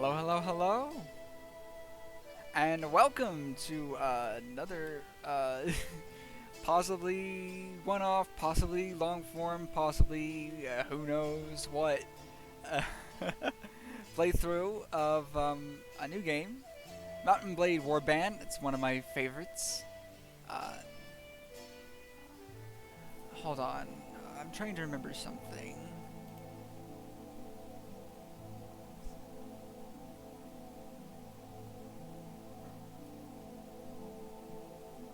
Hello, hello, hello, and welcome to another possibly one-off, possibly long-form, possibly who knows what uh, playthrough of a new game, Mountain Blade Warband. It's one of my favorites. Uh, Hold on, I'm trying to remember something.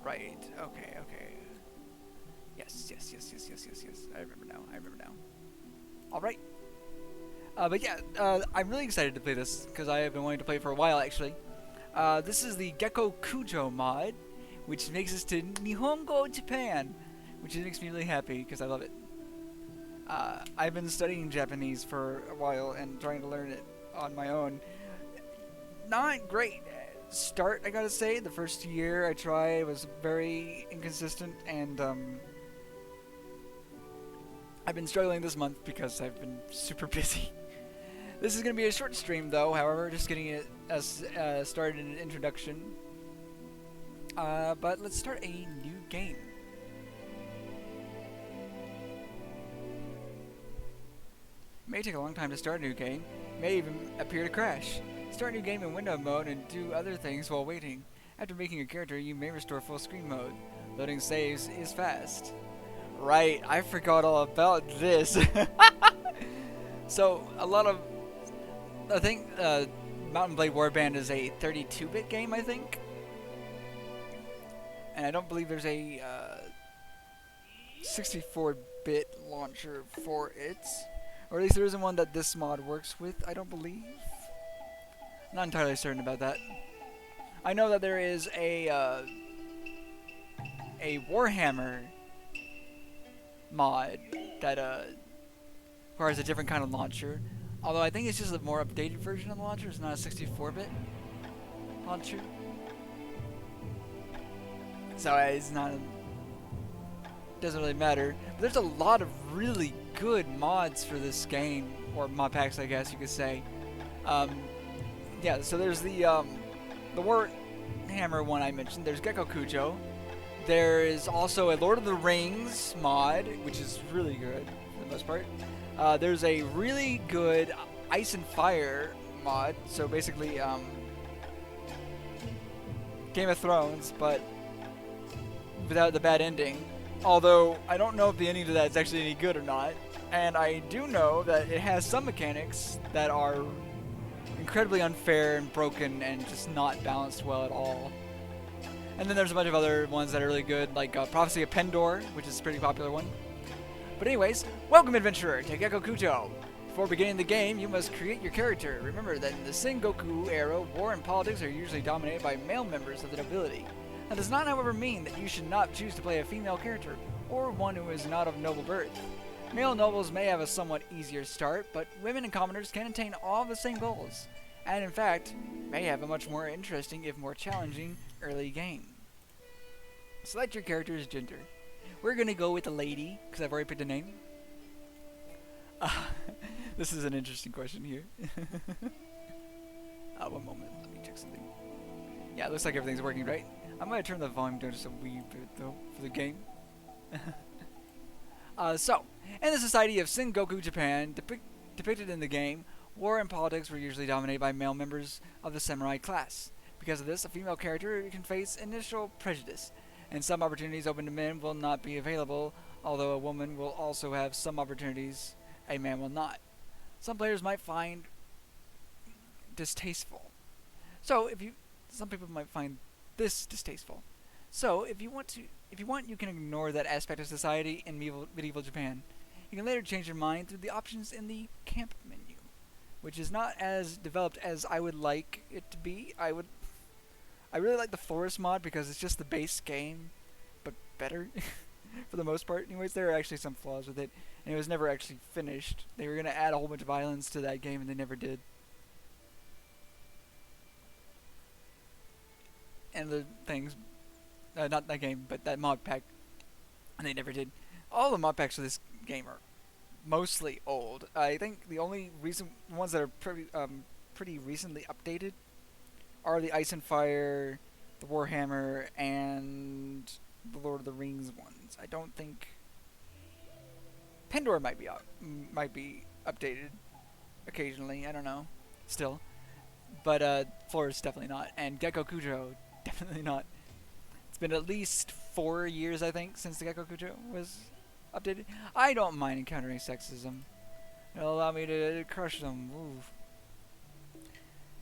Right. Okay. Okay. Yes. Yes. Yes. Yes. Yes. Yes. Yes. I remember now. I remember now. All right. But yeah, I'm really excited to play this because I have been wanting to play it for a while actually. This is the Gekokujo mod, which makes us to Nihongo, Japan, which makes me really happy because I love it. I've been studying Japanese for a while and trying to learn it on my own. Not great start, I gotta say. The first year I tried was very inconsistent, and I've been struggling this month because I've been super busy. This is gonna be a short stream, though. However, just getting it as started in an introduction. But let's start a new game. It may take a long time to start a new game. It may even appear to crash. Start a new game in window mode and do other things while waiting. After making a character, you may restore full screen mode. Loading saves is fast. Right, I forgot all about this. So, a lot of... I think Mountain Blade Warband is a 32-bit game, I think. And I don't believe there's a 64-bit launcher for it. Or at least there isn't one that this mod works with, I don't believe. Not entirely certain about that. I know that there is a Warhammer mod that requires a different kind of launcher. Although I think it's just a more updated version of the launcher. It's not a 64-bit launcher. So it's not... doesn't really matter. But there's a lot of really good mods for this game. Or mod packs, I guess you could say. Yeah, so there's the Warhammer one I mentioned. There's Gekokujo. There is also a Lord of the Rings mod, which is really good for the most part. There's a really good Ice and Fire mod. So basically, Game of Thrones, but without the bad ending. Although I don't know if the ending to that is actually any good or not. And I do know that it has some mechanics that are incredibly unfair and broken and just not balanced well at all. And then there's a bunch of other ones that are really good, like Prophecy of Pendor, which is a pretty popular one. But anyways, welcome adventurer to Gekokujo. Before beginning the game, you must create your character. Remember that in the Sengoku era, war and politics are usually dominated by male members of the nobility. That does not, however, mean that you should not choose to play a female character, or one who is not of noble birth. Male nobles may have a somewhat easier start, but women and commoners can attain all the same goals, and in fact, may have a much more interesting, if more challenging, early game. Select your character's gender. We're gonna go with a lady, because I've already picked a name. This is an interesting question here. One moment, let me check something. Yeah, it looks like everything's working right. I'm gonna turn the volume down just a wee bit, though, for the game. So, in the society of Sengoku, Japan, depicted in the game, war and politics were usually dominated by male members of the samurai class. Because of this, a female character can face initial prejudice, and some opportunities open to men will not be available, although a woman will also have some opportunities a man will not. Some players might find distasteful. Some people might find this distasteful. So, if you want, you can ignore that aspect of society in medieval Japan. You can later change your mind through the options in the camp menu, which is not as developed as I would like it to be. I really like the Forest mod because it's just the base game, but better for the most part. Anyways, there are actually some flaws with it, and it was never actually finished. They were gonna add a whole bunch of islands to that game, and they never did. And the things. Not that game, but that mod pack. And they never did. All the mod packs for this game are mostly old. I think the only ones that are pretty recently updated are the Ice and Fire, the Warhammer, and the Lord of the Rings ones. I don't think Pandora might be updated occasionally. I don't know. Still, but Florist definitely not, and Gekokujo definitely not. It's been at least 4 years, I think, since the Gekokujo was updated. I don't mind encountering sexism. It'll allow me to crush them. Ooh.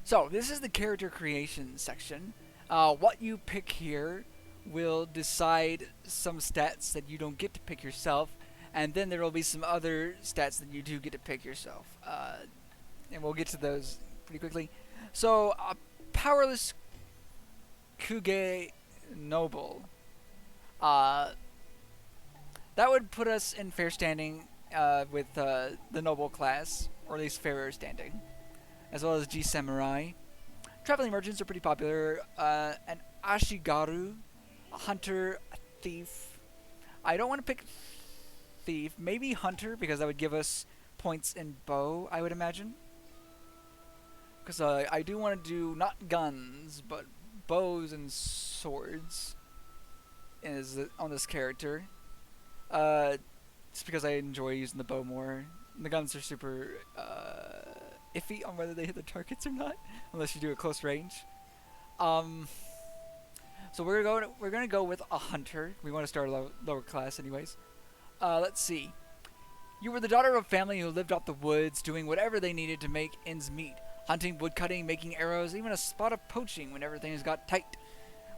So, this is the character creation section. What you pick here will decide some stats that you don't get to pick yourself, and then there will be some other stats that you do get to pick yourself. And we'll get to those pretty quickly. So, Powerless Kuge Noble. That would put us in fair standing with the noble class, or at least fairer standing, as well as G Samurai. Traveling merchants are pretty popular. An Ashigaru, a hunter, a thief. I don't want to pick thief. Maybe hunter, because that would give us points in bow, I would imagine. Because I do want to do not guns, but bows and swords on this character. Just because I enjoy using the bow more. And the guns are super iffy on whether they hit the targets or not, unless you do a close range. So we're gonna go with a hunter. We want to start lower class, anyways. Let's see. You were the daughter of a family who lived off the woods, doing whatever they needed to make ends meet. Hunting, woodcutting, making arrows, even a spot of poaching whenever things got tight.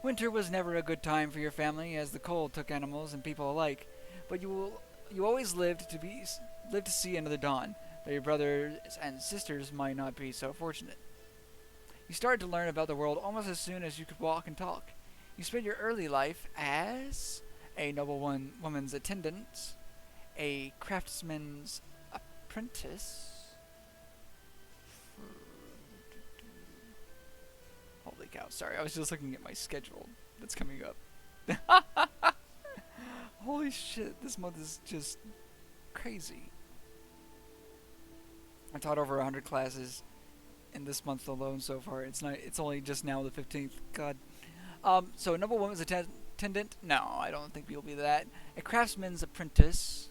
Winter was never a good time for your family, as the cold took animals and people alike. But you always lived to see another dawn, though your brothers and sisters might not be so fortunate. You started to learn about the world almost as soon as you could walk and talk. You spent your early life as a noble woman's attendant, a craftsman's apprentice. Holy cow, sorry, I was just looking at my schedule that's coming up. Holy shit, this month is just crazy. I taught over 100 classes in this month alone so far. It's only just now the 15th. God. So a noble woman's attendant? No, I don't think we'll be that. A craftsman's apprentice.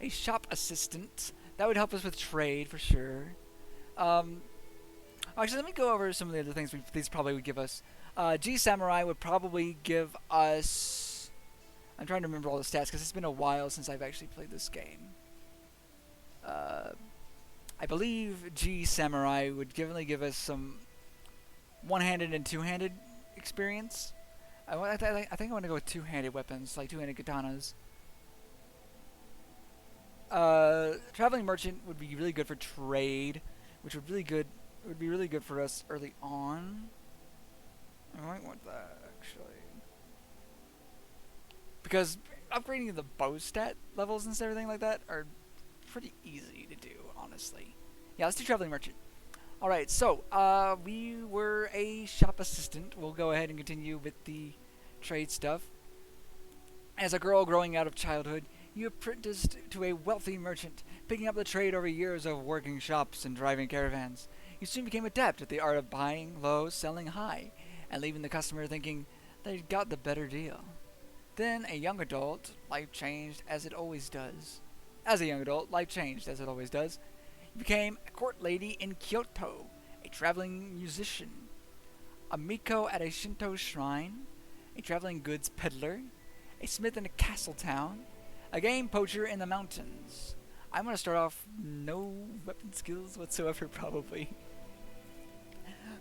A shop assistant. That would help us with trade for sure. Actually, let me go over some of the other things these probably would give us. G Samurai would probably give us... I'm trying to remember all the stats because it's been a while since I've actually played this game. I believe G Samurai would definitely give us some one-handed and two-handed experience. I think I want to go with two-handed weapons, like two-handed katanas. Traveling merchant would be really good for trade, which would be really good for us early on. I might want that actually, because upgrading the bow stat levels and everything like that are pretty easy to do, honestly. Yeah, let's do traveling merchant. Alright, so, we were a shop assistant. We'll go ahead and continue with the trade stuff. As a girl growing out of childhood, you apprenticed to a wealthy merchant, picking up the trade over years of working shops and driving caravans. You soon became adept at the art of buying low, selling high, and leaving the customer thinking they'd got the better deal. Then, a young adult, life changed as it always does. As a young adult, life changed as it always does. You became a court lady in Kyoto, a traveling musician, a miko at a Shinto shrine, a traveling goods peddler, a smith in a castle town, a game poacher in the mountains. I'm going to start off no weapon skills whatsoever, probably.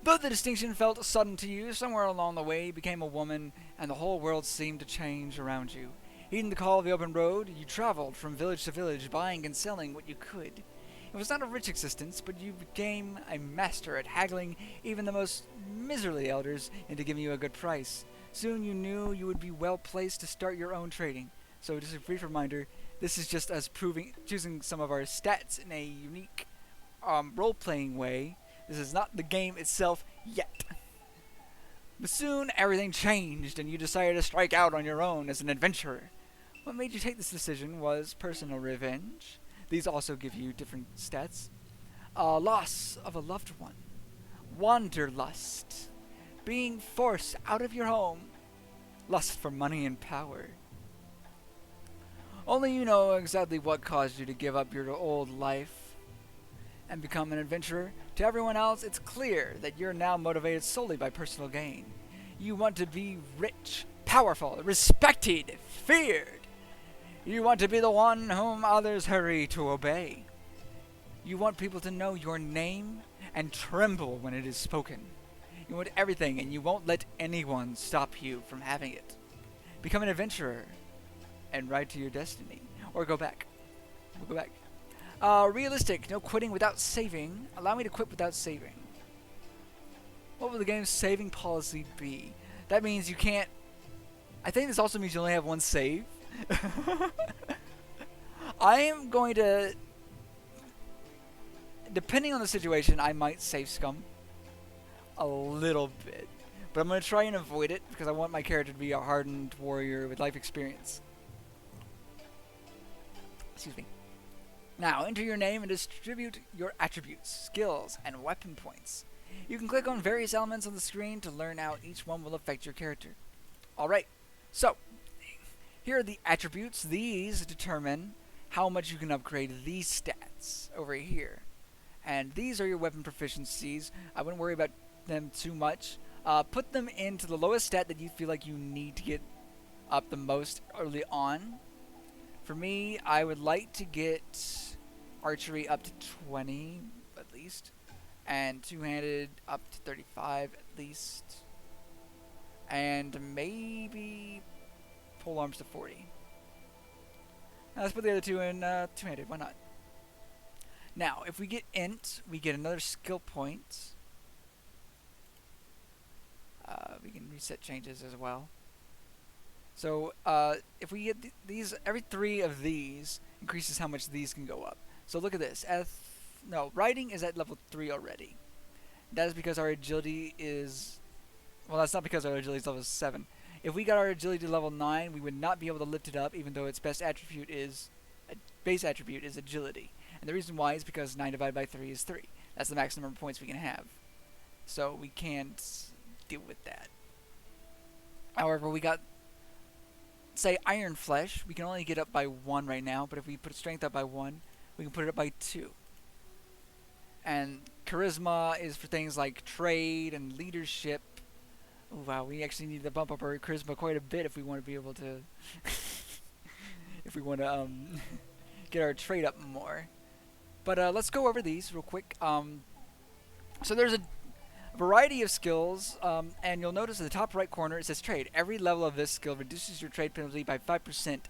Though the distinction felt sudden to you, somewhere along the way you became a woman, and the whole world seemed to change around you. Heeding the call of the open road, you traveled from village to village, buying and selling what you could. It was not a rich existence, but you became a master at haggling even the most miserly elders into giving you a good price. Soon you knew you would be well placed to start your own trading. So just a brief reminder, this is just us choosing some of our stats in a unique role-playing way. This is not the game itself yet. But soon everything changed and you decided to strike out on your own as an adventurer. What made you take this decision was personal revenge. These also give you different stats. Loss of a loved one. wanderlust, being forced out of your home, lust for money and power. Only you know exactly what caused you to give up your old life and become an adventurer. To everyone else, it's clear that you're now motivated solely by personal gain. You want to be rich, powerful, respected, feared. You want to be the one whom others hurry to obey. You want people to know your name and tremble when it is spoken. You want everything, and you won't let anyone stop you from having it. Become an adventurer and ride to your destiny. Or go back. We'll go back. Realistic. No quitting without saving. Allow me to quit without saving. What will the game's saving policy be? That means you can't... I think this also means you only have one save. I am going to... Depending on the situation, I might save scum. A little bit. But I'm going to try and avoid it because I want my character to be a hardened warrior with life experience. Excuse me. Now, enter your name and distribute your attributes, skills, and weapon points. You can click on various elements on the screen to learn how each one will affect your character. Alright, so, here are the attributes. These determine how much you can upgrade these stats over here. And these are your weapon proficiencies. I wouldn't worry about them too much. Put them into the lowest stat that you feel like you need to get up the most early on. For me, I would like to get archery up to 20 at least, and two-handed up to 35 at least, and maybe pole arms to 40. Now let's put the other two in two-handed. Why not? Now, if we get int, we get another skill point. We can reset changes as well. So, if we get these, every 3 of these increases how much these can go up. So look at this. No, riding is at level 3 already. That is because our agility is... Well, that's not because our agility is level 7. If we got our agility to level 9, we would not be able to lift it up, even though its best attribute is... base attribute is agility. And the reason why is because 9 divided by 3 is 3. That's the maximum number of points we can have. So we can't deal with that. However, we got... say Iron Flesh, we can only get up by 1 right now, but if we put strength up by 1, we can put it up by 2. And charisma is for things like trade and leadership. Oh, wow, we actually need to bump up our charisma quite a bit if we want to be able to if we want to get our trade up more. But let's go over these real quick. So there's a variety of skills, and you'll notice in the top right corner it says trade. Every level of this skill reduces your trade penalty by 5%,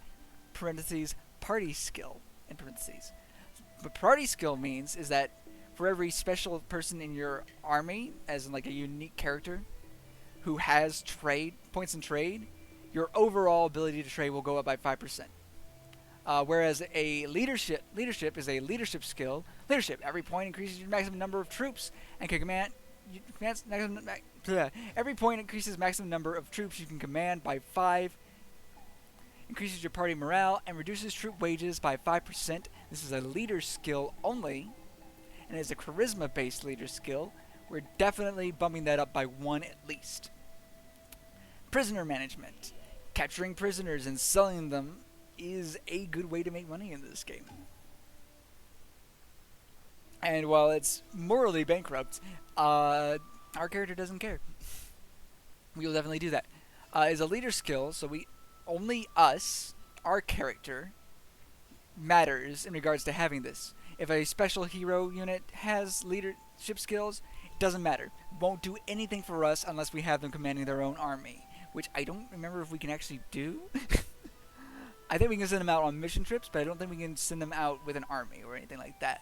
parentheses, party skill, in parentheses. What party skill means is that for every special person in your army, as in like a unique character, who has trade, points in trade, your overall ability to trade will go up by 5%. Whereas a leadership is a leadership skill. Leadership, every point increases your maximum number of troops and can command... Every point increases maximum number of troops you can command by 5, increases your party morale, and reduces troop wages by 5%. This is a leader skill only, and is a charisma-based leader skill. We're definitely bumping that up by 1 at least. Prisoner management. Capturing prisoners and selling them is a good way to make money in this game. And while it's morally bankrupt, our character doesn't care. We will definitely do that. Is a leader skill, so our character, matters in regards to having this. If a special hero unit has leadership skills, it doesn't matter. Won't do anything for us unless we have them commanding their own army, which I don't remember if we can actually do. I think we can send them out on mission trips, but I don't think we can send them out with an army or anything like that.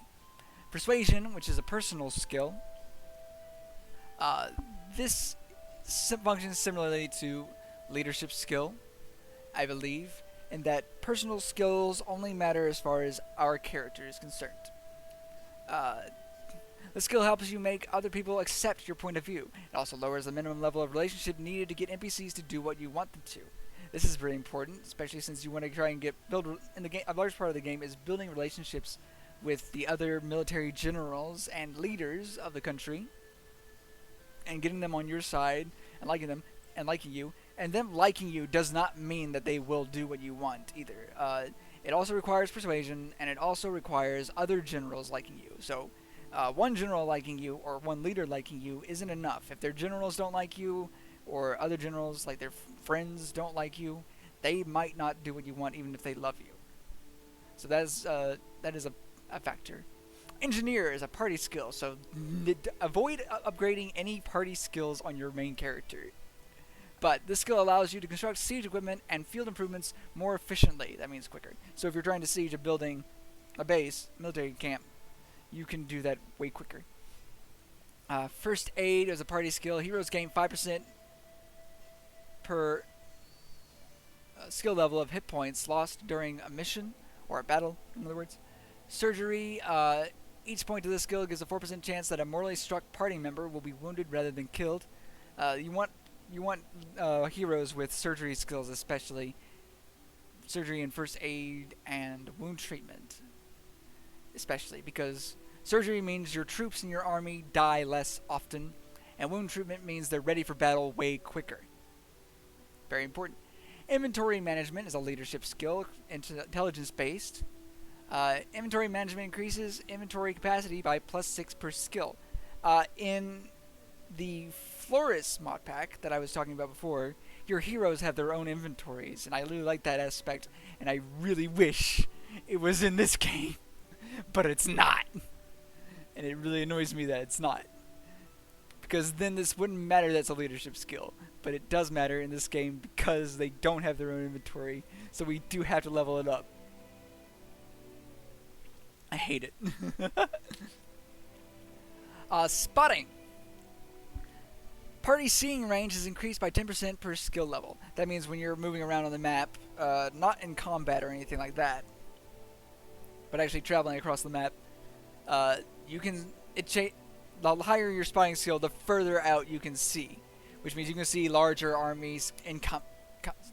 Persuasion, which is a personal skill. This functions similarly to leadership skill, I believe, in that personal skills only matter as far as our character is concerned. The skill helps you make other people accept your point of view. It also lowers the minimum level of relationship needed to get NPCs to do what you want them to. This is very important, especially since you want to try and build in the game. A large part of the game is building relationships with the other military generals and leaders of the country. and getting them on your side and liking them and liking you. And them liking you does not mean that they will do what you want either. It also requires persuasion, and it also requires other generals liking you. So one general liking you or one leader liking you isn't enough. If their generals don't like you, or other generals, like their friends, don't like you, they might not do what you want even if they love you. So that is a factor. Engineer is a party skill, so avoid upgrading any party skills on your main character. But this skill allows you to construct siege equipment and field improvements more efficiently. That means quicker. So if you're trying to siege a building, a base, military camp, you can do that way quicker. First aid is a party skill. Heroes gain 5% per skill level of hit points lost during a mission or a battle, in other words. Surgery, each point of this skill gives a 4% chance that a mortally struck party member will be wounded rather than killed. You want heroes with surgery skills, especially surgery and first aid and wound treatment, especially because surgery means your troops in your army die less often, and wound treatment means they're ready for battle way quicker. Very important. Inventory management is a leadership skill, intelligence based. Inventory management increases inventory capacity by +6 per skill. In the Florist mod pack that I was talking about before, your heroes have their own inventories, and I really like that aspect, and I really wish it was in this game, but it's not. And it really annoys me that it's not. Because then this wouldn't matter that's a leadership skill, but it does matter in this game because they don't have their own inventory, so we do have to level it up. I hate it. Spotting. Party seeing range is increased by 10% per skill level. That means when you're moving around on the map, not in combat or anything like that, but actually traveling across the map, you can the higher your spotting skill, the further out you can see, which means you can see larger armies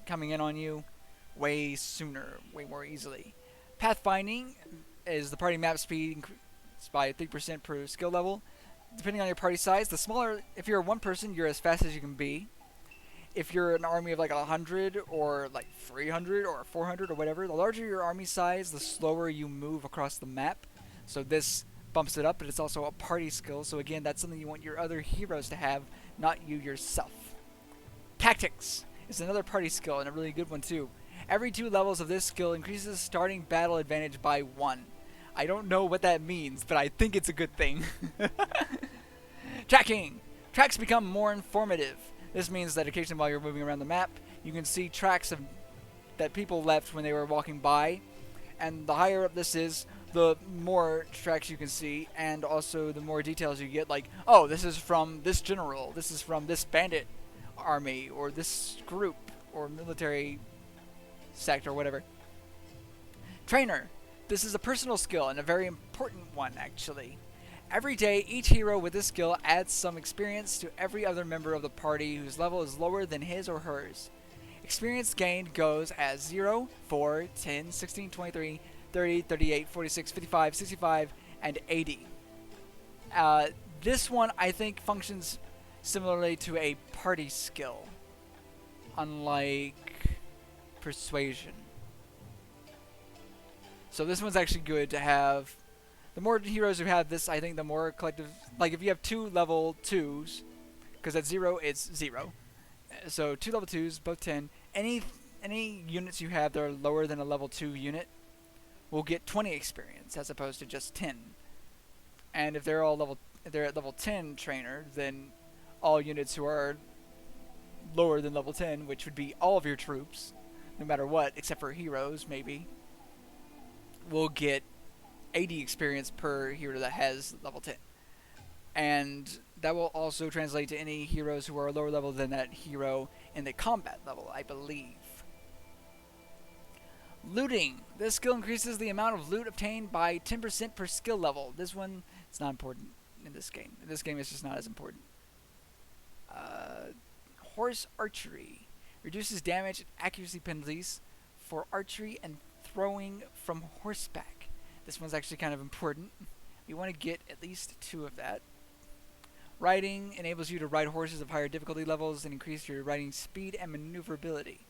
coming in on you way sooner, way more easily. Pathfinding is the party map speed increased by 3% per skill level. Depending on your party size, the smaller, if you're one person, you're as fast as you can be. If you're an army of like 100 or like 300 or 400 or whatever, the larger your army size, the slower you move across the map. So this bumps it up, but it's also a party skill. So again, that's something you want your other heroes to have, not you yourself. Tactics is another party skill, and a really good one too. Every 2 levels of this skill increases starting battle advantage by 1. I don't know what that means, but I think it's a good thing. Tracking. Tracks become more informative. This means that occasionally while you're moving around the map, you can see tracks that people left when they were walking by. And the higher up this is, the more tracks you can see, and also the more details you get, like, oh, this is from this general, this is from this bandit army, or this group, or military sect, or whatever. Trainer. This is a personal skill, and a very important one, actually. Every day, each hero with this skill adds some experience to every other member of the party whose level is lower than his or hers. Experience gained goes as 0, 4, 10, 16, 23, 30, 38, 46, 55, 65, and 80. This one, I think, functions similarly to a party skill, unlike Persuasion. So this one's actually good to have. The more heroes who have this, I think the more collective... Like, if you have 2 level 2s, because at 0, it's 0. So 2 level 2s, both 10. Any units you have that are lower than a level 2 unit will get 20 experience, as opposed to just 10. And if they're at level 10 trainer, then all units who are lower than level 10, which would be all of your troops, no matter what, except for heroes, maybe, will get 80 experience per hero that has level 10. And that will also translate to any heroes who are lower level than that hero in the combat level, I believe. Looting. This skill increases the amount of loot obtained by 10% per skill level. This one, it's not important in this game. In this game, it's just not as important. Horse archery. Reduces damage and accuracy penalties for archery and throwing from horseback. This one's actually kind of important. You want to get at least 2 of that. Riding enables you to ride horses of higher difficulty levels and increase your riding speed and maneuverability.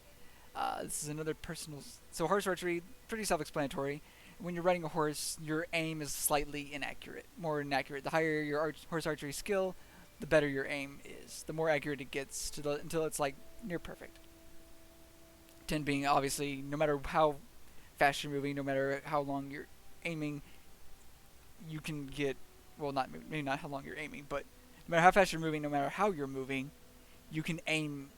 This is another personal... So horse archery, pretty self-explanatory. When you're riding a horse, your aim is slightly inaccurate, more inaccurate. The higher your horse archery skill, the better your aim is. The more accurate it gets until it's like near perfect. 10 being obviously, no matter how fast you're moving, no matter how long you're aiming, you can get, well, maybe not how long you're aiming, but no matter how fast you're moving, no matter how you're moving, you can aim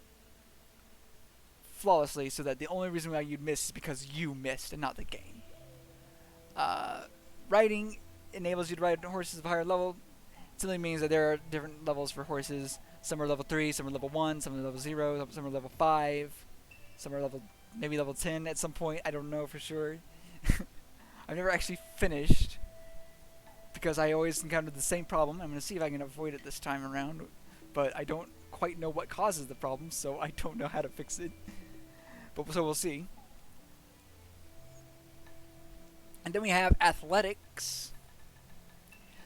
flawlessly, so that the only reason why you'd miss is because you missed and not the game. Riding enables you to ride horses of higher level. It simply means that there are different levels for horses. Some are level 3, some are level 1, some are level 0, some are level 5, some are maybe level 10 at some point. I don't know for sure. I've never actually finished, because I always encountered the same problem. I'm going to see if I can avoid it this time around, but I don't quite know what causes the problem, so I don't know how to fix it. But so we'll see. And then we have athletics.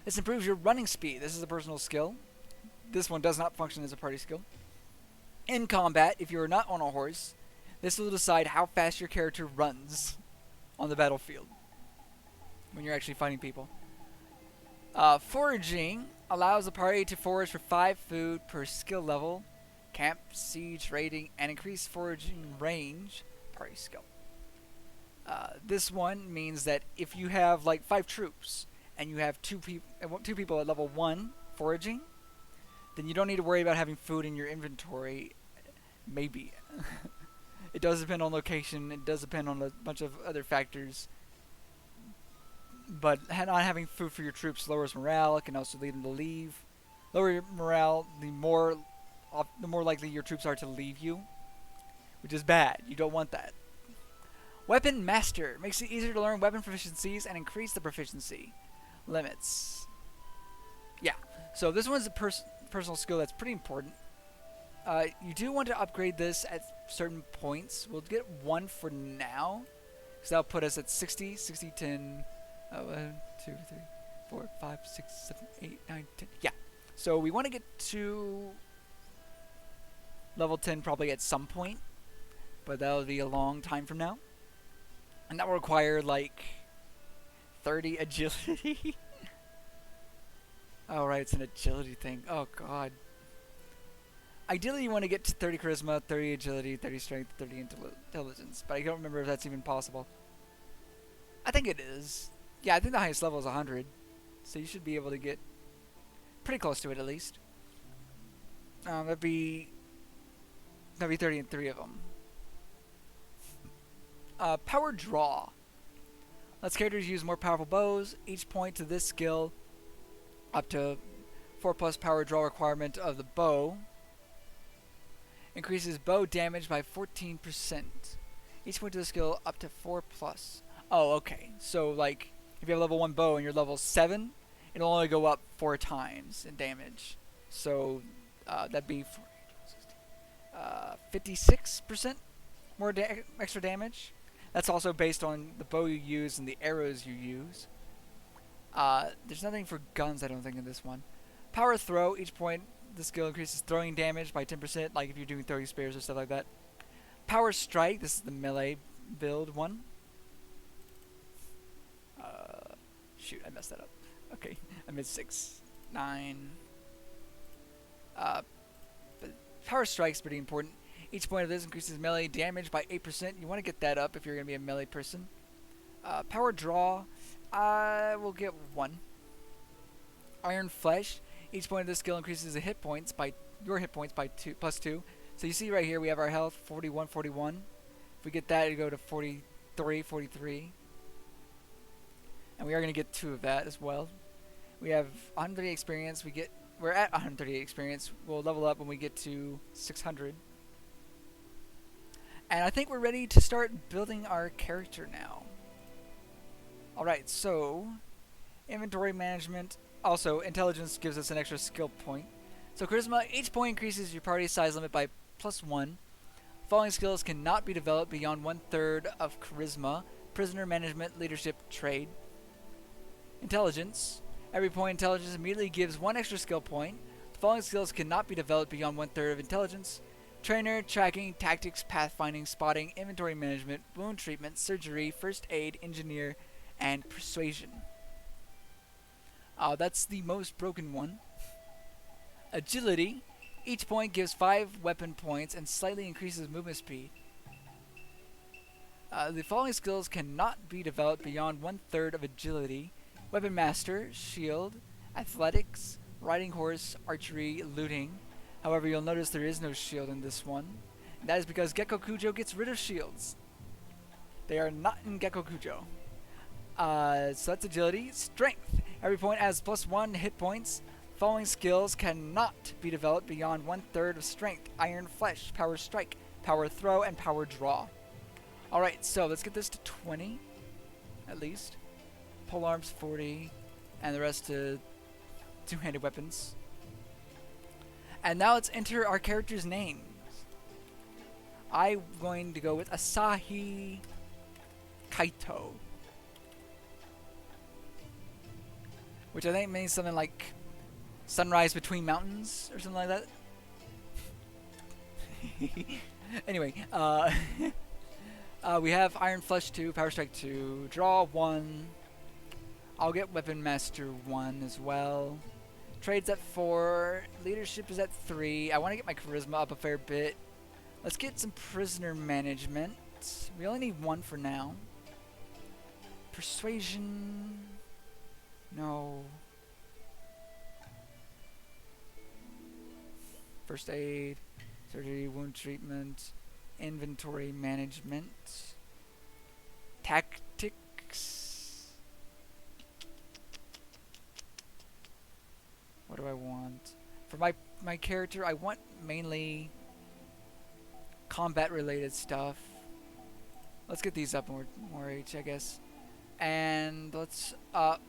This improves your running speed. This is a personal skill. This one does not function as a party skill. In combat, if you are not on a horse, this will decide how fast your character runs on the battlefield when you're actually fighting people. Foraging allows the party to forage for 5 food per skill level, camp, siege, raiding, and increase foraging range, party skill. This one means that if you have like 5 troops and you have two people at level 1 foraging, then you don't need to worry about having food in your inventory. Maybe. It does depend on location, it does depend on a bunch of other factors. But not having food for your troops lowers morale. It can also lead them to leave. Lower your morale, the more likely your troops are to leave you, which is bad. You don't want that. Weapon Master makes it easier to learn weapon proficiencies and increase the proficiency limits. Yeah, so this one's a personal skill that's pretty important. You do want to upgrade this at certain points. We'll get 1 for now, because that'll put us at 60, 60, 10, 1, 2, 3, 4, 5, 6, 7, 8, 9, 10. Yeah, so we want to get to level 10 probably at some point, but that'll be a long time from now. And that will require like 30 agility. Oh right, it's an agility thing. Oh god. Ideally you want to get to 30 charisma, 30 agility, 30 strength, 30 intelligence, but I don't remember if that's even possible. I think it is. Yeah, I think the highest level is 100, so you should be able to get pretty close to it at least. That'd be 30 in 3 of them. Power Draw lets characters use more powerful bows. Each point to this skill, up to 4+ power draw requirement of the bow, increases bow damage by 14%. Each point to the skill up to 4+. Oh, okay. So, like, if you have level 1 bow and you're level 7, it'll only go up 4 times in damage. So, that'd be 56% more extra damage. That's also based on the bow you use and the arrows you use. There's nothing for guns, I don't think, in this one. Power Throw. Each point the skill increases throwing damage by 10%, like if you're doing throwing spears or stuff like that. Power Strike. This is the melee build one. Shoot, I messed that up. Okay, I missed 6, 9. But Power Strike's pretty important. Each point of this increases melee damage by 8%. You want to get that up if you're going to be a melee person. Power Draw, we'll get 1. Iron Flesh. Each point of this skill increases the your hit points by +2. So you see right here we have our health 41, 41. If we get that, it'll go to 43, 43. And we are going to get 2 of that as well. We have 130 experience. We're at 130 experience. We'll level up when we get to 600. And I think we're ready to start building our character now. Alright, so inventory management. Also, intelligence gives us an extra skill point. So charisma, each point increases your party size limit by +1. Following skills cannot be developed beyond 1/3 of charisma, prisoner management, leadership, trade. Intelligence. Every point intelligence immediately gives 1 extra skill point. The following skills cannot be developed beyond 1/3 of intelligence: trainer, tracking, tactics, pathfinding, spotting, inventory management, wound treatment, surgery, first aid, engineer, and persuasion. That's the most broken one. Agility. Each point gives 5 weapon points and slightly increases movement speed. The following skills cannot be developed beyond 1/3 of agility: weapon master, shield, athletics, riding horse, archery, looting. However, you'll notice there is no shield in this one. And that is because Gekokujo gets rid of shields. They are not in Gekokujo. So that's agility. Strength. Every point has +1 hit points. Following skills cannot be developed beyond 1/3 of strength: iron flesh, power strike, power throw, and power draw. Alright, so let's get this to 20, at least. Pole arms 40, and the rest to two-handed weapons. And now let's enter our character's names. I'm going to go with Asahi Kaito, which I think means something like sunrise between mountains or something like that. Anyway, we have Iron Flesh 2, Power Strike 2, Draw 1. I'll get Weapon Master 1 as well. Trade's at 4. Leadership is at 3. I want to get my Charisma up a fair bit. Let's get some Prisoner Management. We only need 1 for now. Persuasion. No. First aid, surgery, wound treatment, inventory management, tactics. What do I want? For my character, I want mainly combat related stuff. Let's get these up more H, I guess. And let's up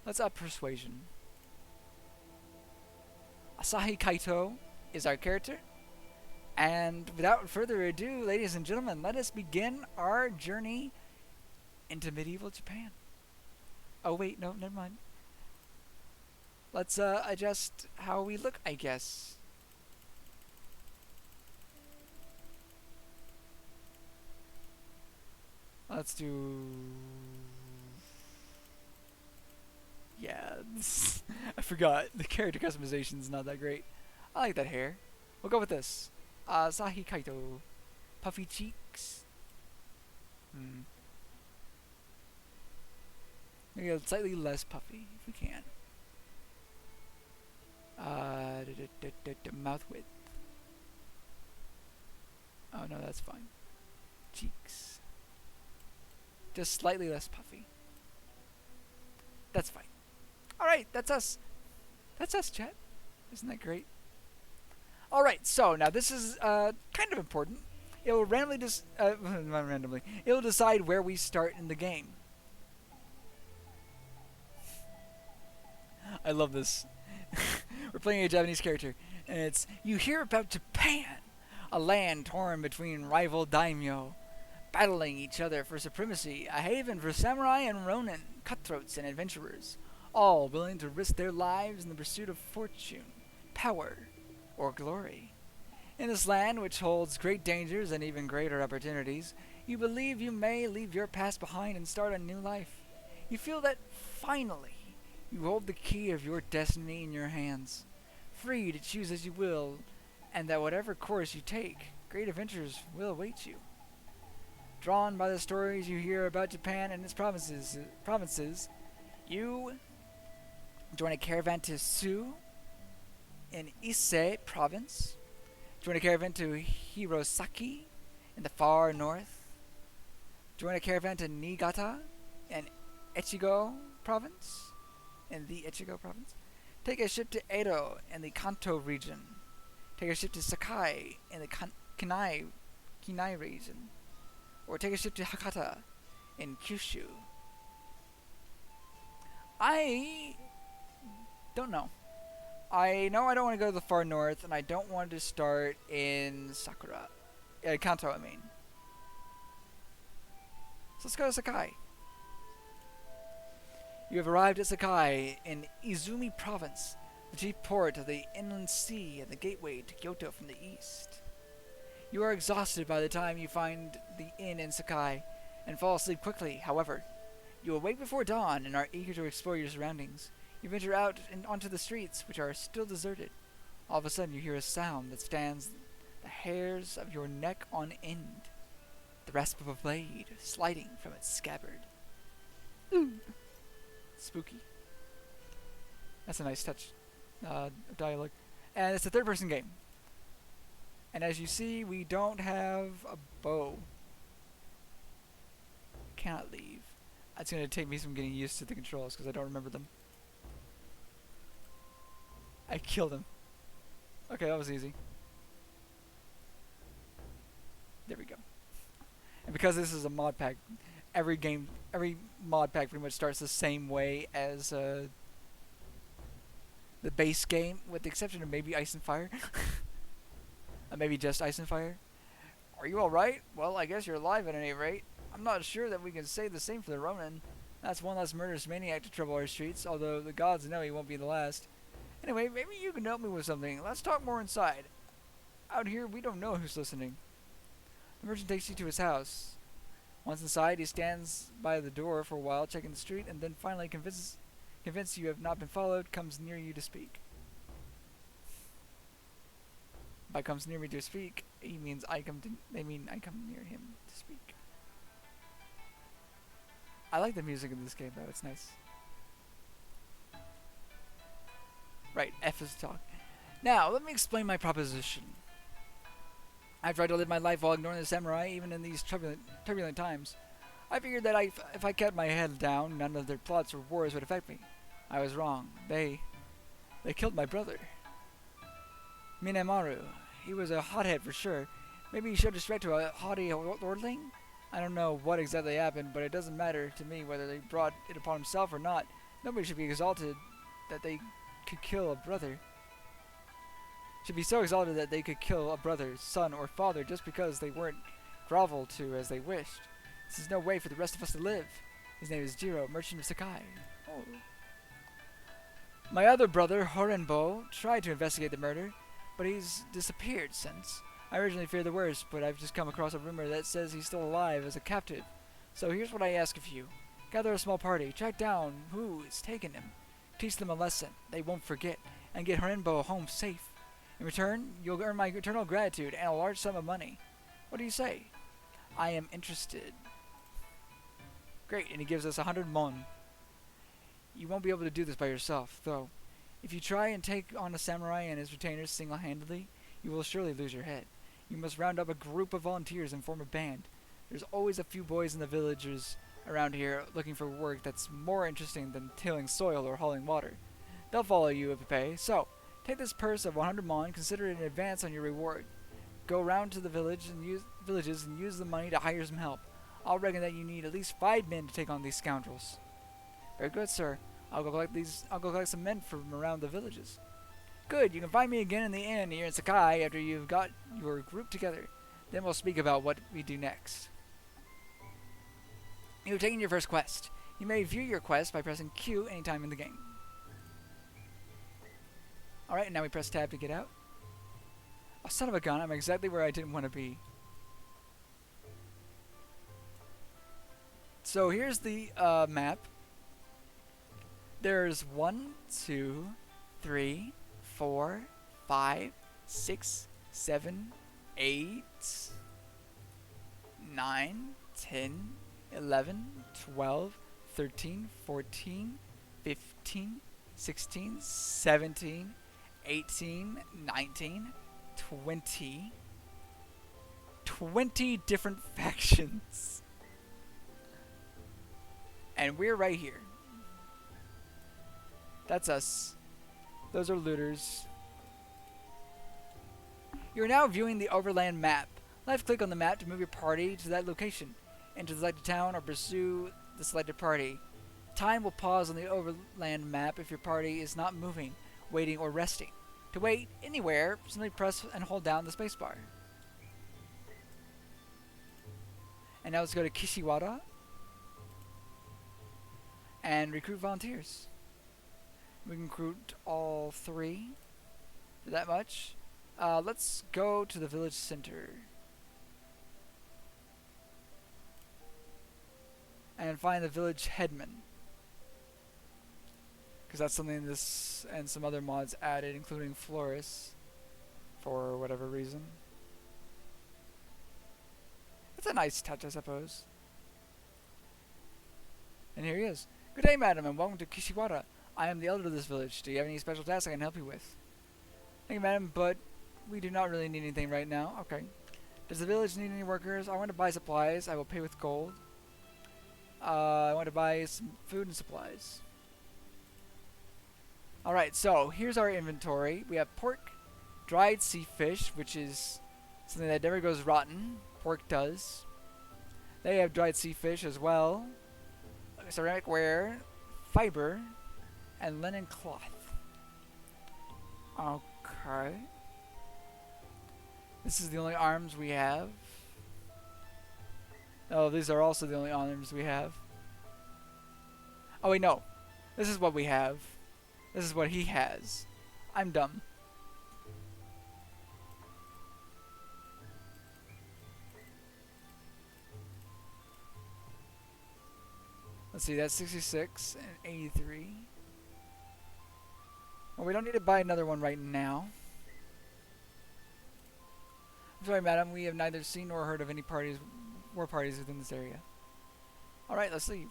let's up persuasion. Asahi Kaito is our character. And without further ado, ladies and gentlemen, let us begin our journey into medieval Japan. Oh wait, no, never mind. Let's adjust how we look, I guess. Let's do... Yeah, I forgot. The character customization is not that great. I like that hair. We'll go with this. Asahi Kaito. Puffy cheeks. Maybe a slightly less puffy, if we can. Mouth width. Oh no, that's fine. Cheeks. Just slightly less puffy. That's fine. Alright, that's us. That's us, chat. Isn't that great? Alright, so now this is kind of important. It will randomly not randomly. It will decide where we start in the game. I love this. We're playing a Japanese character, and it's, you hear about Japan, a land torn between rival daimyo, battling each other for supremacy, a haven for samurai and ronin, cutthroats and adventurers, all willing to risk their lives in the pursuit of fortune, power, or glory. In this land, which holds great dangers and even greater opportunities, you believe you may leave your past behind and start a new life. You feel that finally you hold the key of your destiny in your hands, free to choose as you will, and that whatever course you take, great adventures will await you. Drawn by the stories you hear about Japan and its provinces, you join a caravan to Tsu in Ise province, join a caravan to Hirosaki in the far north, join a caravan to Niigata in Echigo province, take a ship to Edo in the Kanto region, take a ship to Sakai in the Kinai region, or take a ship to Hakata in Kyushu. I don't know. I know I don't want to go to the far north, and I don't want to start in Kanto, I mean. So let's go to Sakai. You have arrived at Sakai in Izumi Province, the chief port of the inland sea and the gateway to Kyoto from the east. You are exhausted by the time you find the inn in Sakai and fall asleep quickly. However, you awake before dawn and are eager to explore your surroundings. You venture out and onto the streets, which are still deserted. All of a sudden, you hear a sound that stands the hairs of your neck on end. The rasp of a blade sliding from its scabbard. Ooh. Spooky. That's a nice touch of dialogue. And it's a third-person game. And as you see, we don't have a bow. Cannot leave. It's going to take me some getting used to the controls because I don't remember them. I killed him. Okay, that was easy. There we go. And because this is a mod pack, every mod pack pretty much starts the same way as the base game, with the exception of maybe Ice and Fire. Maybe just Ice and Fire. Are you alright? Well, I guess you're alive at any rate. I'm not sure that we can say the same for the Ronin. That's one less murderous maniac to trouble our streets, although the gods know he won't be the last. Anyway, maybe you can help me with something. Let's talk more inside. Out here, we don't know who's listening. The merchant takes you to his house. Once inside, he stands by the door for a while, checking the street, and then finally convinced you have not been followed, comes near you to speak. By comes near me to speak, he means they mean I come near him to speak. I like the music in this game though, it's nice. Right, F is talk. Now, let me explain my proposition. I've tried to live my life while ignoring the samurai, even in these turbulent times. I figured that if I kept my head down, none of their plots or wars would affect me. I was wrong. They killed my brother. Minemaru. He was a hothead for sure. Maybe he showed respect to a haughty lordling? I don't know what exactly happened, but it doesn't matter to me whether they brought it upon himself or not. Nobody should be exalted that they could kill a brother. Should be so exalted that they could kill a brother, son, or father just because they weren't groveled to as they wished. This is no way for the rest of us to live. His name is Jiro, merchant of Sakai. Oh. My other brother, Horenbo, tried to investigate the murder, but he's disappeared since. I originally feared the worst, but I've just come across a rumor that says he's still alive as a captive. So here's what I ask of you. Gather a small party, track down who has taken him, teach them a lesson they won't forget, and get Horenbo home safe. In return, you'll earn my eternal gratitude and a large sum of money. What do you say? I am interested. Great, and he gives us 100 mon. You won't be able to do this by yourself, though. If you try and take on a samurai and his retainers single-handedly, you will surely lose your head. You must round up a group of volunteers and form a band. There's always a few boys in the villages around here looking for work that's more interesting than tilling soil or hauling water. They'll follow you if you pay, so take this purse of 100 mon, consider it an advance on your reward. Go round to the villages and use the money to hire some help. I'll reckon that you need at least 5 men to take on these scoundrels. Very good, sir. I'll go collect some men from around the villages. Good, you can find me again in the inn here in Sakai after you've got your group together. Then we'll speak about what we do next. You've taken your first quest. You may view your quest by pressing Q anytime in the game. Alright, now we press tab to get out. Oh, son of a gun, I'm exactly where I didn't want to be. So here's the map. There's 1, 2, 3, 4, 5, 6, 7, 8, 9, 10, 11, 12, 13, 14, 15, 16, 17, 18, 19, 20. 20 different factions. And we're right here. That's us. Those are looters. You're now viewing the overland map. Left-click on the map to move your party to that location. Enter the selected town or pursue the selected party. Time will pause on the overland map if your party is not moving, waiting, or resting. To wait anywhere, simply press and hold down the spacebar. And now let's go to Kishiwara. and recruit volunteers. We can recruit all 3 for that much. Let's go to the village center and find the village headman, because that's something this and some other mods added, including Florist, for whatever reason. It's a nice touch, I suppose. And here he is. Good day, madam, and welcome to Kishiwara. I am the elder of this village. Do you have any special tasks I can help you with? Thank you, madam, but we do not really need anything right now. Okay. Does the village need any workers? I want to buy supplies. I will pay with gold. I want to buy some food and supplies. Alright, so here's our inventory. We have pork, dried sea fish, which is something that never goes rotten. Pork does. They have dried sea fish as well. Ceramic ware, fiber, and linen cloth. Okay. This is the only arms we have. Oh, these are also the only arms we have. Oh wait, no. This is what we have. This is what he has. I'm dumb. Let's see, that's 66 and 83. Well, we don't need to buy another one right now. I'm sorry, madam, we have neither seen nor heard of any war parties within this area. Alright, let's leave.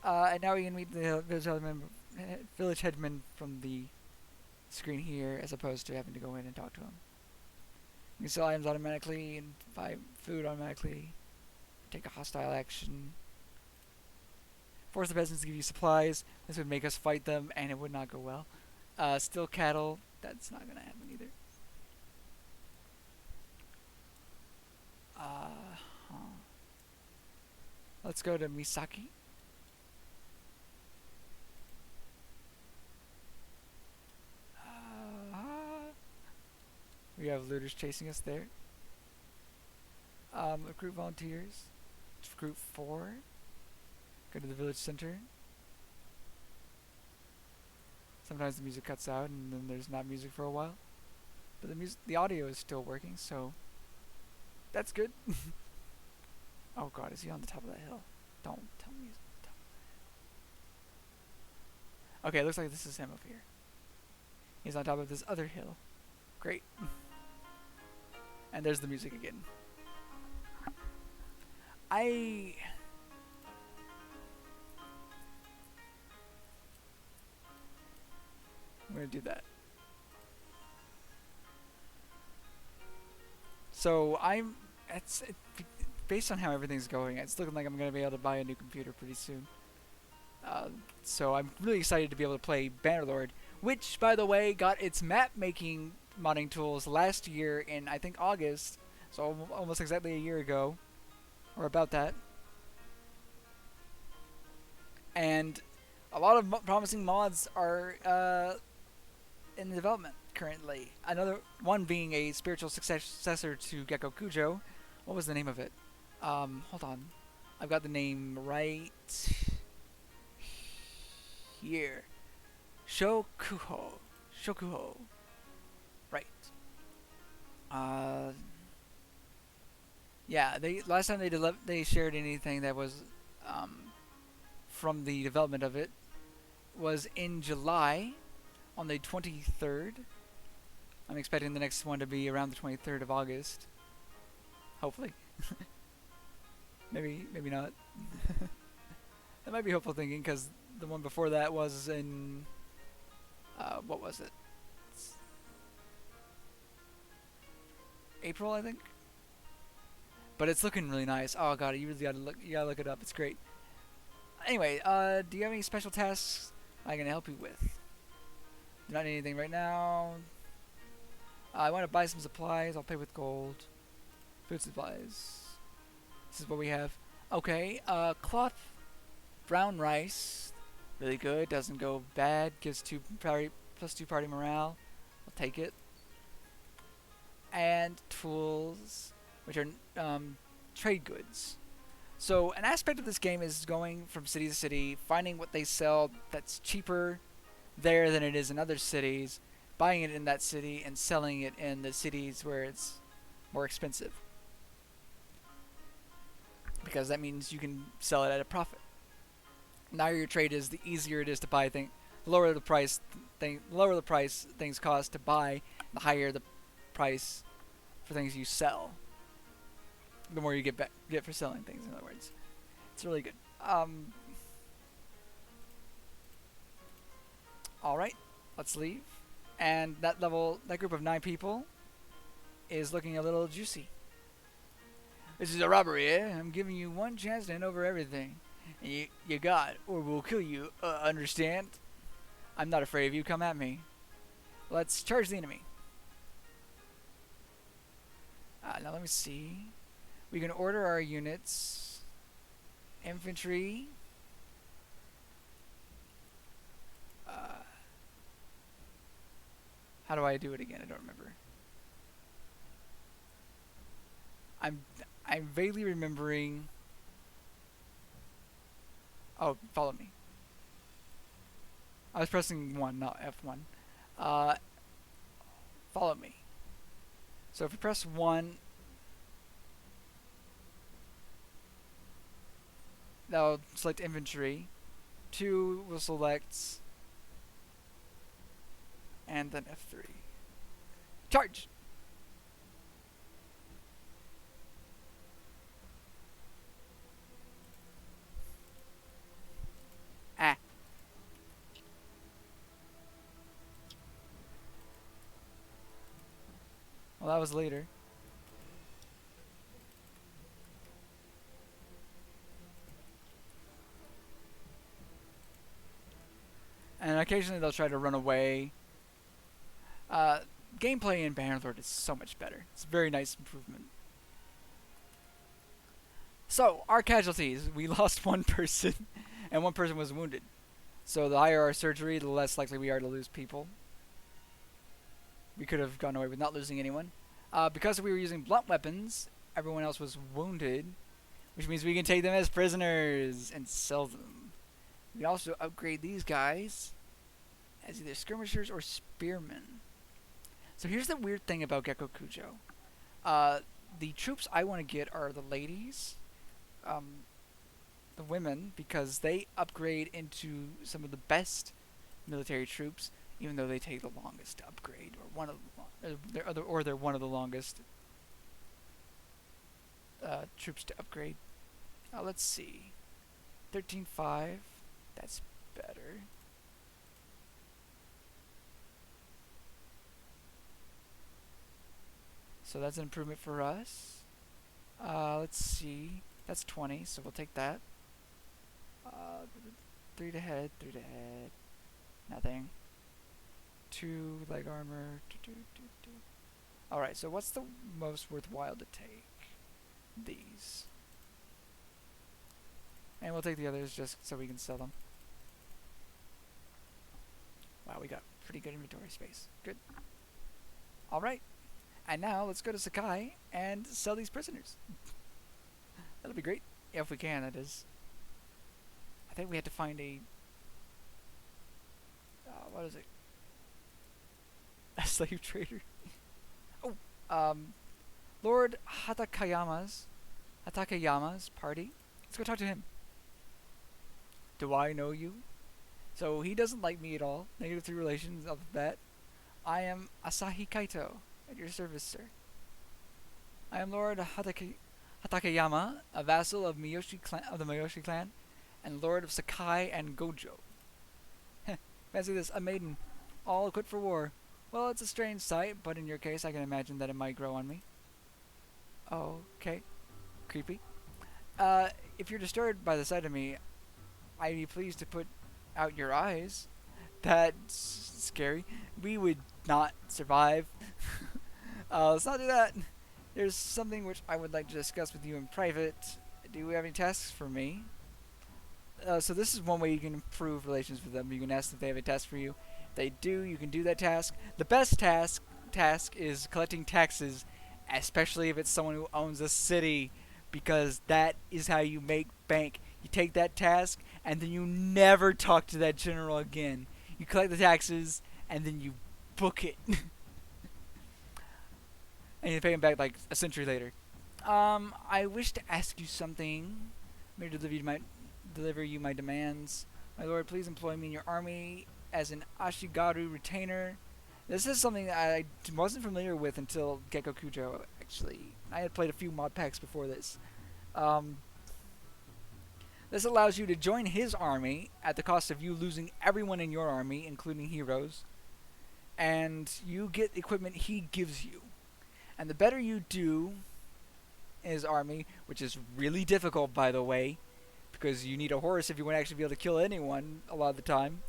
And now we can meet the village headman from the screen here, as opposed to having to go in and talk to him. You can sell items automatically and buy food automatically. Take a hostile action. Force the peasants to give you supplies. This would make us fight them, and it would not go well. Steal cattle. That's not going to happen either. Let's go to Misaki. We have looters chasing us there. Recruit volunteers. Recruit 4. Go to the village center. Sometimes the music cuts out and then there's not music for a while. But the audio is still working, so that's good. Oh god, is he on the top of that hill? Don't tell me he's on the top of that hill. Okay, it looks like this is him up here. He's on top of this other hill. Great. And there's the music again. I'm gonna do that. So based on how everything's going, it's looking like I'm gonna be able to buy a new computer pretty soon. So I'm really excited to be able to play Bannerlord, which, by the way, got its map making modding tools last year in, I think, August. So almost exactly a year ago, or about that. And a lot of promising mods are in development currently. Another one being a spiritual successor to Gekokujo. What was the name of it? Hold on. I've got the name right here. Shokuho. Right. Yeah, last time they shared anything that was from the development of it was in July on the 23rd. I'm expecting the next one to be around the 23rd of August. Hopefully. maybe not. That might be hopeful thinking, because the one before that was in what was it? April, I think. But it's looking really nice. Oh god, you really gotta look it up. It's great. Anyway, do you have any special tasks I can help you with? Not anything right now. I want to buy some supplies. I'll pay with gold. Food supplies. This is what we have. Okay, cloth, brown rice, really good. Doesn't go bad. Gives plus 2 party morale. I'll take it. And tools, which are trade goods. So an aspect of this game is going from city to city, finding what they sell that's cheaper there than it is in other cities, buying it in that city and selling it in the cities where it's more expensive. Because that means you can sell it at a profit. The higher your trade is, the easier it is to buy things. Lower the price things cost to buy, the higher the price for things you sell. The more you get for selling things. In other words, it's really good. All right, let's leave. And that group of 9 people, is looking a little juicy. This is a robbery, eh? I'm giving you one chance to hand over everything. And you got, or we'll kill you. Understand? I'm not afraid of you. Come at me. Let's charge the enemy. Now let me see. We can order our units. Infantry. How do I do it again? I don't remember. I'm vaguely remembering. Oh, follow me. I was pressing 1, not F1. Follow me. So if you press 1, that'll select infantry. 2 will select, and then F3. Charge! Ah. Well, that was later. And occasionally they'll try to run away. Gameplay in Bannerlord is so much better. It's a very nice improvement. So, our casualties. We lost 1 person, and 1 person was wounded. So the higher our surgery, the less likely we are to lose people. We could have gone away with not losing anyone. Because we were using blunt weapons, everyone else was wounded, which means we can take them as prisoners and sell them. We can also upgrade these guys as either skirmishers or spearmen. So here's the weird thing about Gekokujo. The troops I want to get are the ladies, the women, because they upgrade into some of the best military troops, even though they take the longest to upgrade, or one of they're one of the longest troops to upgrade. Let's see, 13.5. That's better. So that's an improvement for us. Let's see. That's 20, so we'll take that. 3 to head, 3 to head. Nothing. 2 leg armor. Alright, so what's the most worthwhile to take? These. And we'll take the others just so we can sell them. Wow, we got pretty good inventory space. Good. Alright. And now let's go to Sakai and sell these prisoners. That'll be great. Yeah, if we can, that is. I think we had to find a... what is it? A slave trader. Oh, Lord Hatakayama's party. Let's go talk to him. Do I know you? So he doesn't like me at all. -3 relations off the bat. I am Asahi Kaito, at your service, sir. I am Lord Hatakayama, a vassal of the Miyoshi clan, and Lord of Sakai and Gojo. Fancy this, a maiden, all equipped for war. Well, it's a strange sight, but in your case, I can imagine that it might grow on me. Oh, okay. Creepy. If you're disturbed by the sight of me, I'd be pleased to put out your eyes. That's scary. We would not survive. Let's not do that. There's something which I would like to discuss with you in private. Do you have any tasks for me? So this is one way you can improve relations with them. You can ask if they have a task for you. If they do, you can do that task. The best task is collecting taxes, especially if it's someone who owns a city, because that is how you make bank. You take that task, and then you never talk to that general again. You collect the taxes, and then you book it. And you pay him back like a century later. I wish to ask you something. May deliver you my demands. My lord, please employ me in your army as an Ashigaru retainer. This is something that I wasn't familiar with until Gekokujo, actually. I had played a few mod packs before this. This allows you to join his army at the cost of you losing everyone in your army, including heroes. And you get equipment he gives you. And the better you do in his army, which is really difficult, by the way, because you need a horse if you want to actually be able to kill anyone a lot of the time.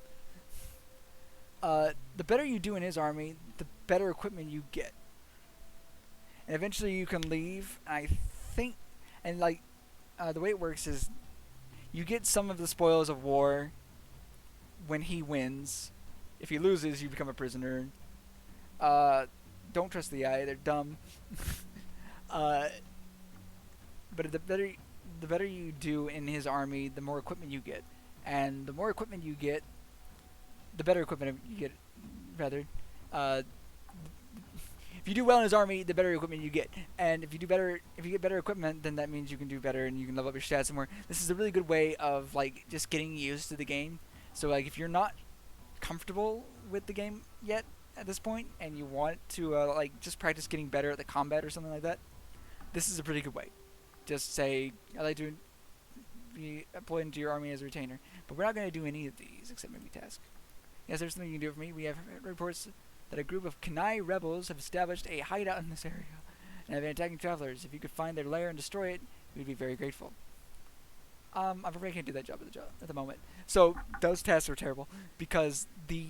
The better you do in his army, the better equipment you get. And eventually you can leave. I think, and like, the way it works is you get some of the spoils of war when he wins. If he loses, you become a prisoner. Don't trust the AI; they're dumb. But the better you do in his army, the more equipment you get, and the more equipment you get, the better equipment you get. Rather, if you do well in his army, the better equipment you get, and if you get better equipment, then that means you can do better and you can level up your stats more. This is a really good way of like just getting used to the game. So like if you're not comfortable with the game yet at this point, and you want to like just practice getting better at the combat or something like that, this is a pretty good way. Just say, I'd like to be employed into your army as a retainer. But we're not going to do any of these except maybe task. Yes, there's something you can do for me. We have reports that a group of Kanai rebels have established a hideout in this area and have been attacking travelers. If you could find their lair and destroy it, we'd be very grateful. I'm afraid I can't do that job at the moment. So those tasks are terrible because the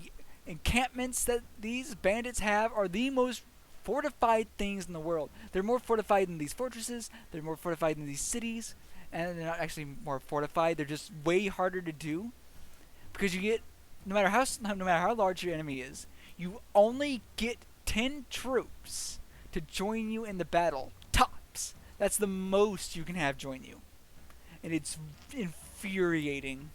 encampments that these bandits have are the most fortified things in the world. They're more fortified than these fortresses. They're more fortified than these cities, and they're not actually more fortified. They're just way harder to do because you get no matter how large your enemy is, you only get 10 troops to join you in the battle. Tops. That's the most you can have join you, and it's infuriating.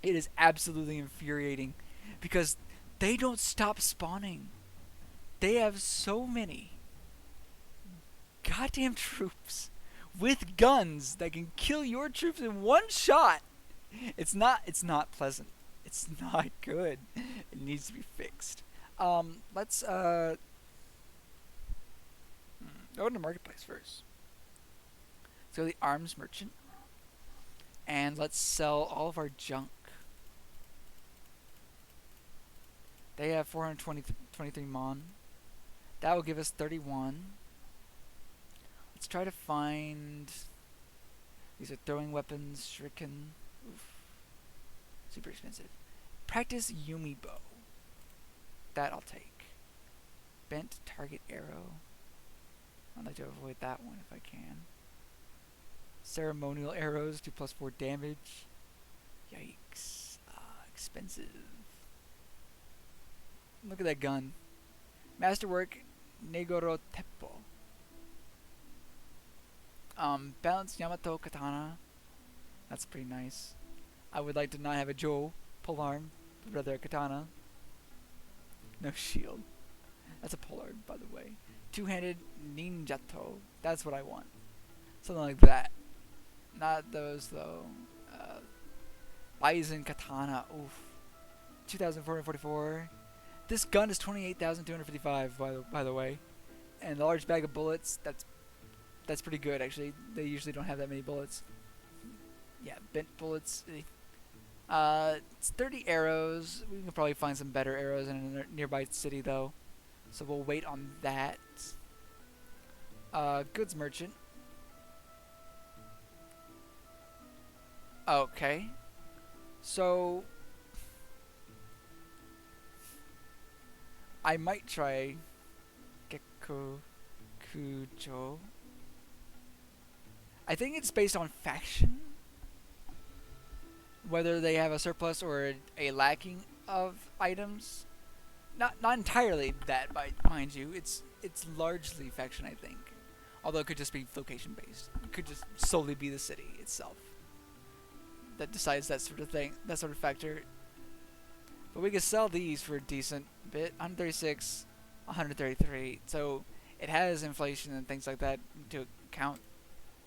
It is absolutely infuriating because they don't stop spawning. They have so many goddamn troops with guns that can kill your troops in one shot. It's not pleasant. It's not good. It needs to be fixed. Let's go to the marketplace first. Let's go to the arms merchant. And let's sell all of our junk. They have 423 mon. That will give us 31. Let's try to find... These are throwing weapons, shuriken. Oof. Super expensive. Practice Yumi bow. That I'll take. Bent target arrow. I'd like to avoid that one if I can. Ceremonial arrows, 2+4 damage. Yikes. Expensive. Look at that gun. Masterwork Negoro Teppo. Balanced Yamato Katana. That's pretty nice. I would like to not have a Jo polearm, but rather a katana. No shield. That's a polearm, by the way. Two-handed ninjato. That's what I want. Something like that. Not those though. Bison katana. Oof. 2,444. This gun is 28,255 by the way, and the large bag of bullets. That's pretty good actually. They usually don't have that many bullets. Yeah, bent bullets. It's 30 arrows. We can probably find some better arrows in a nearby city though, so we'll wait on that. Goods merchant. Okay, so I might try Gekokujo. I think it's based on faction, whether they have a surplus or a lacking of items. Not entirely that, mind you. It's largely faction, I think. Although it could just be location based. It could just solely be the city itself that decides that sort of thing, that sort of factor. But we could sell these for a decent bit. 136, 133. So it has inflation and things like that to account.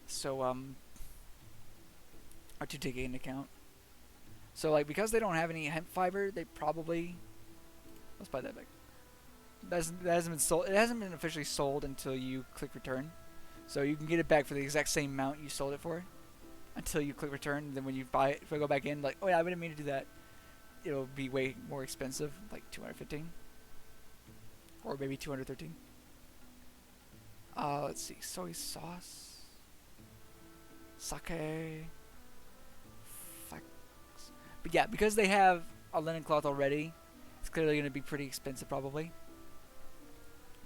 So or to take into account. So like because they don't have any hemp fiber, they probably, let's buy that back. That hasn't been sold. It hasn't been officially sold until you click return. So you can get it back for the exact same amount you sold it for until you click return. And then when you buy it, if I go back in, like, oh yeah, I didn't mean to do that, it'll be way more expensive, like 215 or maybe 213. Let's see, soy sauce, sake, but yeah, because they have a linen cloth already, it's clearly going to be pretty expensive probably.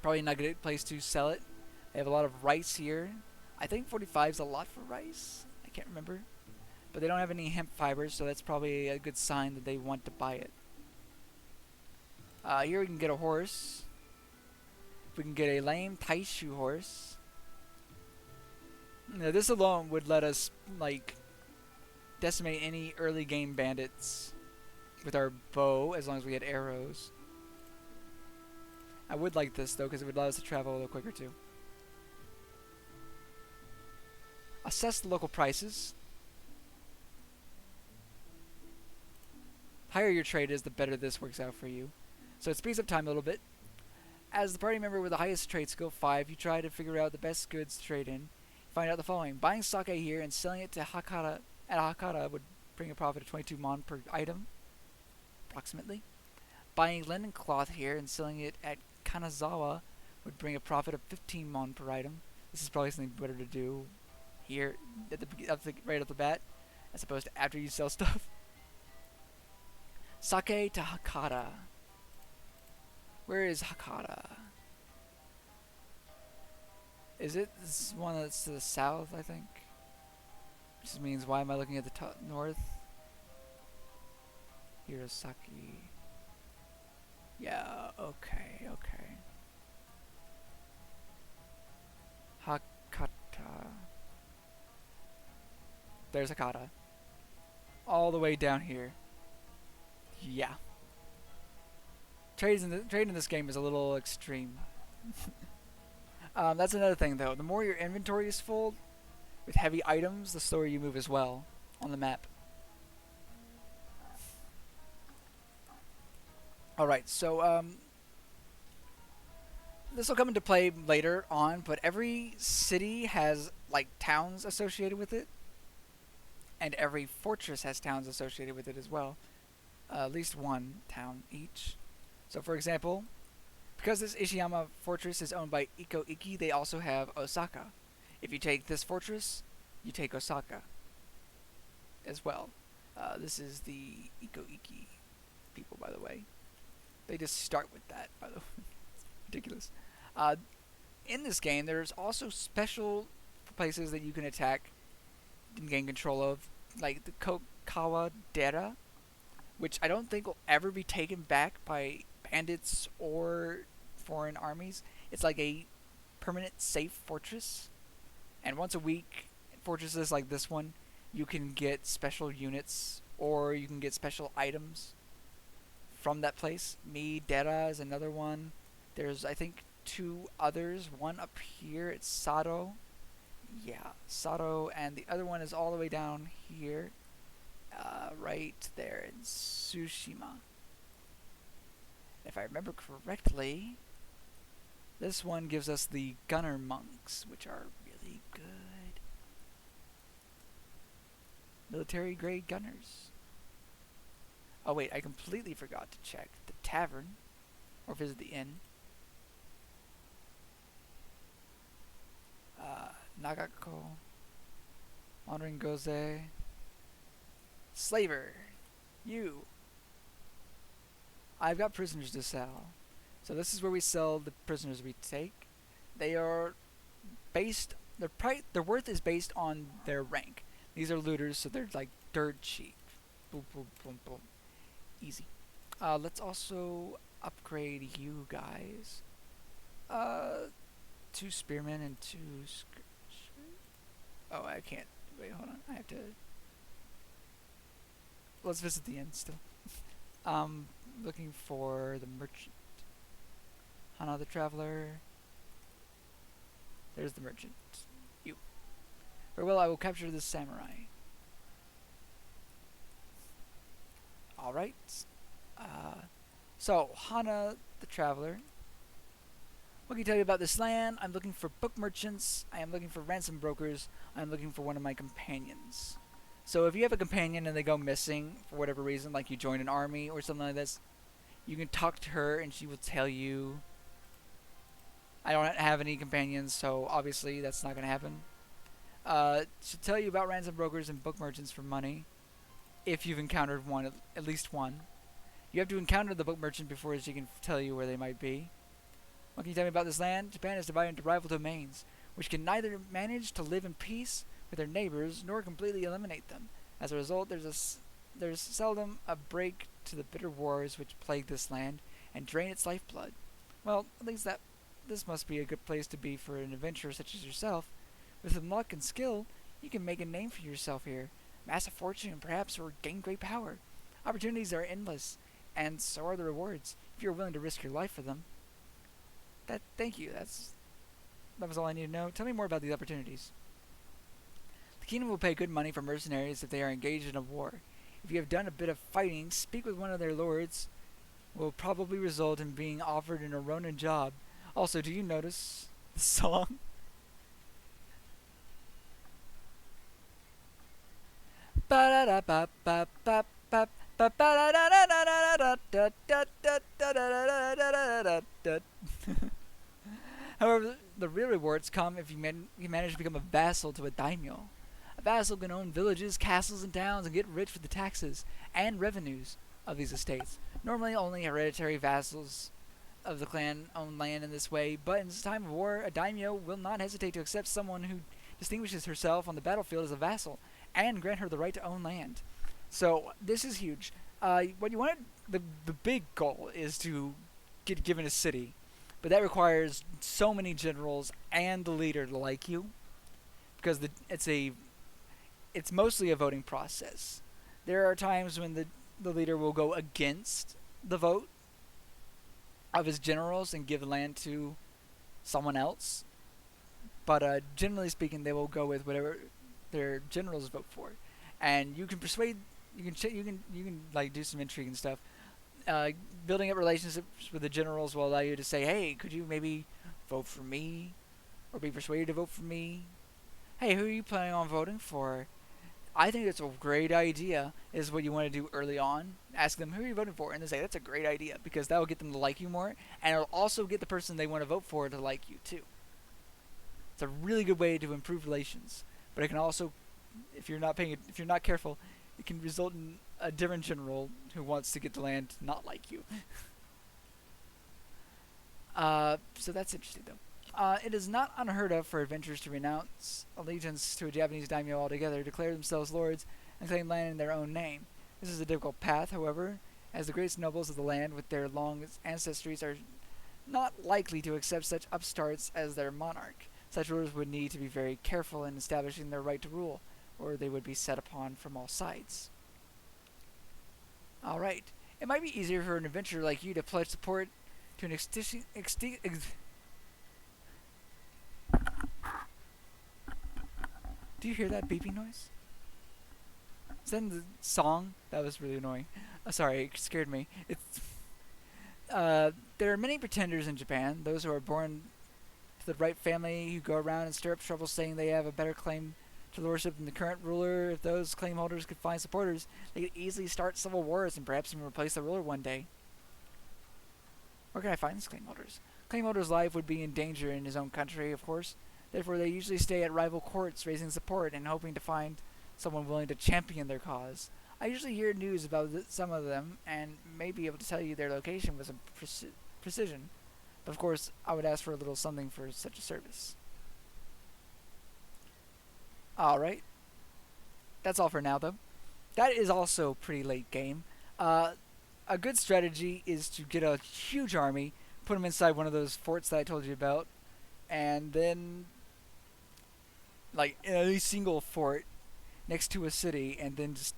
Probably not a good place to sell it. They have a lot of rice here. I think 45 is a lot for rice. I can't remember. But they don't have any hemp fibers, so that's probably a good sign that they want to buy it. Here we can get a horse. We can get a lame Taishu horse. Now, this alone would let us, like, decimate any early game bandits with our bow, as long as we had arrows. I would like this, though, because it would allow us to travel a little quicker, too. Assess the local prices. The higher your trade is, the better this works out for you. So it speeds up time a little bit. As the party member with the highest trade skill, 5, you try to figure out the best goods to trade in. Find out the following. Buying sake here and selling it to Hakata at Hakata would bring a profit of 22 mon per item, approximately. Buying linen cloth here and selling it at Kanazawa would bring a profit of 15 mon per item. This is probably something better to do here at right off the bat, as opposed to after you sell stuff. Sake to Hakata. Where is Hakata? Is it this one that's to the south, I think? Which just means, why am I looking at the north? Hirosaki. Yeah, okay. Hakata. There's Hakata. All the way down here. Yeah. Trade in this game is a little extreme. That's another thing, though. The more your inventory is full with heavy items, the slower you move as well on the map. Alright, so this will come into play later on, but every city has like towns associated with it, and every fortress has towns associated with it as well. At least one town each. So for example, because this Ishiyama fortress is owned by Iko Iki, they also have Osaka. If you take this fortress, you take Osaka as well. This is the Iko Iki people, by the way. They just start with that, by the way. It's ridiculous. In this game, there's also special places that you can attack and gain control of, like the Kokawa Dera, which I don't think will ever be taken back by bandits or foreign armies. It's like a permanent safe fortress, and once a week, fortresses like this one, you can get special units or you can get special items from that place. Dera is another one. There's, I think, 2 others. One up here at Sato. Yeah, Sato, and the other one is all the way down here, right there in Tsushima. If I remember correctly, this one gives us the gunner monks, which are really good. Military grade gunners. Oh wait, I completely forgot to check the tavern, or visit the inn. Nagako, Wandering Goze, Slaver, you. I've got prisoners to sell. So this is where we sell the prisoners we take. They are based, their worth is based on their rank. These are looters, so they're like dirt cheap. Boom, boom, boom, boom. Easy. Let's also upgrade you guys. 2 spearmen and 2 Oh, I can't. Wait, hold on. I have to... Let's visit the inn still. Looking for the merchant. Hana the traveler. There's the merchant. You. Very well, I will capture this samurai. Alright. So, Hana the traveler. What can I tell you about this land? I'm looking for book merchants. I am looking for ransom brokers. I'm looking for one of my companions. So if you have a companion and they go missing for whatever reason, like you join an army or something like this, you can talk to her and she will tell you. I don't have any companions, so obviously that's not going to happen. She'll tell you about ransom brokers and book merchants for money, if you've encountered one, at least one. You have to encounter the book merchant before she can tell you where they might be. What can you tell me about this land? Japan is divided into rival domains, which can neither manage to live in peace with their neighbors nor completely eliminate them. As a result, there's seldom a break to the bitter wars which plague this land and drain its lifeblood. Well, at least this must be a good place to be for an adventurer such as yourself. With some luck and skill, you can make a name for yourself here, amass a fortune, perhaps, or gain great power. Opportunities are endless, and so are the rewards, if you're willing to risk your life for them. Thank you. That was all I need to know. Tell me more about these opportunities. The kingdom will pay good money for mercenaries if they are engaged in a war. If you have done a bit of fighting, speak with one of their lords. Will probably result in being offered an Ronin job. Also, do you notice the song? However, the real rewards come if you manage to become a vassal to a daimyo. A vassal can own villages, castles, and towns and get rich with the taxes and revenues of these estates. Normally, only hereditary vassals of the clan own land in this way, but in this time of war, a daimyo will not hesitate to accept someone who distinguishes herself on the battlefield as a vassal and grant her the right to own land. So, this is huge. What you want, the big goal is to get given a city. But that requires so many generals and the leader to like you, because it's mostly a voting process. There are times when the leader will go against the vote of his generals and give the land to someone else. But generally speaking, they will go with whatever their generals vote for, and you can persuade. You can like do some intrigue and stuff. Building up relationships with the generals will allow you to say, hey, could you maybe vote for me? Or be persuaded to vote for me? Hey, who are you planning on voting for? I think it's a great idea, is what you want to do early on. Ask them, who are you voting for? And they say, that's a great idea, because that will get them to like you more, and it'll also get the person they want to vote for to like you, too. It's a really good way to improve relations. But it can also, if you're not careful, it can result in a different general who wants to get the land to not like you. So that's interesting, though. It is not unheard of for adventurers to renounce allegiance to a Japanese daimyo altogether, declare themselves lords, and claim land in their own name. This is a difficult path, however, as the greatest nobles of the land with their long ancestries are not likely to accept such upstarts as their monarch. Such rulers would need to be very careful in establishing their right to rule, or they would be set upon from all sides. Alright. It might be easier for an adventurer like you to pledge support to an Do you hear that beeping noise? Is that in the song? That was really annoying. Sorry, it scared me. There are many pretenders in Japan, those who are born to the right family who go around and stir up trouble saying they have a better claim to lordship than the current ruler. If those claim holders could find supporters, they could easily start civil wars and perhaps even replace the ruler one day. Where can I find these claim holders? Claim holder's life would be in danger in his own country, of course. Therefore, they usually stay at rival courts, raising support and hoping to find someone willing to champion their cause. I usually hear news about some of them and may be able to tell you their location with some precision. But of course, I would ask for a little something for such a service. Alright. That's all for now, though. That is also pretty late game. A good strategy is to get a huge army, put them inside one of those forts that I told you about, and then like in a single fort next to a city, and then just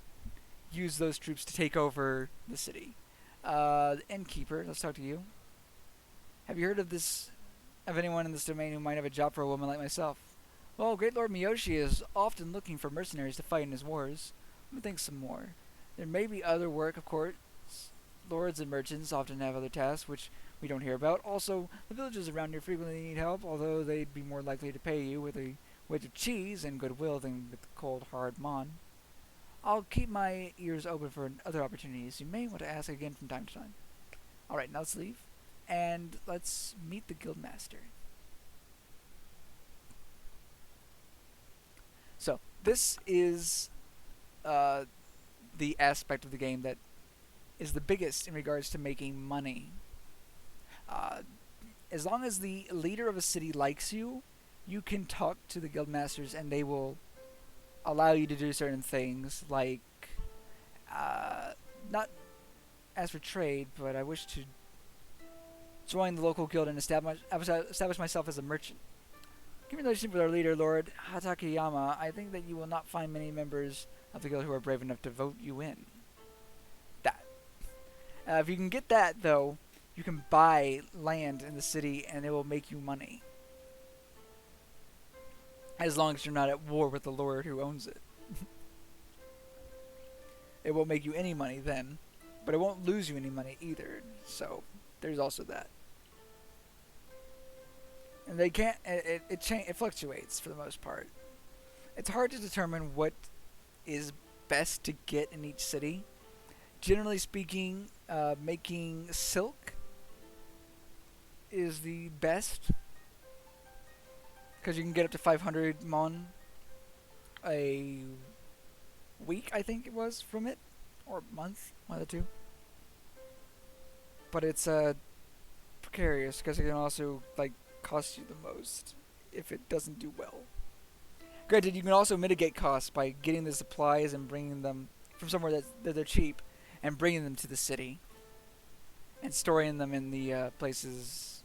use those troops to take over the city. The innkeeper, let's talk to you. Have you heard of this? Of anyone in this domain who might have a job for a woman like myself? Well, Great Lord Miyoshi is often looking for mercenaries to fight in his wars. Let me think some more. There may be other work, of course. Lords and merchants often have other tasks which we don't hear about. Also, the villagers around here frequently need help, although they'd be more likely to pay you with a wedge of cheese and goodwill than with cold, hard mon. I'll keep my ears open for other opportunities. You may want to ask again from time to time. Alright, now let's leave. And let's meet the guildmaster. So, this is the aspect of the game that is the biggest in regards to making money. As long as the leader of a city likes you, you can talk to the guildmasters and they will allow you to do certain things, like not as for trade, but I wish to join the local guild and establish myself as a merchant. Given the relationship with our leader, Lord Hatakeyama, I think that you will not find many members of the guild who are brave enough to vote you in. That. If you can get that, though, you can buy land in the city and it will make you money. As long as you're not at war with the lord who owns it. It won't make you any money then, but it won't lose you any money either. So there's also that. And they can't. It fluctuates for the most part. It's hard to determine what is best to get in each city. Generally speaking, making silk is the best, because you can get up to 500 mon a week, I think it was, from it, or month, one of the two. But it's precarious because it can also like cost you the most if it doesn't do well. Granted, you can also mitigate costs by getting the supplies and bringing them from somewhere that they're cheap, and bringing them to the city and storing them in the place's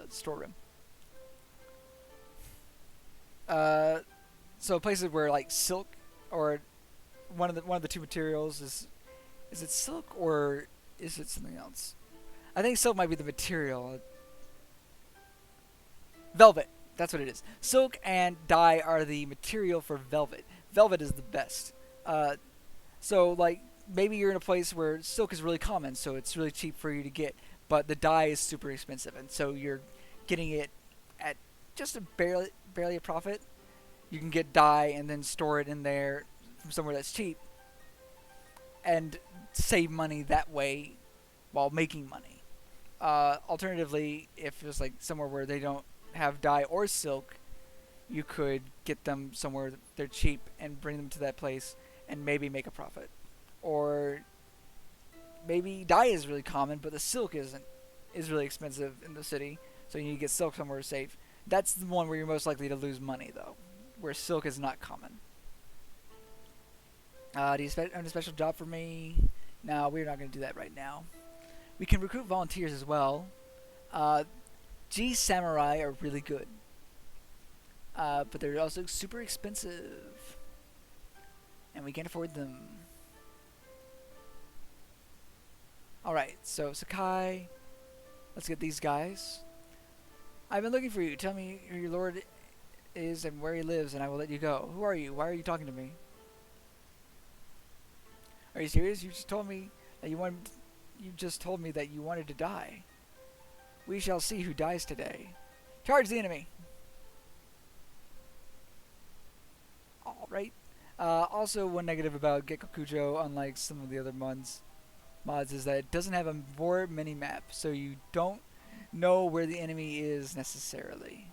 storeroom. So places where like silk or one of the two materials is it silk or is it something else? I think silk might be the material. Velvet. That's what it is. Silk and dye are the material for velvet. Velvet is the best. So like maybe you're in a place where silk is really common, so it's really cheap for you to get, but the dye is super expensive, and so you're getting it at just barely a profit. You can get dye and then store it in there from somewhere that's cheap and save money that way while making money. Alternatively, if it's like somewhere where they don't have dye or silk, you could get them somewhere they're cheap and bring them to that place and maybe make a profit. Or maybe dye is really common, but the silk is really expensive in the city, so you need to get silk somewhere safe. That's the one where you're most likely to lose money, though, where silk is not common. Do you have a special job for me? No, we're not going to do that right now. We can recruit volunteers as well. G Samurai are really good, but they're also super expensive, and we can't afford them. Alright, so Sakai, let's get these guys. I've been looking for you. Tell me who your lord is and where he lives, and I will let you go. Who are you? Why are you talking to me? Are you serious? You just told me that you wanted to die. We shall see who dies today. Charge the enemy. Alright. Also, one negative about Gekokujo, unlike some of the other mods, is that it doesn't have a war mini-map, so you don't know where the enemy is necessarily.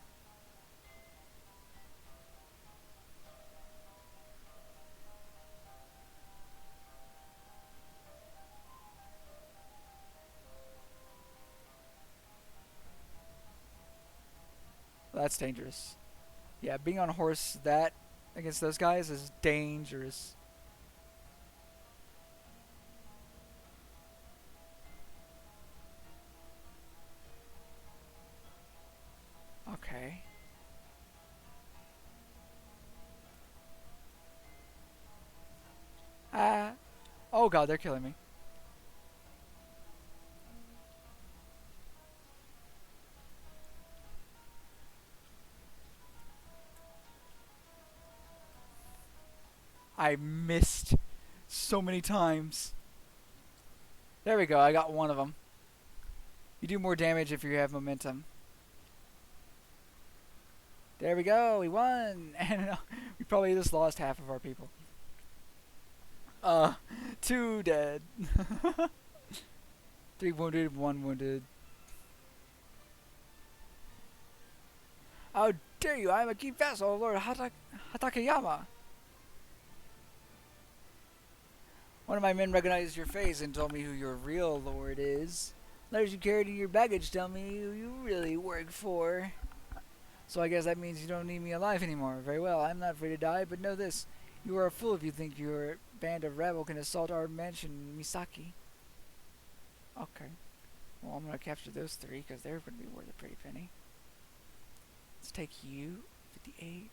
Well, that's dangerous. Yeah, being on a horse against those guys is dangerous. Okay. Oh god, they're killing me. I missed so many times. There we go, I got one of them. You do more damage if you have momentum. There we go, we won! And we probably just lost half of our people. 2 dead. 3 wounded, 1 wounded. How dare you! I am a key vassal of Lord Hatakeyama! One of my men recognized your face and told me who your real lord is. Letters you carried in your baggage tell me who you really work for. So I guess that means you don't need me alive anymore. Very well, I'm not afraid to die, but know this. You are a fool if you think your band of rabble can assault our mansion in Misaki. Okay. Well, I'm going to capture those 3 because they're going to be worth a pretty penny. Let's take you. 58.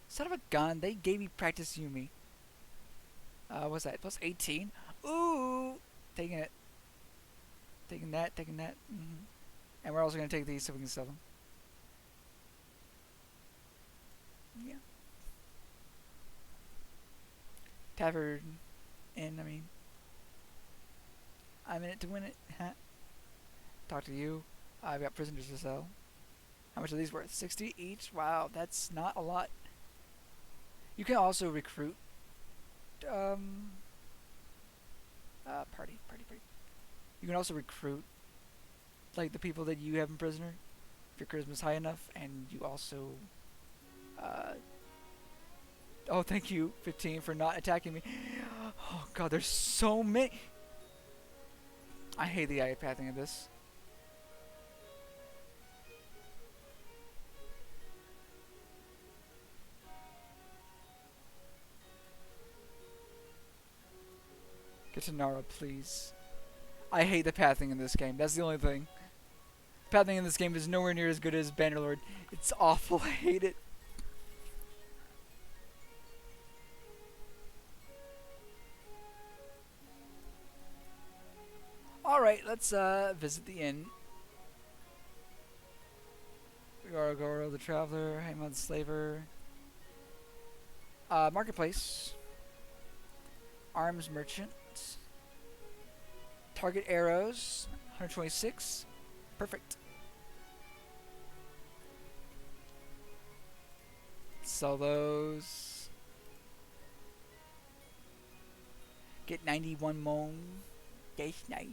Son of a gun, they gave me practice Yumi. What's that? Plus 18? Ooh! Taking it. Taking that, taking that. And we're also going to take these so we can sell them. Yeah. Tavern Inn, I mean. I'm in it to win it. Talk to you. I've got prisoners to sell. How much are these worth? 60 each? Wow, that's not a lot. You can also recruit. Party. You can also recruit, like, the people that you have in prisoner, if your charisma's high enough, and you also, oh, thank you, 15, for not attacking me. Oh, God, there's so many. I hate the pathing of this. Get to Nara, please. I hate the pathing in this game. That's the only thing. Pathing in this game is nowhere near as good as Bannerlord. It's awful. I hate it. Alright, let's visit the inn. Gargoro the Traveler, Haemon the Slaver. Marketplace. Arms Merchant. Target arrows, 126. Perfect. Sell those. Get 91 mon. That's nice.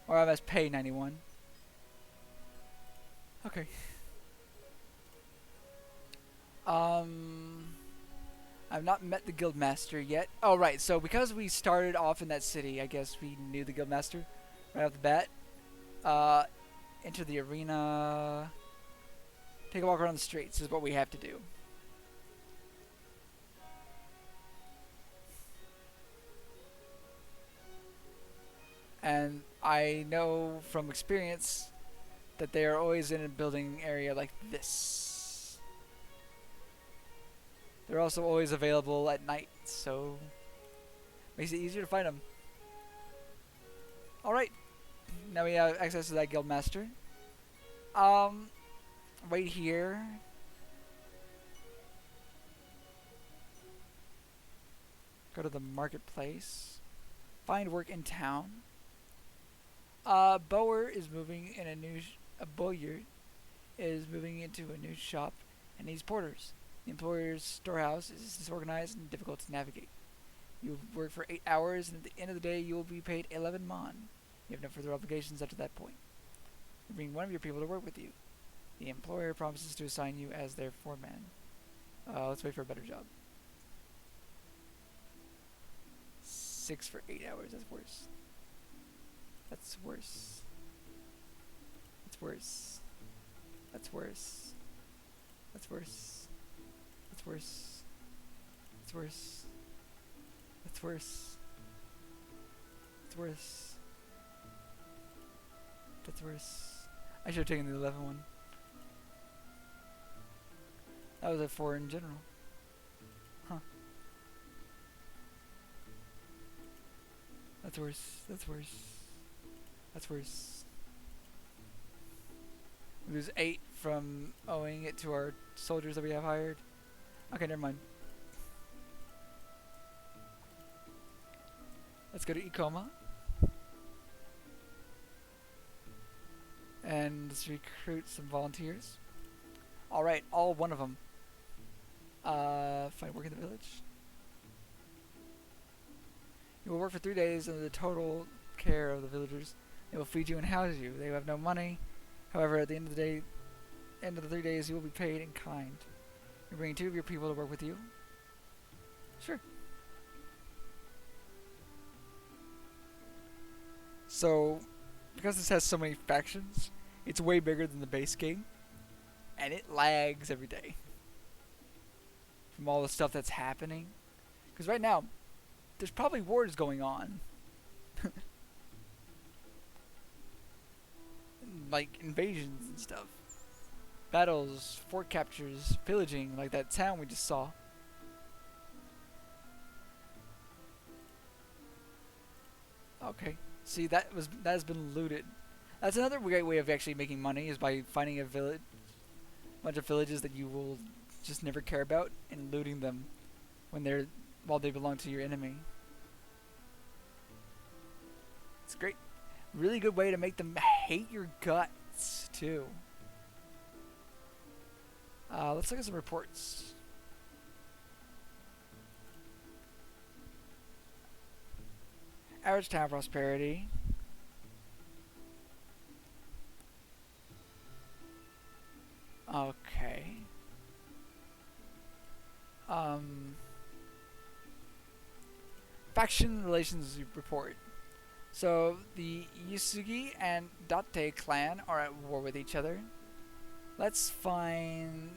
Or I must pay 91. Okay. I've not met the guildmaster yet. Oh, right. So because we started off in that city, I guess we knew the guildmaster right off the bat. Enter the arena. Take a walk around the streets is what we have to do. And I know from experience that they are always in a building area like this. They're also always available at night, so makes it easier to find them. Alright, now we have access to that guildmaster. Right here. Go to the marketplace. Find work in town. Bower is moving in a new. Bowyer is moving into a new shop and needs porters. The employer's storehouse is disorganized and difficult to navigate. You work for 8 hours, and at the end of the day, you will be paid 11 mon. You have no further obligations after that point. You bring one of your people to work with you. The employer promises to assign you as their foreman. Let's wait for a better job. 6 for 8 hours. That's worse. That's worse. That's worse. That's worse. That's worse. That's worse. That's worse. That's worse. That's worse. That's worse. I should have taken the 11 one. That was a 4 in general. Huh. That's worse. That's worse. That's worse. We lose 8 from owing it to our soldiers that we have hired. Okay, never mind. Let's go to Ikoma. And let's recruit some volunteers. Alright, all one of them. Find work in the village. You will work for 3 days under the total care of the villagers. They will feed you and house you. They have no money. However, at the end of the 3 days, you will be paid in kind. You're bringing 2 of your people to work with you. Sure. So, because this has so many factions, it's way bigger than the base game, and it lags every day from all the stuff that's happening. Because right now, there's probably wars going on. Like invasions and stuff. Battles, fort captures, pillaging, like that town we just saw. Okay. See, that has been looted. That's another great way of actually making money, is by finding a bunch of villages that you will just never care about and looting them while they belong to your enemy. It's great. Really good way to make them hate your guts too. Let's look at some reports. Average town prosperity. Okay. Faction relations report. So the Yusugi and Date clan are at war with each other. Let's find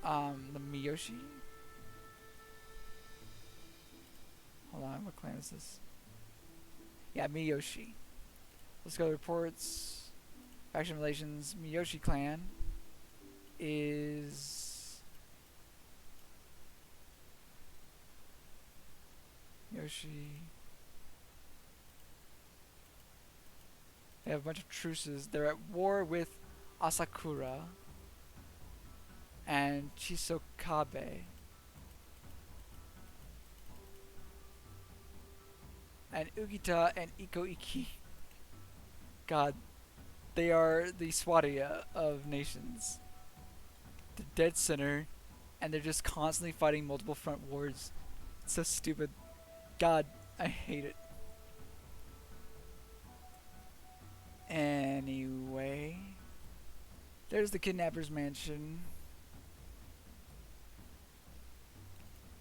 the Miyoshi. Hold on, what clan is this? Yeah, Miyoshi. Let's go to reports. Faction relations. Miyoshi clan is Yoshi. They have a bunch of truces. They're at war with Asakura and Chisokabe. And Ugita and Ikoiki. God, they are the Swadia of nations. The dead center, and they're just constantly fighting multiple front wars. It's so stupid. God, I hate it. Anyway, there's the kidnapper's mansion.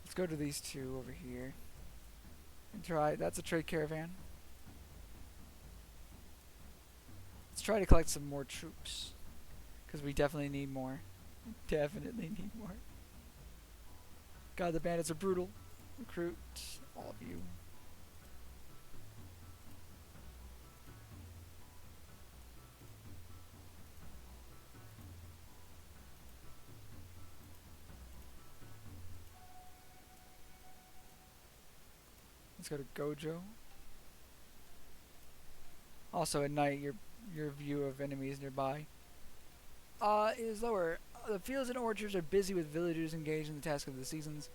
Let's go to these two over here and try. That's a trade caravan. Let's try to collect some more troops, because we definitely need more. Definitely need more. God, the bandits are brutal. Recruit all of you. Let's go to Gojo. Also at night, your view of enemies nearby is lower. The fields and orchards are busy with villagers engaged in the task of the seasons.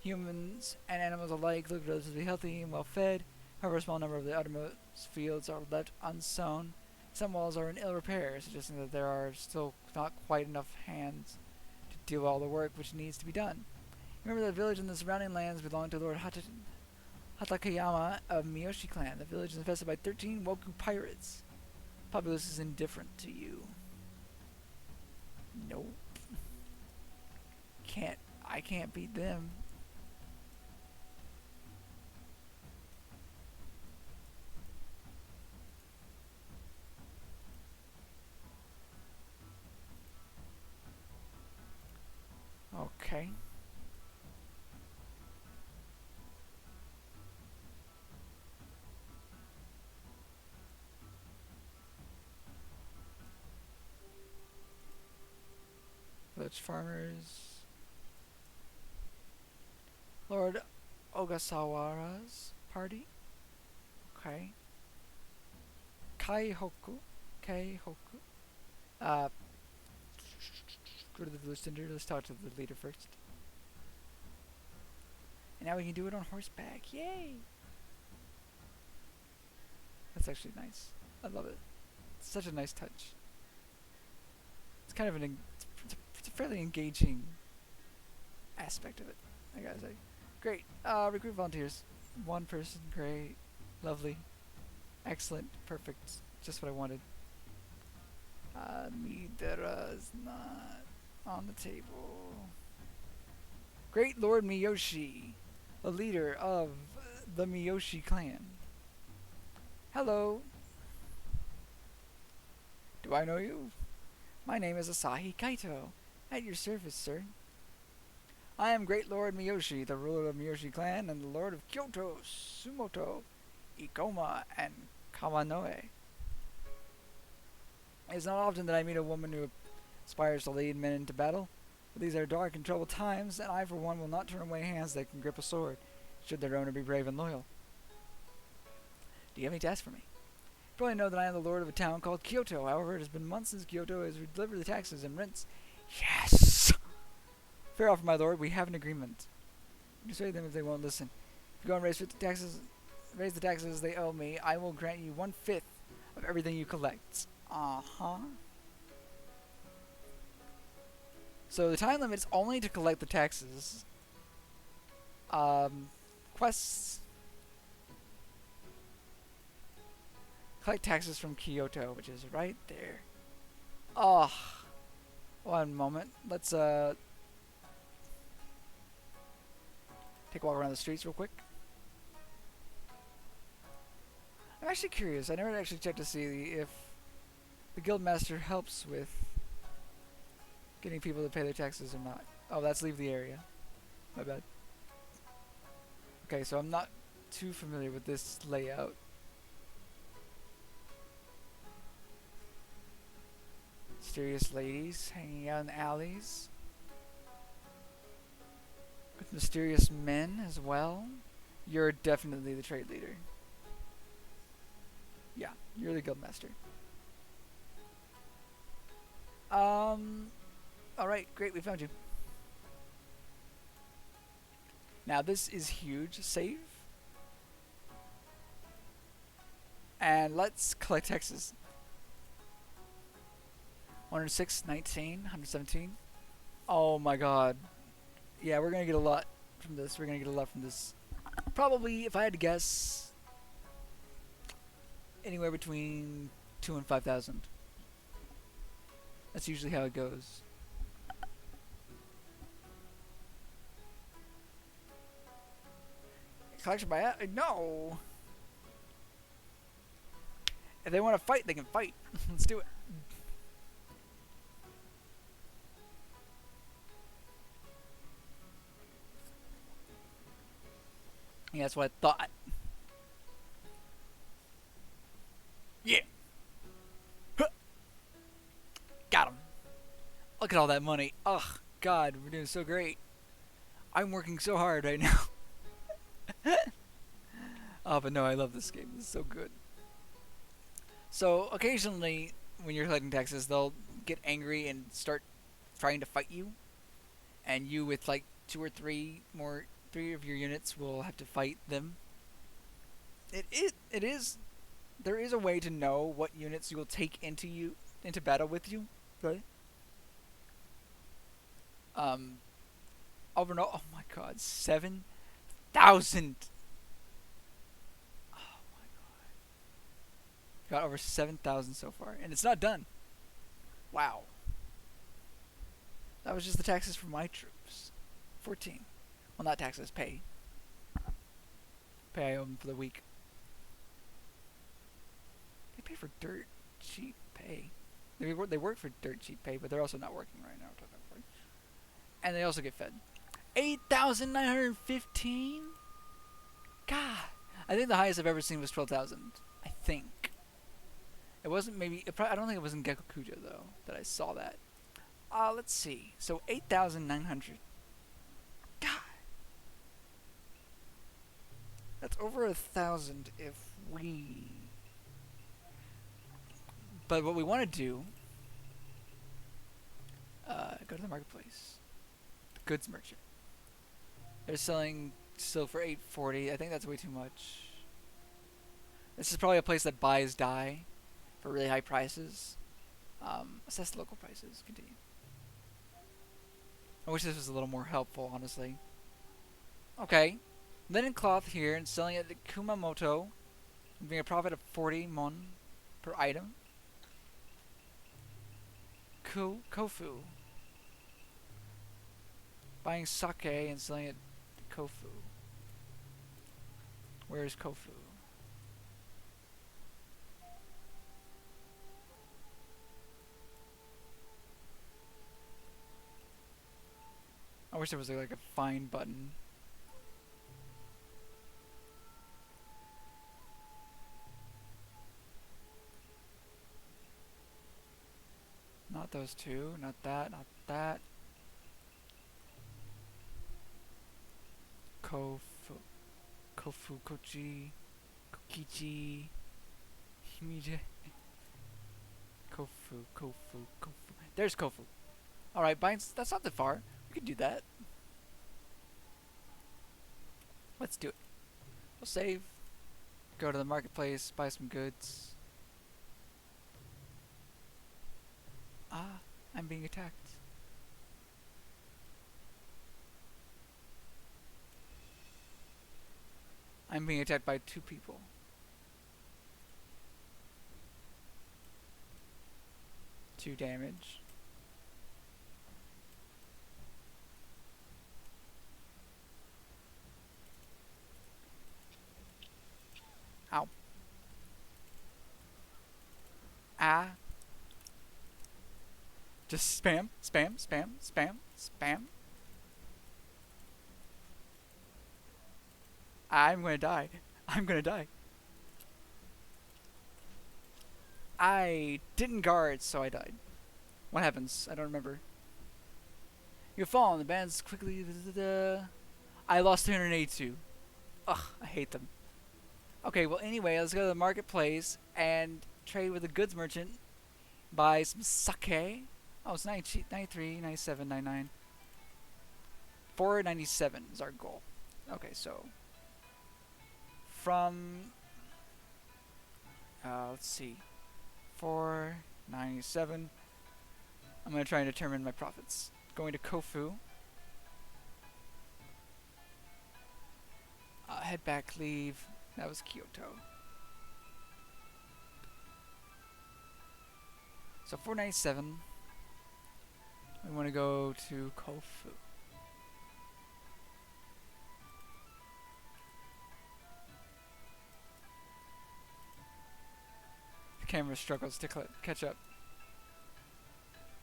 Humans and animals alike look relatively healthy and well fed. However, a small number of the outermost fields are left unsown. Some walls are in ill repair, suggesting that there are still not quite enough hands to do all the work which needs to be done. Remember that the village and the surrounding lands belong to Lord Hatakayama of Miyoshi clan. The village is infested by 13 Woku pirates. Populace is indifferent to you. Nope. I can't beat them. Okay. Village farmers. Lord Ogasawara's party. Okay. Kaihoku. Kaihoku. Uh, go to the village center. Let's talk to the leader first. And now we can do it on horseback. Yay! That's actually nice. I love it. It's such a nice touch. It's kind of it's a fairly engaging aspect of it, I gotta say. Great. Recruit volunteers. One person. Great. Lovely. Excellent. Perfect. Just what I wanted. Midera is not on the table. Great Lord Miyoshi, the leader of the Miyoshi clan. Hello. Do I know you? My name is Asahi Kaito. At your service, sir. I am Great Lord Miyoshi, the ruler of Miyoshi clan, and the Lord of Kyoto, Sumoto, Ikoma, and Kawanoe. It is not often that I meet a woman who aspires to lead men into battle, but these are dark and troubled times, and I for one will not turn away hands that can grip a sword, should their owner be brave and loyal. Do you have any tasks for me? You probably know that I am the lord of a town called Kyoto. However, it has been months since Kyoto has delivered the taxes and rents. Yes! Fair offer, my lord. We have an agreement. Persuade them if they won't listen. If you go and raise the taxes they owe me, I will grant you 1/5 of everything you collect. Uh-huh. So the time limit is only to collect the taxes. Quests. Collect taxes from Kyoto, which is right there. Oh. One moment. Let's, take a walk around the streets real quick. I'm actually curious. I never actually checked to see if the guildmaster helps with getting people to pay their taxes or not. Oh, that's leave the area. My bad. Okay, so I'm not too familiar with this layout. Mysterious ladies hanging out in alleys. With mysterious men as well. You're definitely the trade leader. Yeah, you're the guildmaster. Alright, great, we found you. Now this is huge. Save. And let's collect taxes. 106, 19, 117. Oh my god. Yeah, we're gonna get a lot from this. We're gonna get a lot from this. Probably, if I had to guess, anywhere between 2,000 and 5,000. That's usually how it goes. Collection by no. If they want to fight, they can fight. Let's do it. Yeah, that's what I thought. Yeah. Huh. Got him. Look at all that money. Ugh, God, we're doing so great. I'm working so hard right now. Oh, but no, I love this game. This is so good. So, occasionally, when you're collecting taxes, they'll get angry and start trying to fight you. And you, with like 2 or 3 of your units, will have to fight them. There is a way to know what units you will take into battle with you. Right? Overall, oh my god, 7,000. Oh my god. Got over 7,000 so far, and it's not done. Wow. That was just the taxes for my troops. 14. Well, not taxes, pay. Pay I owe them for the week. They pay for dirt cheap pay. They work for dirt cheap pay, but they're also not working right now. And they also get fed. 8,915? God. I think the highest I've ever seen was 12,000. I think. It wasn't maybe... I don't think it was in Gekokujo, though, that I saw that. Let's see. So, 8,900. God. That's over 1,000 if we... But what we want to do... go to the marketplace. The goods merchant. They're selling still for 840. I think that's way too much. This is probably a place that buys dye for really high prices. Assess local prices. Continue. I wish this was a little more helpful, honestly. Okay. Linen cloth here and selling it at Kumamoto. Giving a profit of 40 mon per item. Kofu. Buying sake and selling it at Kofu. Where is Kofu? I wish there was like a find button. Not those two, not that, not that. Kofu, Kochi, Kokichi, Himije. Kofu. There's Kofu. Alright, that's not that far. We can do that. Let's do it. We'll save. Go to the marketplace, buy some goods. Ah, I'm being attacked. I'm being attacked by 2 people. Two damage. Ow. Ah. Just spam. I'm gonna die. I didn't guard, so I died. What happens? I don't remember. You fall and the band's quickly... I lost 282. Ugh, I hate them. Okay, well anyway, let's go to the marketplace and trade with a goods merchant. Buy some sake. Oh, it's 93, 97, 99. 497 is our goal. Okay, so... From... let's see. 497. I'm going to try and determine my profits. Going to Kofu. Head back, leave. That was Kyoto. So 497. We want to go to Kofu. The camera struggles to catch up.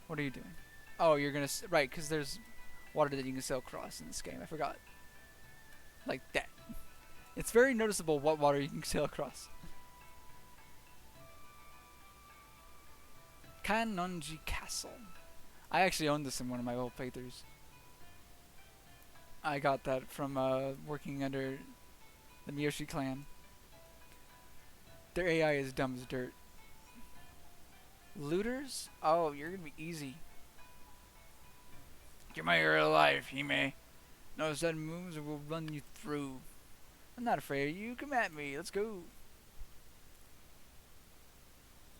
What are you doing? Oh, you're gonna right, because there's water that you can sail across in this game. I forgot. Like that. It's very noticeable what water you can sail across. Kanonji Castle. I actually owned this in one of my old playthroughs. I got that from working under the Miyoshi clan. Their AI is dumb as dirt. Looters? Oh, you're gonna be easy. Get my ear alive, Hime. No sudden moves or we'll run you through. I'm not afraid of you. Come at me. Let's go.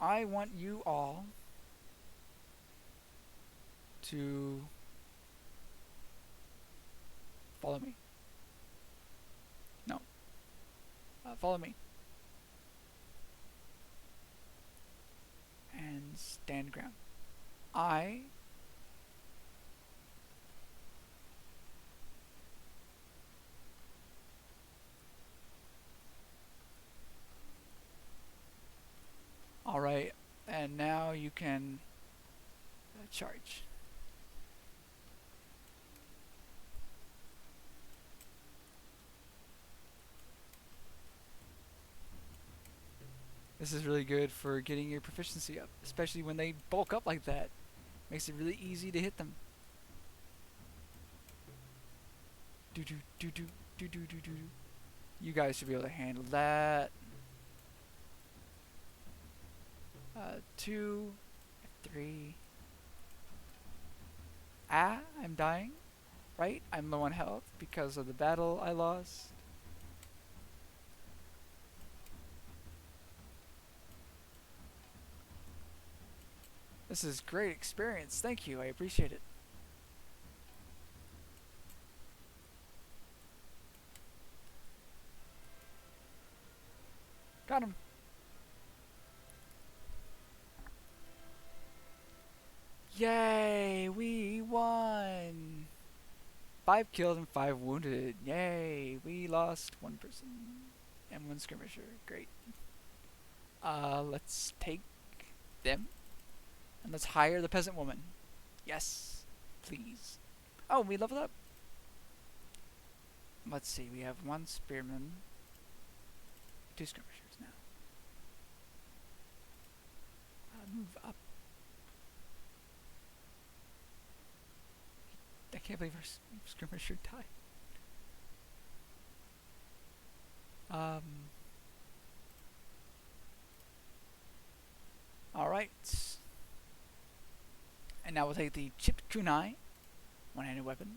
I want you all to follow me. No. Follow me. And stand ground. Alright, and now you can charge. This is really good for getting your proficiency up, especially when they bulk up like that. Makes it really easy to hit them. You guys should be able to handle that. 2, 3. I'm dying. Right? I'm low on health because of the battle I lost. This is great experience. Thank you. I appreciate it. Got him. Yay! We won! 5 killed and 5 wounded. Yay! We lost 1 person and 1 skirmisher. Great. Let's take them. And let's hire the peasant woman. Yes. Please. Oh, we leveled up. Let's see. We have 1 spearman. 2 skirmishers now. Move up. I can't believe our skirmisher died. Alright. And now we'll take the chipped kunai, one-handed weapon.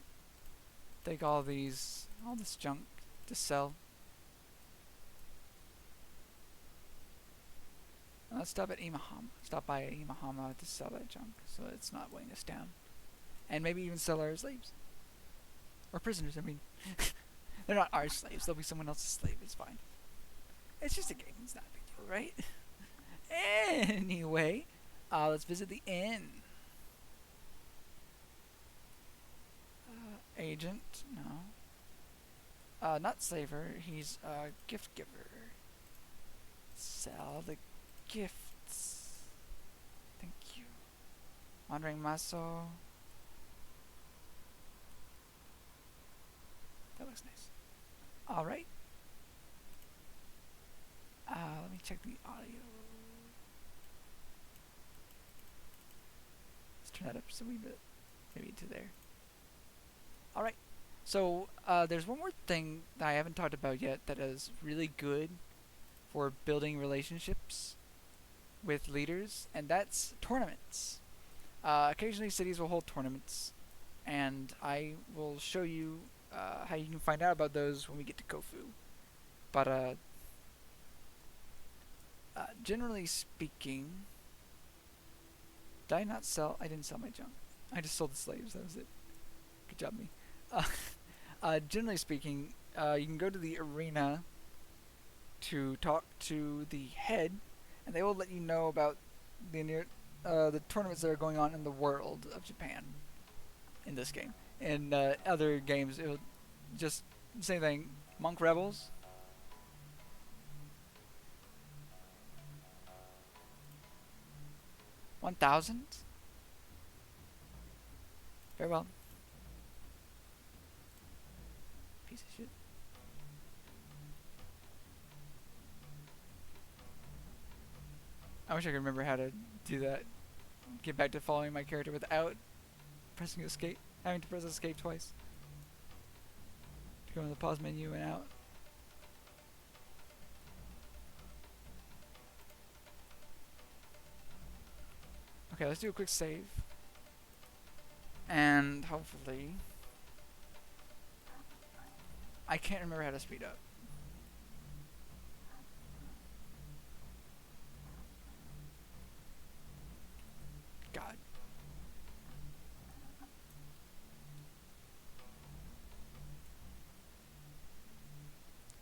Take all this junk to sell. And let's stop at Imahama. Stop by Imahama to sell that junk, so it's not weighing us down. And maybe even sell our slaves. Or prisoners, I mean. They're not our slaves, they'll be someone else's slave, it's fine. It's just a game, it's not a big deal, right? Anyway, let's visit the inn. Agent, no. Not slaver, he's a gift giver. Sell the gifts. Thank you. Wandering Maso. That looks nice. Alright. Let me check the audio. Let's turn that up just a wee bit. Maybe to there. Alright. So, there's one more thing that I haven't talked about yet that is really good for building relationships with leaders, and that's tournaments. Occasionally cities will hold tournaments, and I will show you how you can find out about those when we get to Kofu. But generally speaking, did I not sell? I didn't sell my junk. I just sold the slaves. That was it. Good job, me. Generally speaking, you can go to the arena to talk to the head, and they will let you know about the tournaments that are going on in the world of Japan. In this game. In other games, it will just same thing. Monk Rebels. $1,000? Very well. Piece of shit. I wish I could remember how to do that. Get back to following my character without pressing escape. Having to press escape twice. To go in the pause menu and out. Okay, let's do a quick save. And hopefully... I can't remember how to speed up. God.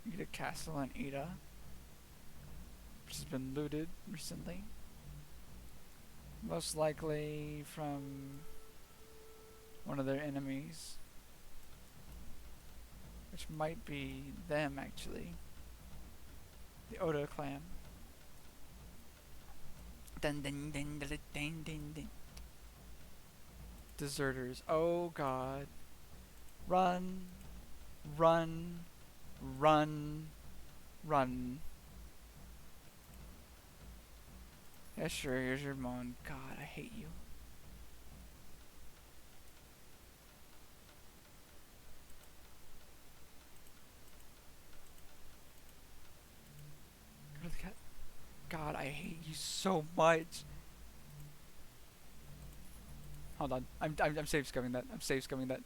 You get a castle in Ida, which has been looted recently. Most likely from one of their enemies. Which might be them, actually. The Oda clan. Dun dun dun dun dun dun dun. Deserters. Oh god. Run. Run. Run. Run. Yeah, sure, here's your moan. God, I hate you. you so much. Hold on. I'm safe scumming that. I'm safe scumming that.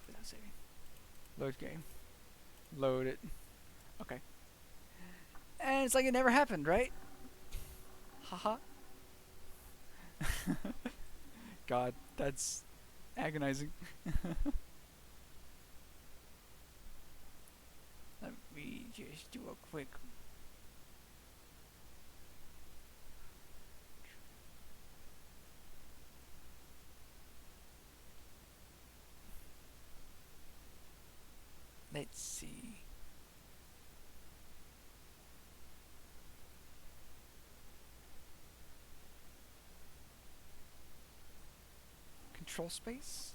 Without saving. Load game. Load it. Okay. And it's like it never happened, right? Haha. God, that's agonizing. Let me just do a quick. Let's see. Control space?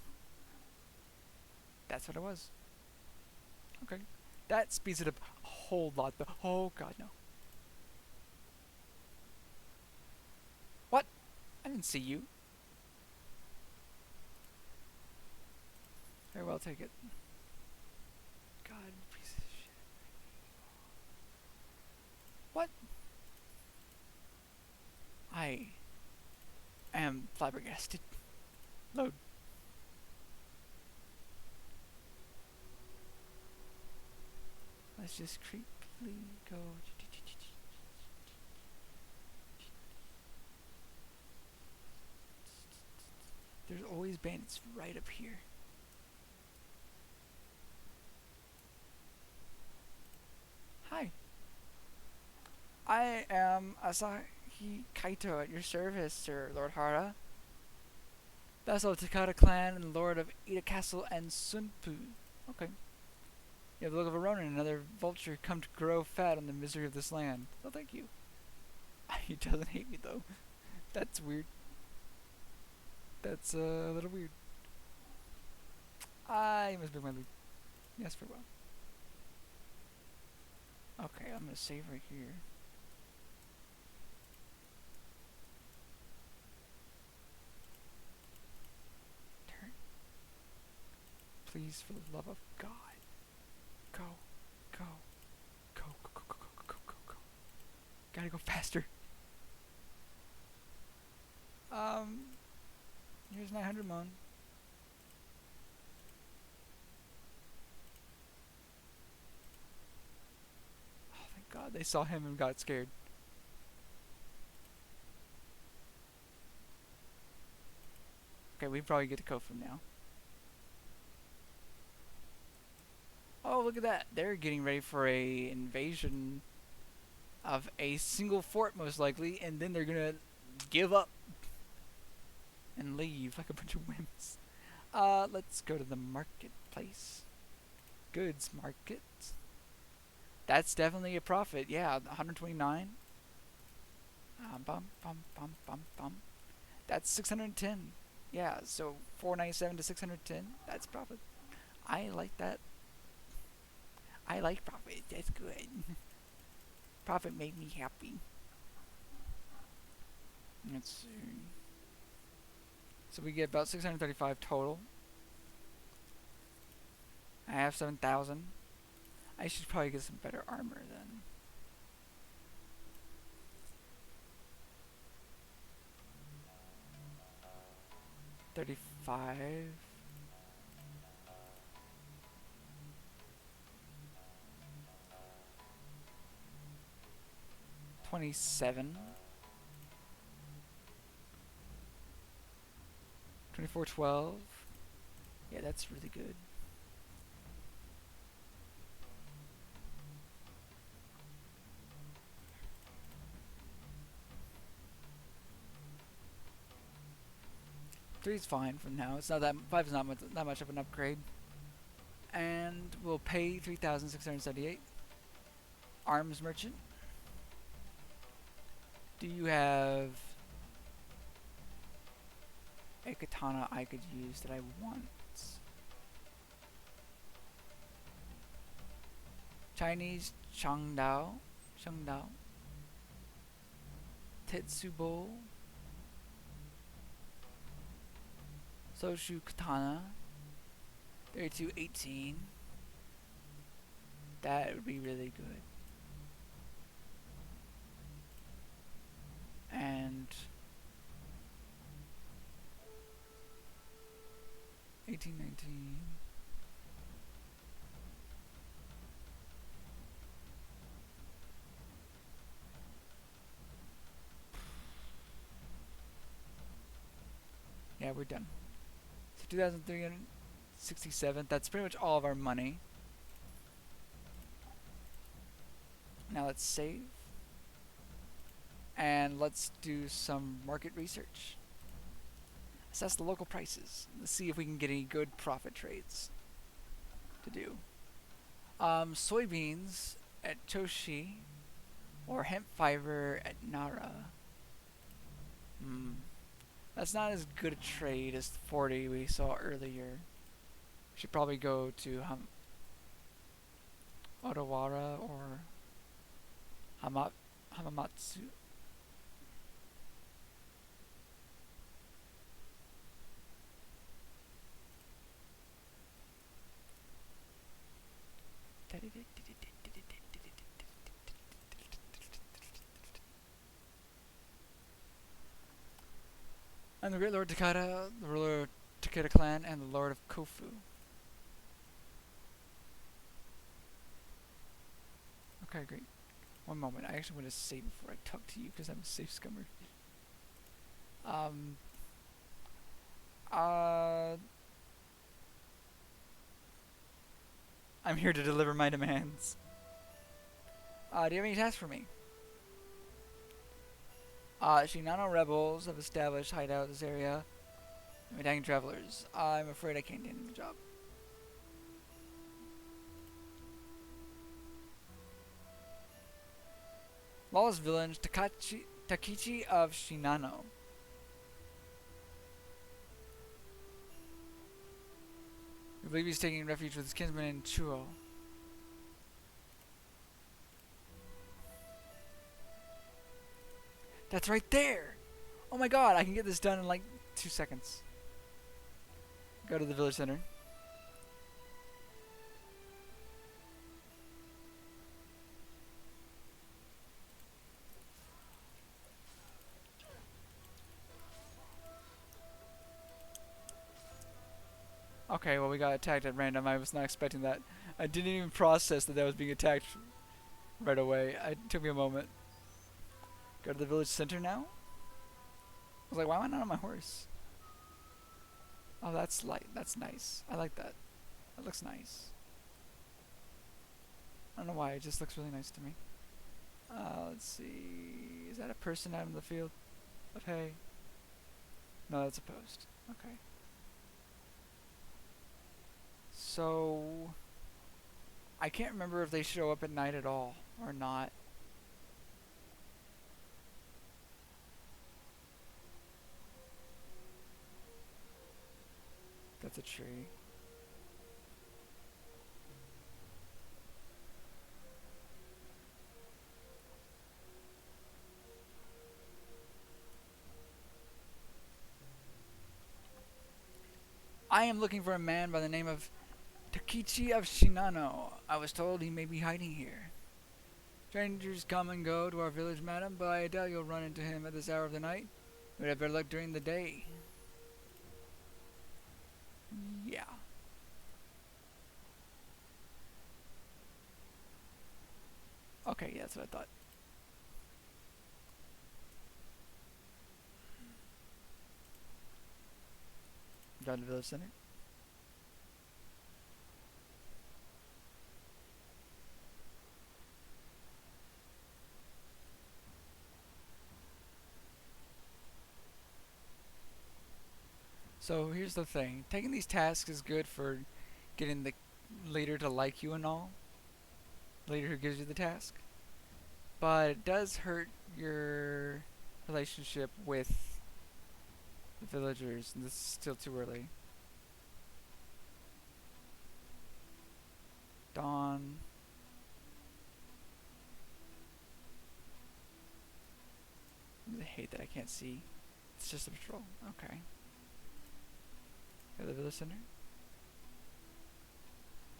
That's what it was. Okay. That speeds it up a whole lot though. Oh god, no. What? I didn't see you. Very well, take it. God, piece of shit. What? I am flabbergasted. Load. Let's just creepily go. There's always bandits right up here. Hi. I am Asahi Kaito at your service, Sir Lord Hara. Vassal of Takata clan and Lord of Ida Castle and Sunpu. Okay. You have the look of a Ronin, another vulture come to grow fat on the misery of this land. Oh, thank you. He doesn't hate me, though. That's weird. That's a little weird. I must make my loot. Yes, for well. Okay, I'm gonna save right here. Turn. Please, for the love of God. Go. Go. Go, go, go, go, go, go, go, go. Gotta go faster. Here's 900 mon. Oh, thank God they saw him and got scared. Okay, we probably get to Kofu now. Oh, look at that. They're getting ready for a invasion of a single fort, most likely, and then they're gonna give up and leave like a bunch of wimps. Let's go to the marketplace. Goods market. That's definitely a profit. Yeah, 129. Bum, bum, bum, bum, bum. That's 610. Yeah, so 497 to 610. That's profit. I like that. I like profit. That's good. Profit made me happy. Let's see. So we get about 635 total. I have 7,000. I should probably get some better armor then. $35. 27. 2412. Yeah, that's really good. Three's fine for now. It's not that 5 is not much of an upgrade. And we'll pay 3,678. Arms merchant. Do you have a katana I could use that I want? Chinese Changdao. Tetsubo. Soshu katana. 3218. That would be really good. And 1819. Yeah, we're done. So 2,367. That's pretty much all of our money. Now let's save. And let's do some market research. Assess the local prices. Let's see if we can get any good profit trades to do. Soybeans at Toshi or hemp fiber at Nara. That's not as good a trade as the 40 we saw earlier. Should probably go to Odawara or Hamamatsu. I'm the Great Lord Takeda, the ruler of Takeda clan, and the Lord of Kofu. Okay, great. One moment. I actually want to save before I talk to you because I'm a safe scummer. I'm here to deliver my demands. Do you have any tasks for me? Shinano rebels have established hideout in this area. I'm attacking travelers. I'm afraid I can't handle the job. Lawless villain Takichi of Shinano. We believe he's taking refuge with his kinsman in Chuo. That's right there! Oh my god, I can get this done in like 2 seconds. Go to the village center. Okay, well we got attacked at random. I was not expecting that. I didn't even process that I was being attacked right away. It took me a moment. Go to the village center now? I was like, why am I not on my horse? Oh, that's light. That's nice. I like that. That looks nice. I don't know why. It just looks really nice to me. Let's see. Is that a person out in the field of hay? No, that's a post. Okay. So I can't remember if they show up at night at all or not. That's a tree. I am looking for a man by the name of Takichi of Shinano. I was told he may be hiding here. Strangers come and go to our village, madam, but I doubt you'll run into him at this hour of the night. You would have better luck during the day. Yeah. Okay, yeah, that's what I thought. Down to the village center. So here's the thing. Taking these tasks is good for getting the leader to like you and all. Leader who gives you the task. But it does hurt your relationship with the villagers, and this is still too early. Dawn. I hate that I can't see. It's just a patrol. Okay. Go to the village center.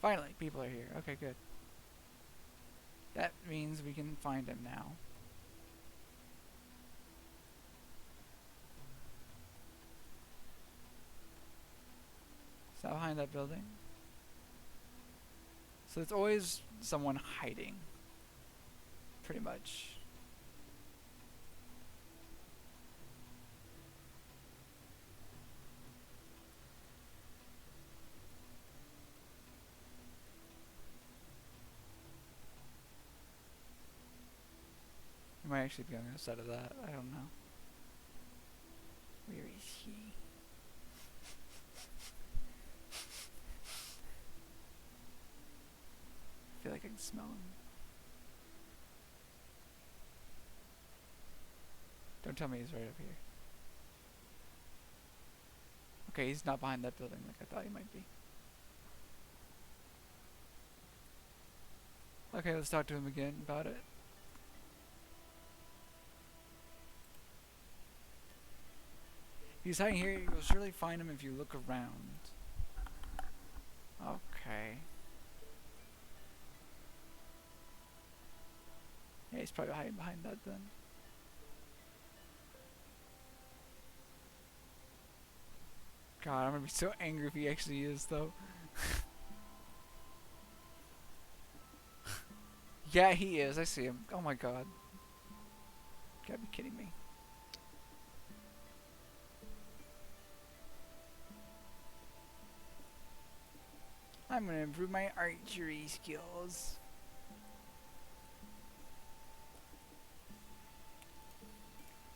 Finally, people are here. Okay, good. That means we can find him now. Is that behind that building? So it's always someone hiding. Pretty much. He might actually be on the other side of that. I don't know. Where is he? I feel like I can smell him. Don't tell me he's right up here. Okay, he's not behind that building like I thought he might be. Okay, let's talk to him again about it. If he's hiding here, you'll surely find him if you look around. Okay. Yeah, he's probably hiding behind that then. God, I'm gonna be so angry if he actually is, though. Yeah, he is. I see him. Oh my god. You gotta be kidding me. I'm gonna improve my archery skills.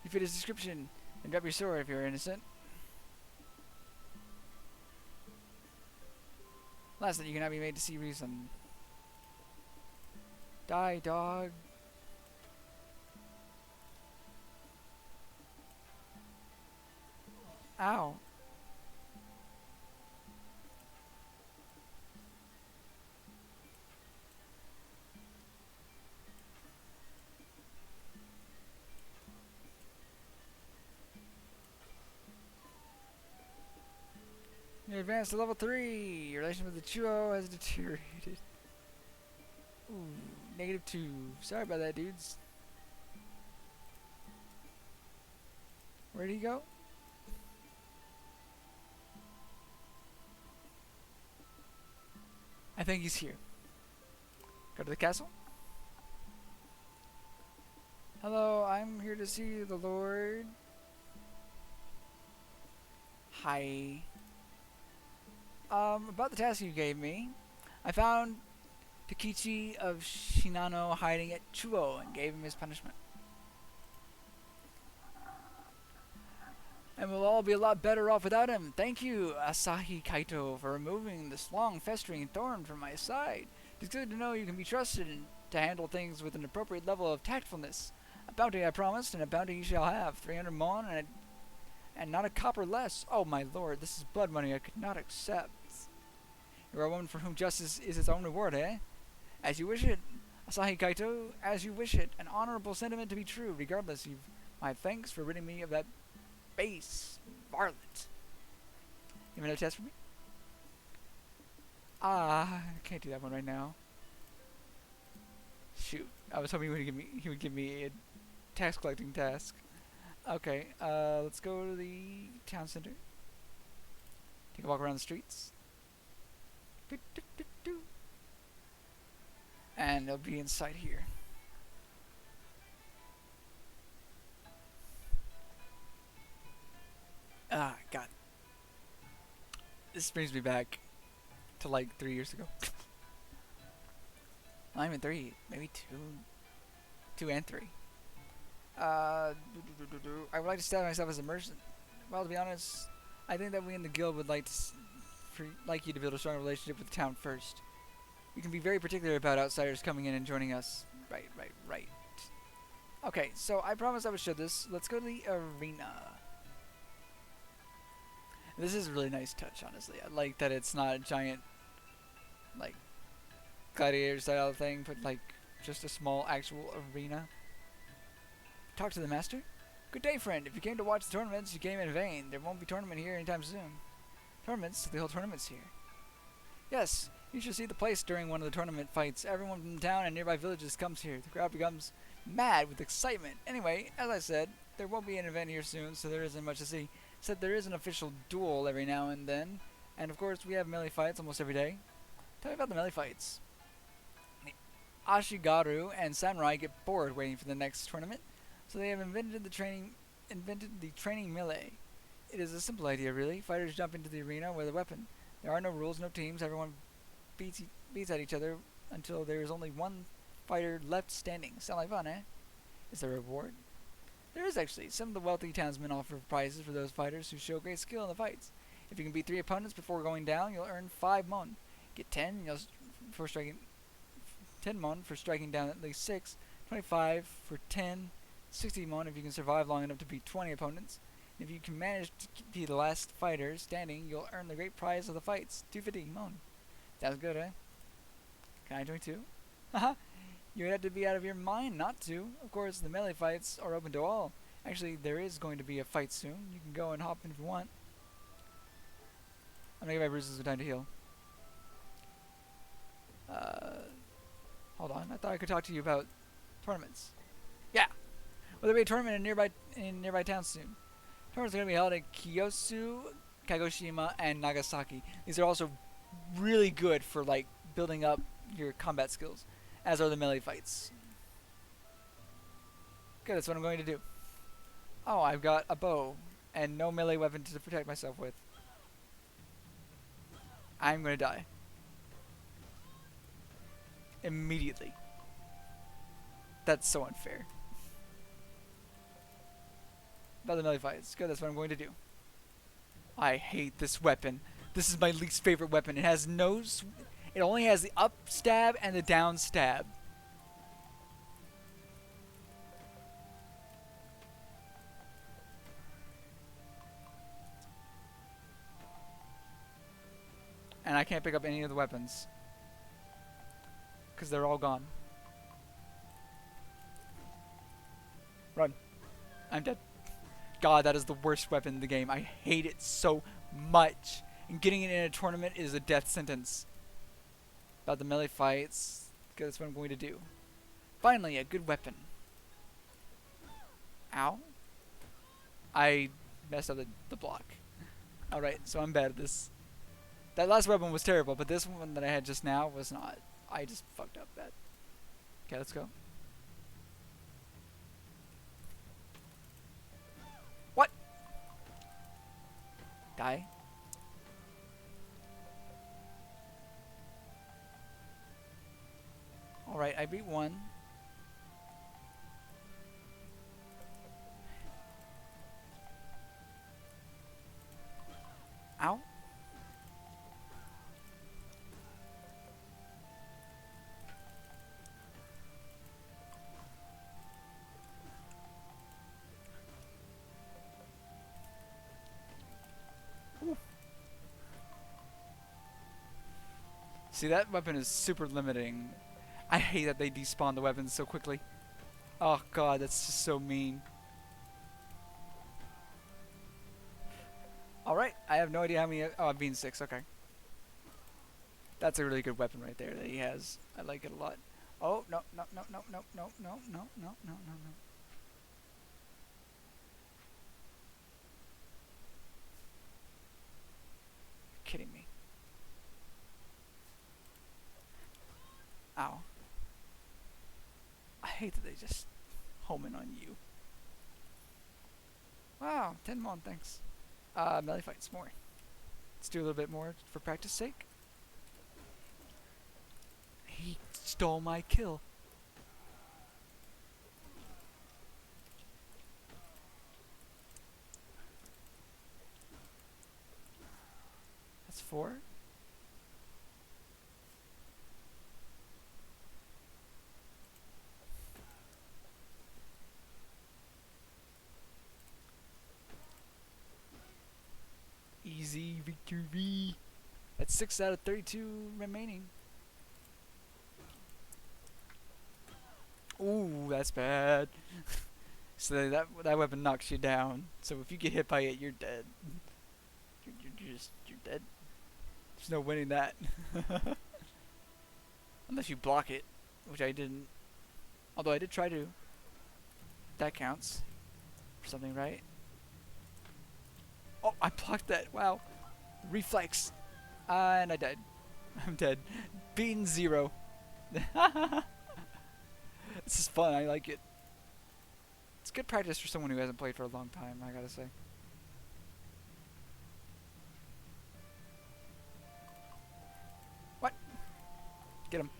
You fit his description, and drop your sword if you're innocent. Last that you cannot be made to see reason. Die, dog. Ow. You advanced to level 3. Your relation with the Chuo has deteriorated. Ooh, -2. Sorry about that, dudes. Where'd he go? I think he's here. Go to the castle. Hello, I'm here to see the Lord. Hi. About the task you gave me, I found Takichi of Shinano hiding at Chuo and gave him his punishment. And we'll all be a lot better off without him. Thank you, Asahi Kaito, for removing this long festering thorn from my side. It's good to know you can be trusted and to handle things with an appropriate level of tactfulness. A bounty I promised, and a bounty you shall have. 300 mon and not a copper less. Oh my lord, this is blood money I could not accept. You are a woman for whom justice is its own reward, eh? As you wish it, Asahi Kaito, as you wish it. An honorable sentiment to be true. Regardless, you've my thanks for ridding me of that base varlet. You have another test for me? I can't do that one right now. Shoot, I was hoping he would give me a tax collecting task. Okay, let's go to the town center. Take a walk around the streets. And it'll be inside here. Ah, God. This brings me back to like 3 years ago. Not even 3, maybe 2. 2 and 3. I would like to stab myself as a merchant. Well, to be honest, I think that we in the guild would like you to build a strong relationship with the town first. We can be very particular about outsiders coming in and joining us. Right. Okay, so I promised I would show this. Let's go to the arena. This is a really nice touch, honestly. I like that it's not a giant, like, gladiator style thing, but like just a small actual arena. Talk to the master? Good day, friend. If you came to watch the tournaments, you came in vain. There won't be tournament here anytime soon. Tournaments? They hold tournaments here. Yes, you should see the place during one of the tournament fights. Everyone from the town and nearby villages comes here. The crowd becomes mad with excitement. Anyway, as I said, there won't be an event here soon, so there isn't much to see. Except there is an official duel every now and then. And of course, we have melee fights almost every day. Tell me about the melee fights. Ashigaru and Samurai get bored waiting for the next tournament, so they have invented the training melee. It is a simple idea, really. Fighters jump into the arena with a weapon. There are no rules, no teams. Everyone beats at each other until there is only one fighter left standing. Sound like fun, eh? Is there a reward? There is actually. Some of the wealthy townsmen offer prizes for those fighters who show great skill in the fights. If you can beat 3 opponents before going down, you'll earn 5 mon. Get 10 for striking 10 mon for striking down at least 6, 25 for 10, 60 mon if you can survive long enough to beat 20 opponents. And if you can manage to be the last fighter standing, you'll earn the great prize of the fights, 250 mon. Sounds good, eh? Can I join too? Haha. You would have to be out of your mind not to. Of course, the melee fights are open to all. Actually, there is going to be a fight soon. You can go and hop in if you want. I'm gonna give my bruises some time to heal. Hold on. I thought I could talk to you about tournaments. Yeah. Well, there'll be a tournament in nearby towns soon. Tournaments are gonna be held in Kiyosu, Kagoshima, and Nagasaki. These are also really good for like building up your combat skills, as are the melee fights. Good. That's what I'm going to do. Oh, I've got a bow and no melee weapon to protect myself with. I'm gonna die. Immediately. That's so unfair. About the melee fights. Good, that's what I'm going to do. I hate this weapon. This is my least favorite weapon. It has no... It only has the up stab and the down stab. And I can't pick up any of the weapons. Because they're all gone. Run. I'm dead. God, that is the worst weapon in the game. I hate it so much. And getting it in a tournament is a death sentence. About the melee fights. Okay, that's what I'm going to do. Finally, a good weapon. Ow. I messed up the block. Alright, so I'm bad at this. That last weapon was terrible, but this one that I had just now was not. I just fucked up that. Okay, let's go. What? Die. Alright, I beat one. Ow. See, that weapon is super limiting. I hate that they despawn the weapons so quickly. Oh god, that's just so mean. Alright, I have no idea how many... Oh, I've been 6, okay. That's a really good weapon right there that he has. I like it a lot. Oh, no, no, no, no, no, no, no, no, no, no, no, no. You're kidding me. Ow. I hate that they just home in on you. Wow, 10 mon, thanks. Melee fights, more. Let's do a little bit more for practice sake. He stole my kill. That's 4. Easy victory. That's 6 out of 32 remaining. Ooh, that's bad. So that weapon knocks you down. So if you get hit by it, you're dead. You're dead. There's no winning that. Unless you block it, which I didn't. Although I did try to. That counts for something, right? Oh, I blocked that. Wow. Reflex. And I died. I'm dead. Beaten 0. This is fun. I like it. It's good practice for someone who hasn't played for a long time, I gotta say. What? Get him.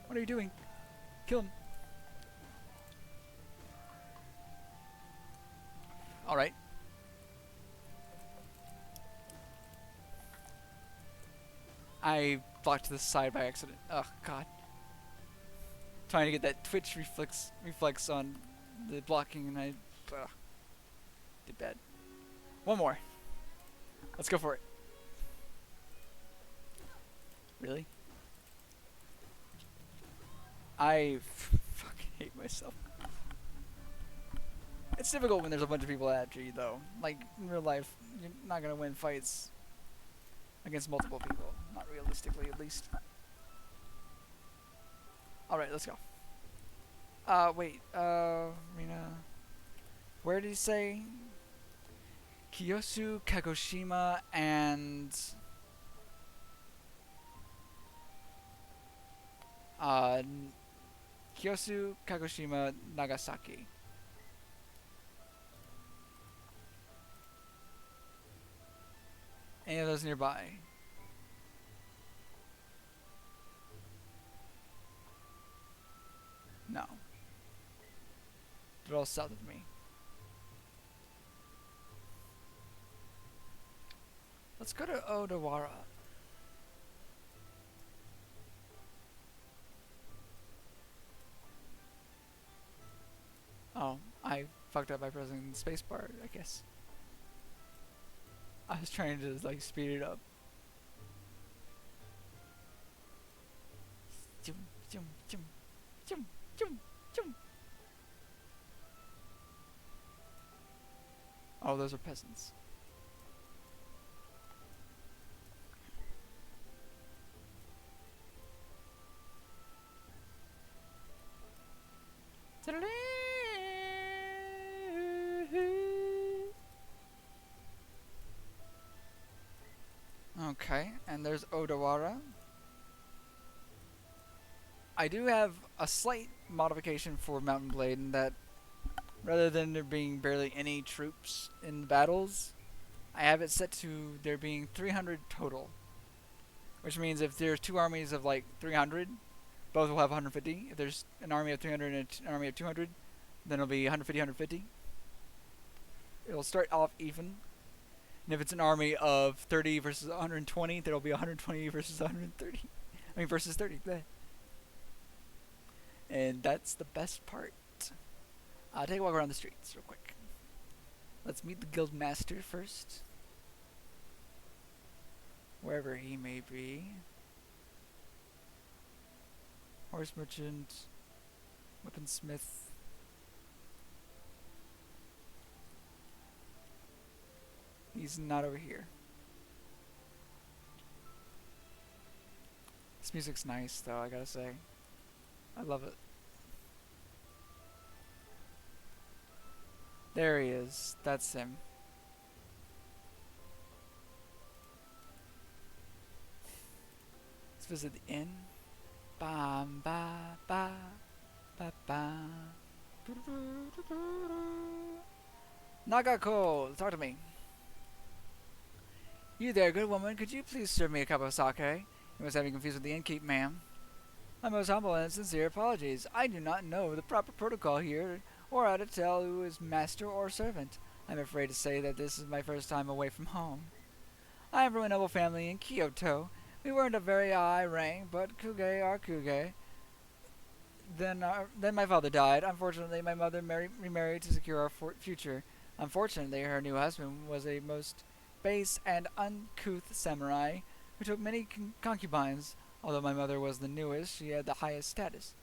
What are you doing? Kill him. Alright. I blocked to the side by accident. Oh god. Trying to get that twitch reflex on the blocking, and I did bad. One more. Let's go for it. Really? I fucking hate myself. It's difficult when there's a bunch of people after you, though. Like, in real life, you're not gonna win fights against multiple people. Not realistically, at least. Alright, let's go. Wait, Rina. Where did he say? Kiyosu, Kagoshima, and... Kiyosu, Kagoshima, Nagasaki. Any of those nearby? No. They're all south of me. Let's go to Odawara. Oh, I fucked up by pressing the spacebar, I guess. I was trying to like speed it up. Jum, jum, jum, jum, jum, jum. Oh, those are peasants. Okay, and there's Odawara. I do have a slight modification for Mountain Blade in that rather than there being barely any troops in the battles, I have it set to there being 300 total. Which means if there's two armies of like 300, both will have 150. If there's an army of 300 and an army of 200, then it'll be 150, 150. It'll start off even. And if it's an army of 30 versus 120, there'll be 120 versus 130. I mean versus 30. Bleh. And that's the best part. I'll take a walk around the streets real quick. Let's meet the guild master first. Wherever he may be. Horse merchant. Weaponsmith. He's not over here. This music's nice though, I gotta say. I love it. There he is. That's him. Let's visit the inn. Bam ba ba ba ba. Nagako, talk to me. You there, good woman. Could you please serve me a cup of sake? You must have me confused with the innkeep, ma'am. My most humble and sincere apologies. I do not know the proper protocol here, or how to tell who is master or servant. I'm afraid to say that this is my first time away from home. I am from a noble family in Kyoto. We weren't of very high rank, but kuge are kuge. Then my father died. Unfortunately, my mother remarried to secure our future. Unfortunately, her new husband was a most base and uncouth samurai who took many concubines. Although my mother was the newest, she had the highest status.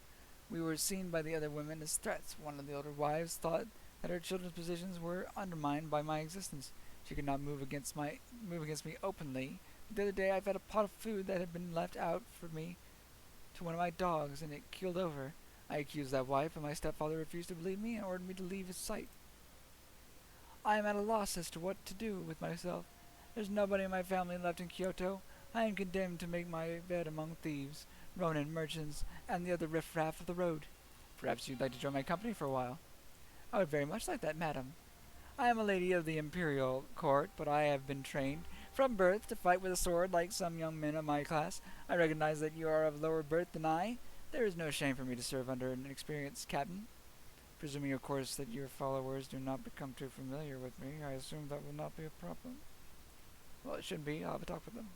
We were seen by the other women as threats. One of the older wives thought that her children's positions were undermined by my existence. She could not move against me openly. The other day I fed a pot of food that had been left out for me to one of my dogs, and it keeled over. I accused that wife, and my stepfather refused to believe me and ordered me to leave his sight. I am at a loss as to what to do with myself. There's nobody in my family left in Kyoto. I am condemned to make my bed among thieves, ronin merchants, and the other riffraff of the road. Perhaps you'd like to join my company for a while. I would very much like that, madam. I am a lady of the imperial court, but I have been trained from birth to fight with a sword like some young men of my class. I recognize that you are of lower birth than I. There is no shame for me to serve under an experienced captain. Presuming, of course, that your followers do not become too familiar with me, I assume that will not be a problem. Well, it shouldn't be. I'll have a talk with them.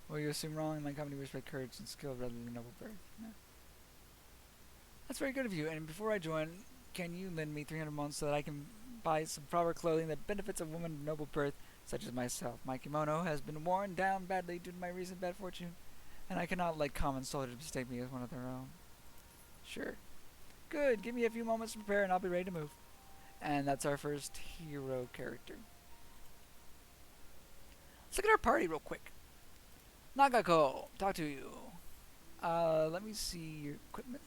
Well, you assume wrong. My company respect courage and skill rather than noble birth. No. That's very good of you. And before I join, can you lend me 300 months so that I can buy some proper clothing that benefits a woman of noble birth, such as myself? My kimono has been worn down badly due to my recent bad fortune, and I cannot let common soldiers mistake me as one of their own. Sure. Good. Give me a few moments to prepare, and I'll be ready to move. And that's our first hero character. Let's look at our party real quick. Nagako, talk to you. Let me see your equipment.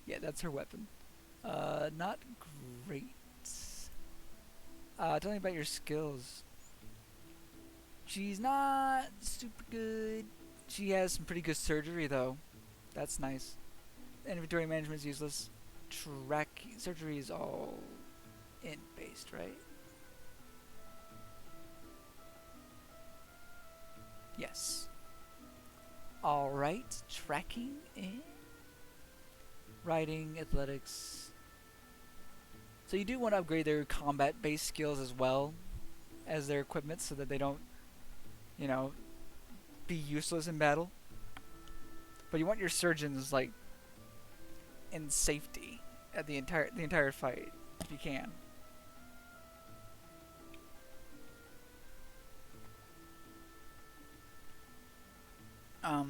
Yeah, that's her weapon. Not great. Tell me about your skills. She's not super good. She has some pretty good surgery, though. That's nice. Inventory management is useless. Surgery is all int-based, right? Yes. Alright, tracking in. Riding, athletics. So you do want to upgrade their combat-based skills as well as their equipment so that they don't, you know, be useless in battle. But you want your surgeons, like, in safety at the entire fight, if you can.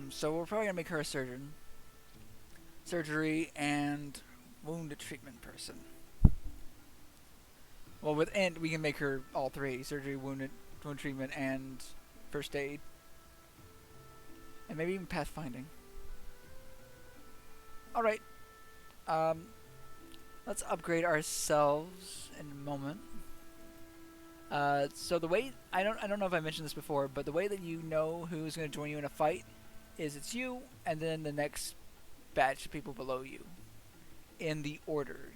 So we're probably gonna make her a surgeon. Surgery and wound treatment person. Well, with Int, we can make her all three: surgery, wound treatment, and first aid, and maybe even pathfinding. All right. Let's upgrade ourselves in a moment. So the way I don't know if I mentioned this before, but the way that you know who's going to join you in a fight is it's you and then the next batch of people below you in the order.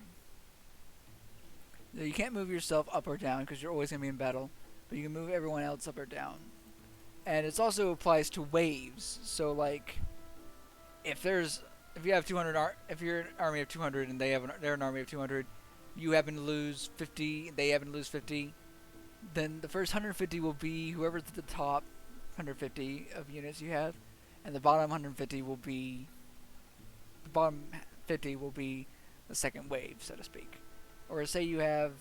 You can't move yourself up or down because you're always going to be in battle, but you can move everyone else up or down. And it also applies to waves. So like if you have 200 if you're an army of 200 and they're an army of 200, you happen to lose 50, they happen to lose 50, then the first 150 will be whoever's at the top 150 of units you have, and the bottom 150 will be the second wave, so to speak. Or say you have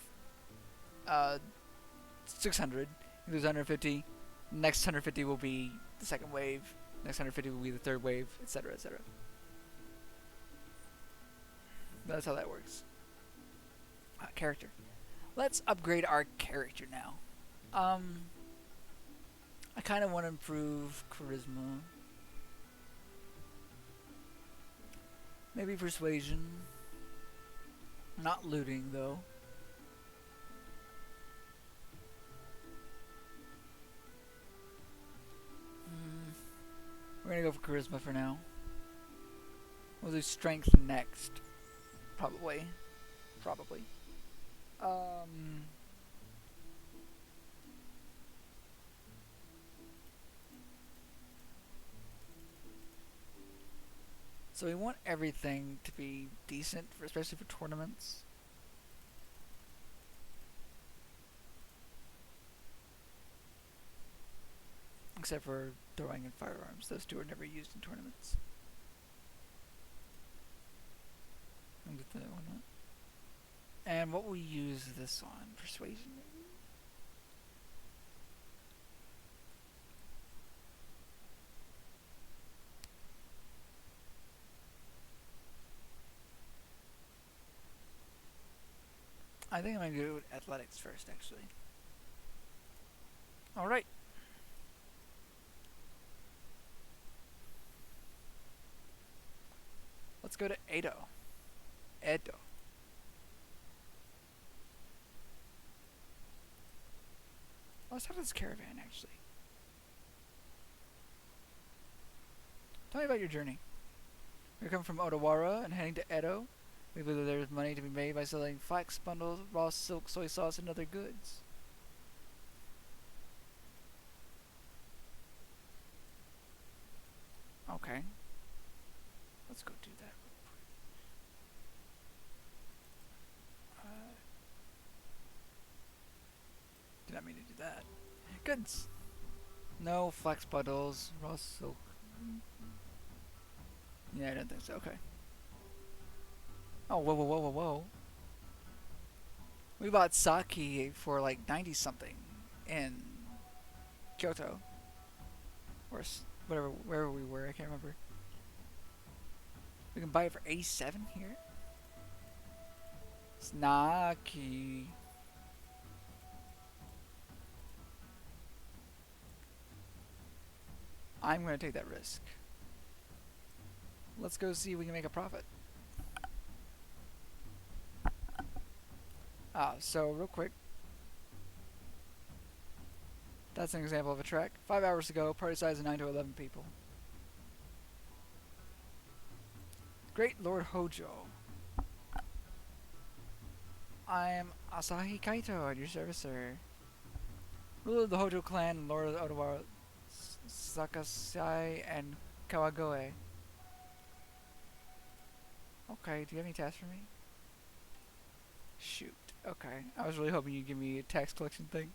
600, you lose 150, next 150 will be the second wave, next 150 will be the third wave, etc., etc. That's how that works. Character. Let's upgrade our character now. I kind of want to improve charisma. Maybe persuasion. Not looting, though. We're gonna go for charisma for now. We'll do strength next. Probably. So we want everything to be decent, especially for tournaments. Except for throwing and firearms. Those two are never used in tournaments. I'll get that one up. And what will we use this on? Persuasion, maybe? I think I'm gonna go with athletics first, actually. Alright. Let's go to Edo. Edo. Let's have this caravan, actually. Tell me about your journey. You're coming from Odawara and heading to Edo. We believe there is money to be made by selling flax bundles, raw silk, soy sauce, and other goods. Okay. Let's go do that. Did not mean to do that. Goods. No flax bundles, raw silk. Yeah, I don't think so. Okay. Oh, whoa, whoa, whoa, whoa, whoa. We bought sake for like 90 something in Kyoto. Or whatever, wherever we were, I can't remember. We can buy it for 87 here? Snacky. I'm gonna take that risk. Let's go see if we can make a profit. So real quick. That's an example of a trek. 5 hours ago, party size of 9 to 11 people. Great Lord Hojo. I'm Asahi Kaito at your service, sir. Ruler of the Hojo clan and Lord of the Odawara Sakasai and Kawagoe. Okay, do you have any tasks for me? Shoot. Okay. I was really hoping you'd give me a tax collection thing.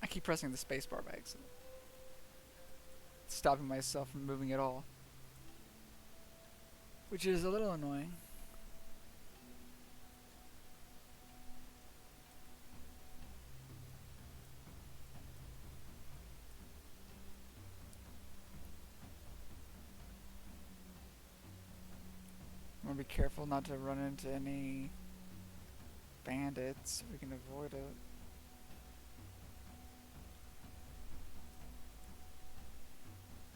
I keep pressing the spacebar by accident. Stopping myself from moving at all. Which is a little annoying. I'm gonna be careful not to run into any bandits if we can avoid it.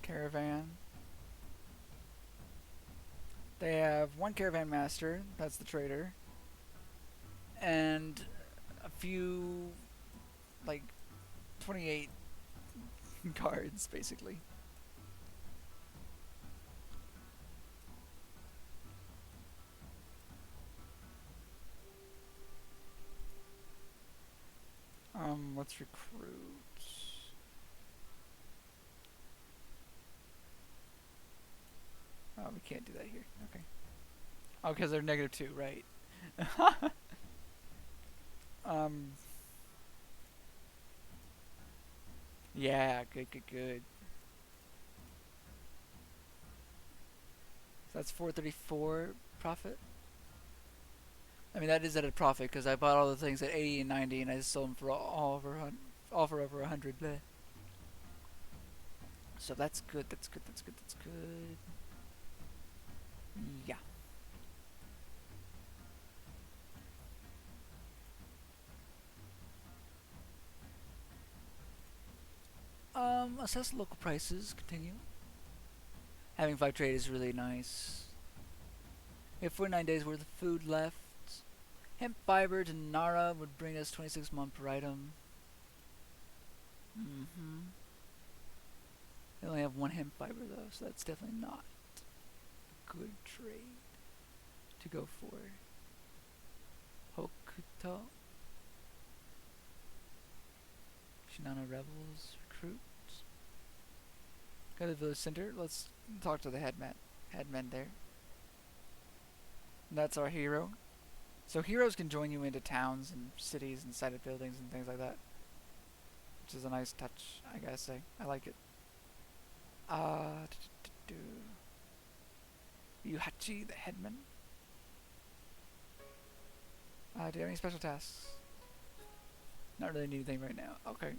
Caravan. They have one caravan master, that's the trader, and a few, like, 28 guards, basically. Let's recruit. Oh, we can't do that here. Okay. Oh, because they're -2, right? Yeah, good, good, good. So that's 434 profit. I mean, that is at a profit because I bought all the things at 80 and 90, and I sold them for all for over 100. Bleh. So that's good. That's good. That's good. That's good. Yeah. Assess local prices. Continue. Having 5 trade is really nice. We have 49 days worth of food left. Hemp fiber to Nara would bring us 26 mon per item. They only have 1 hemp fiber though, so that's definitely not a good trade to go for. Hokuto. Shinano rebels recruit. Go to the village center. Let's talk to the headman there. And that's our hero. So heroes can join you into towns and cities and sided buildings and things like that, which is a nice touch, I gotta say. I like it. Yuhachi, the headman. Do you have any special tasks? Not really need anything right now. Okay.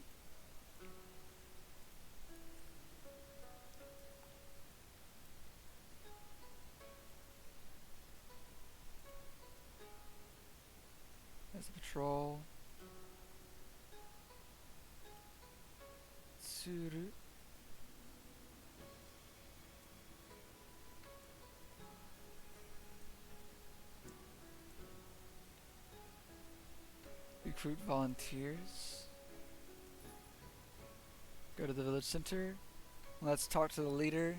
Recruit volunteers. Go to the village center. Let's talk to the leader.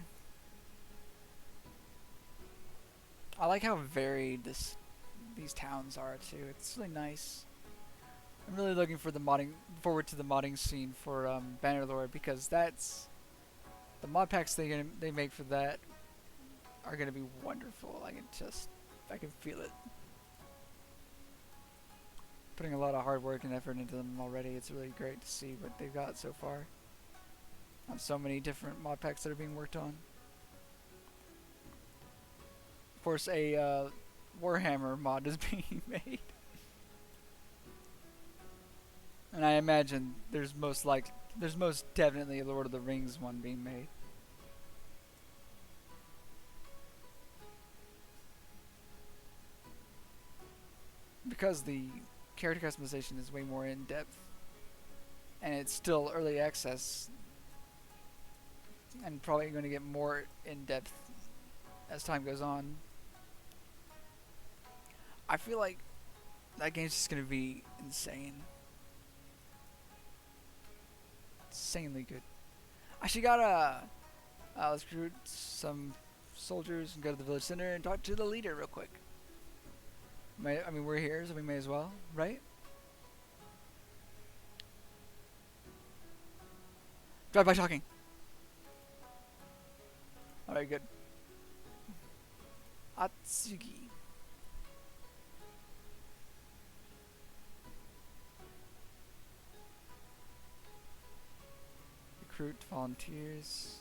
I like how varied these towns are too. It's really nice. I'm really looking for forward to the modding scene for Bannerlord, because that's the mod packs they make for that are gonna be wonderful. I can feel it. Putting a lot of hard work and effort into them already. It's really great to see what they've got so far. On so many different mod packs that are being worked on. Of course, a Warhammer mod is being made. And I imagine there's most definitely a Lord of the Rings one being made. Because the character customization is way more in depth, and it's still early access, and probably going to get more in depth as time goes on. I feel like that game's just going to be insane. Insanely good. I actually got let's recruit some soldiers and go to the village center and talk to the leader real quick. I mean, we're here, so we may as well, right? Drive by talking. Alright, good. Atsugi. Recruit volunteers.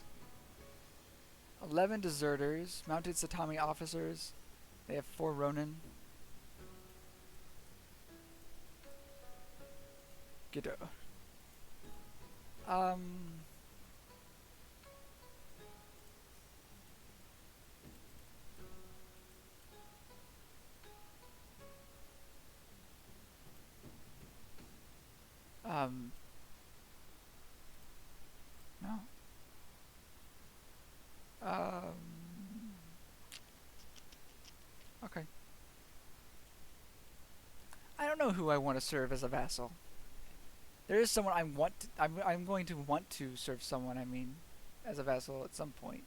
11 deserters, mounted Satami officers. They have 4 Ronin. Gedo. No. Okay. I don't know who I want to serve as a vassal. There is someone I'm going to want to serve someone, I mean, as a vassal at some point.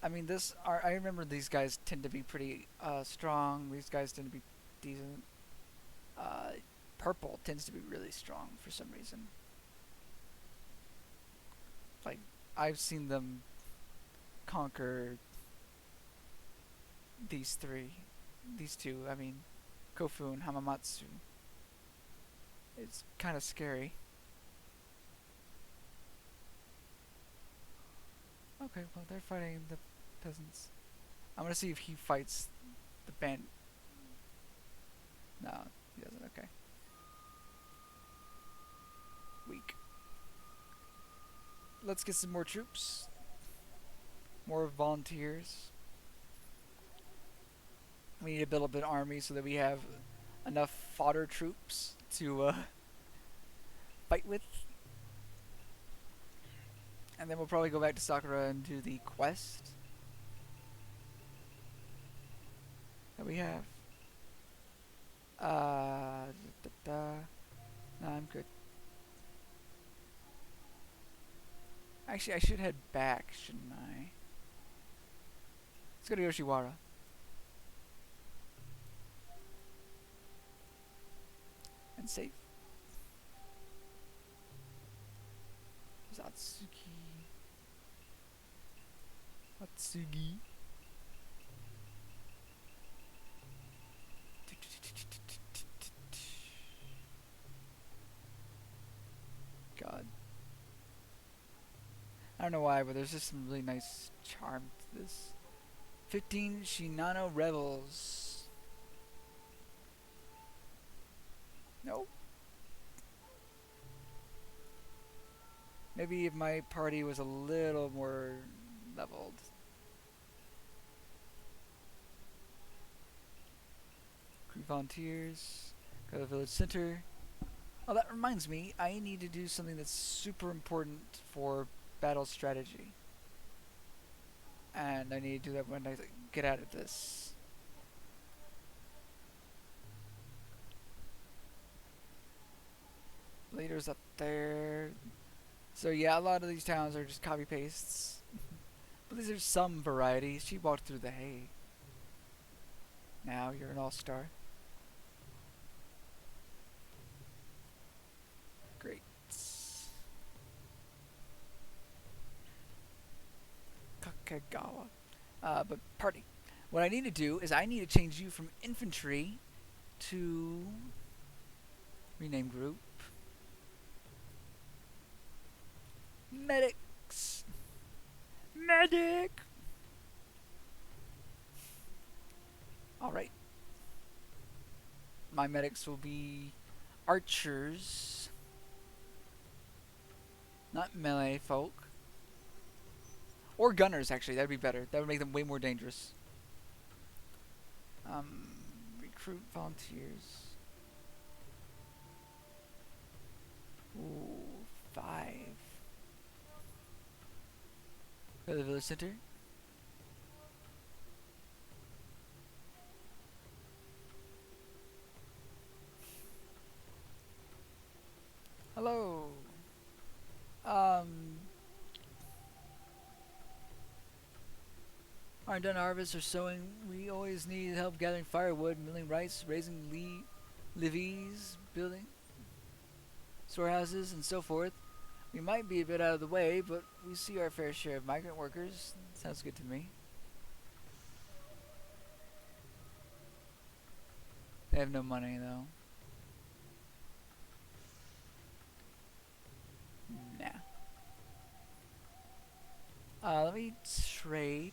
I mean, I remember these guys tend to be pretty strong. These guys tend to be decent. Purple tends to be really strong for some reason. Like, I've seen them conquer these two, I mean, Kofu and Hamamatsu. It's kind of scary. Okay, well, they're fighting the peasants. I'm gonna see if he fights the band. No, he doesn't. Okay. Weak. Let's get some more troops. More volunteers. We need to build up an army so that we have enough fodder troops to fight with. And then we'll probably go back to Sakura and do the quest that we have. No, I'm good. Actually, I should head back, shouldn't I? Let's go to Yoshiwara. And save. Zatsuki. Atsugi. God. I don't know why, but there's just some really nice charm to this. 15 Shinano Rebels. Nope. Maybe if my party was a little more leveled. Crew volunteers. Go to the village center. Oh, that reminds me, I need to do something that's super important for battle strategy. And I need to do that when I get out of this. Leaders up there. So yeah, a lot of these towns are just copy pastes. But these are some varieties. She walked through the hay. Now you're an all-star. Great. Kakegawa. But party. What I need to do is I need to change you from infantry to rename group. Medics. Medic. All right. My medics will be archers, not melee folk. Or gunners, actually. That'd be better. That would make them way more dangerous. Recruit volunteers. Ooh, 5. Go to the village center. Hello. Aren't done harvests or sowing. We always need help gathering firewood, milling rice, raising levies, building storehouses, and so forth. We might be a bit out of the way, but we see our fair share of migrant workers. Sounds good to me. They have no money, though. Nah. Let me trade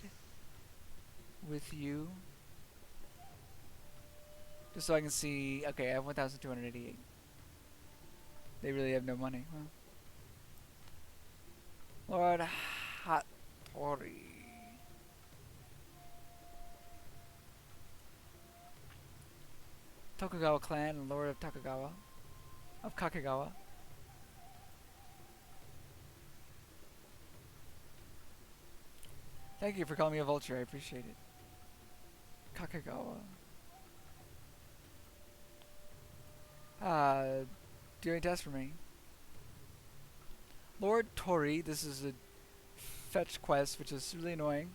with you. Just so I can see. Okay, I have 1,288. They really have no money. Well, Lord Hattori. Tokugawa clan and Lord of Takagawa. Of Kakegawa. Thank you for calling me a vulture, I appreciate it. Kakegawa. Do any tests for me? Lord Tori, this is a fetch quest, which is really annoying.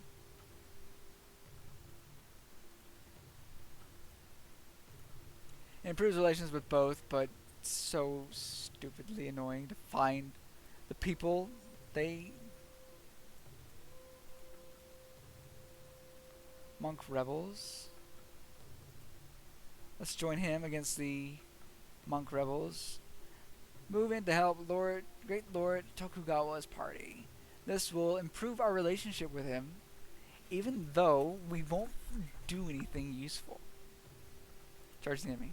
It improves relations with both, but so stupidly annoying to find the people they... Monk rebels. Let's join him against the monk rebels. Move in to help Great Lord Tokugawa's party. This will improve our relationship with him, even though we won't do anything useful. Charge the enemy.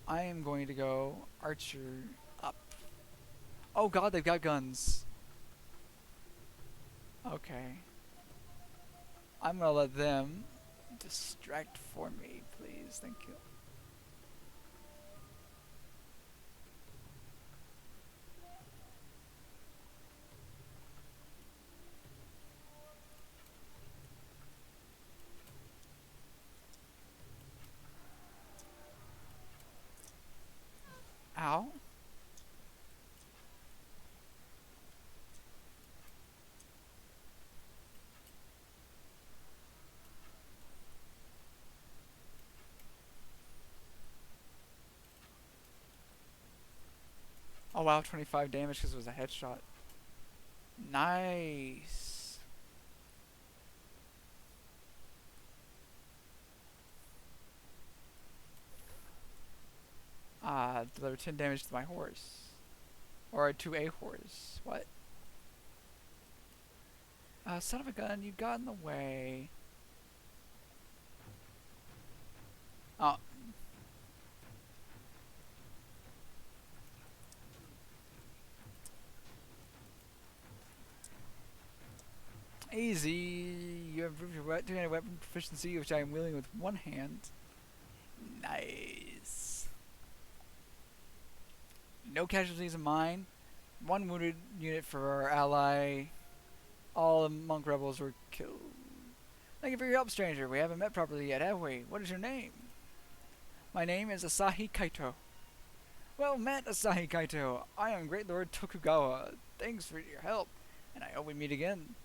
I am going to go archer up. Oh god, they've got guns. Okay. I'm gonna let them distract for me, please. Thank you. Ow. Oh wow, 25 damage because it was a headshot. Nice. Deliver 10 damage to my horse. Or to a horse. What? Son of a gun, you got in the way. Oh. Easy. You have improved your two-handed weapon proficiency, which I am wielding with one hand. Nice. No casualties of mine. One wounded unit for our ally. All the monk rebels were killed. Thank you for your help, stranger. We haven't met properly yet, have we? What is your name? My name is Asahi Kaito. Well met, Asahi Kaito. I am Great Lord Tokugawa. Thanks for your help, and I hope we meet again.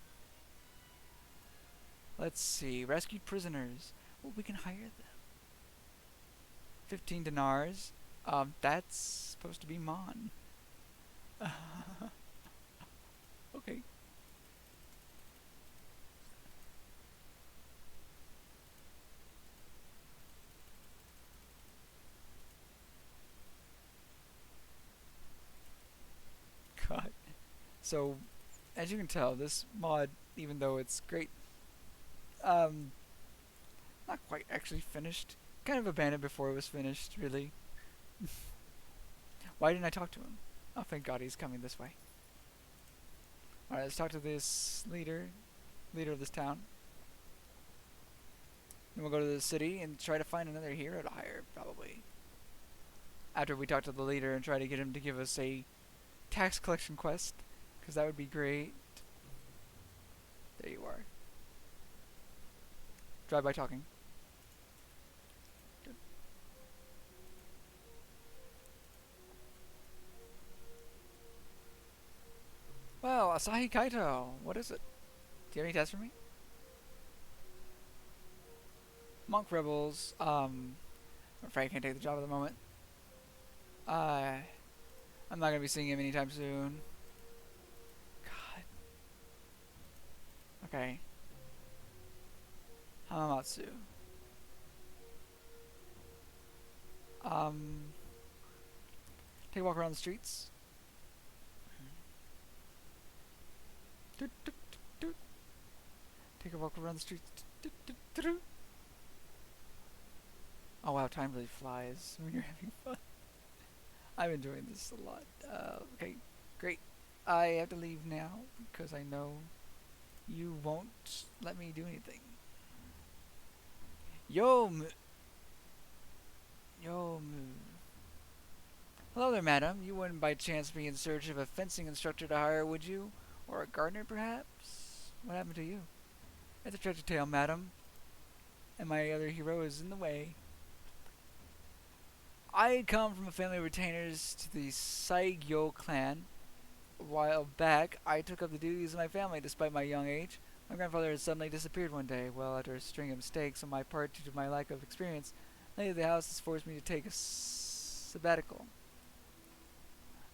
Let's see. Rescued prisoners. Well, we can hire them. 15 dinars. That's supposed to be Mon. Okay. God. So, as you can tell, this mod, even though it's great, not quite actually finished. Kind of abandoned before it was finished, really. Why didn't I talk to him? Oh, thank God he's coming this way. Alright, let's talk to this leader of this town. Then we'll go to the city and try to find another hero to hire, probably. After we talk to the leader and try to get him to give us a tax collection quest, because that would be great. There you are. Drive by talking. Good. Well, Asahi Kaito, what is it? Do you have any tests for me? Monk rebels, I'm afraid I can't take the job at the moment. I'm not gonna be seeing him anytime soon. God. Okay. Hamamatsu. Take a walk around the streets. Take a walk around the streets. Oh wow, time really flies when you're having fun. I'm enjoying this a lot. Okay, great. I have to leave now because I know you won't let me do anything. Yo, hello there, madam. You wouldn't by chance be in search of a fencing instructor to hire, would you? Or a gardener, perhaps? What happened to you? It's a tragic tale, madam. And my other hero is in the way. I come from a family of retainers to the Saigyo clan. A while back, I took up the duties of my family despite my young age. My grandfather had suddenly disappeared one day. Well, after a string of mistakes on my part due to my lack of experience, lately the house has forced me to take a sabbatical.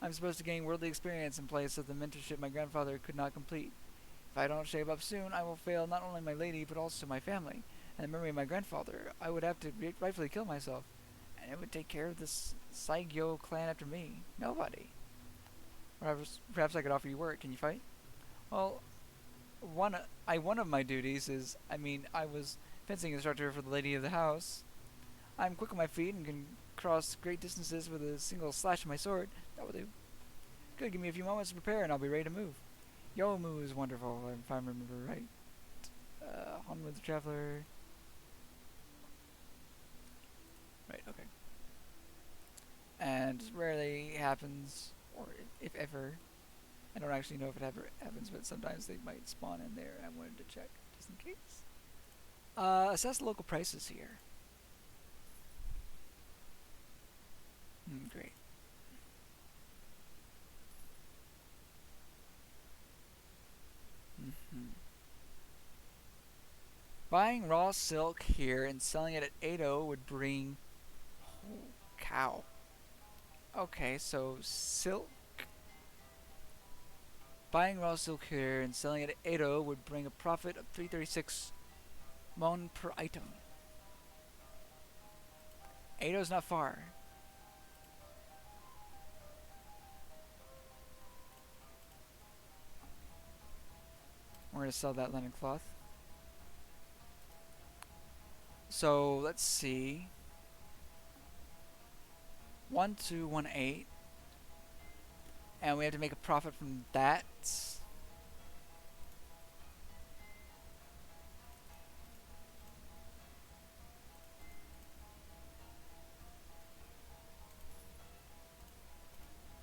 I'm supposed to gain worldly experience in place of the mentorship my grandfather could not complete. If I don't shape up soon, I will fail not only my lady, but also my family. And the memory of my grandfather, I would have to rightfully kill myself. And it would take care of this Saigyo clan after me. Nobody. Perhaps I could offer you work. Can you fight? Well, one of my duties is, I was fencing instructor for the lady of the house. I'm quick on my feet and can cross great distances with a single slash of my sword. That will do. Good, give me a few moments to prepare and I'll be ready to move. Yomu is wonderful, if I remember right. Honwood the Traveler. Right, okay. And rarely happens, or if ever. I don't actually know if it ever happens, but sometimes they might spawn in there. I wanted to check, just in case. Assess local prices here. Great. Buying raw silk here and selling it at Edo would bring... Oh, cow. Okay, so silk. Buying raw silk here and selling it at Edo would bring a profit of 336 mon per item. Edo's not far. We're going to sell that linen cloth. So, let's see. 1218. And we have to make a profit from that.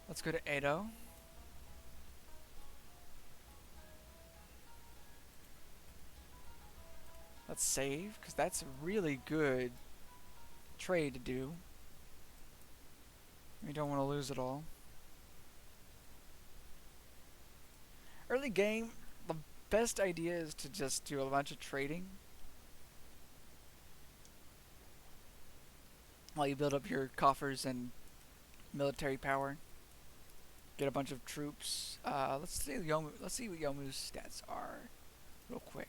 Let's go to Edo. Let's save, because that's a really good trade to do. We don't want to lose it all. Early game, the best idea is to just do a bunch of trading while you build up your coffers and military power. Get a bunch of troops. Let's see what Yomu's stats are, real quick.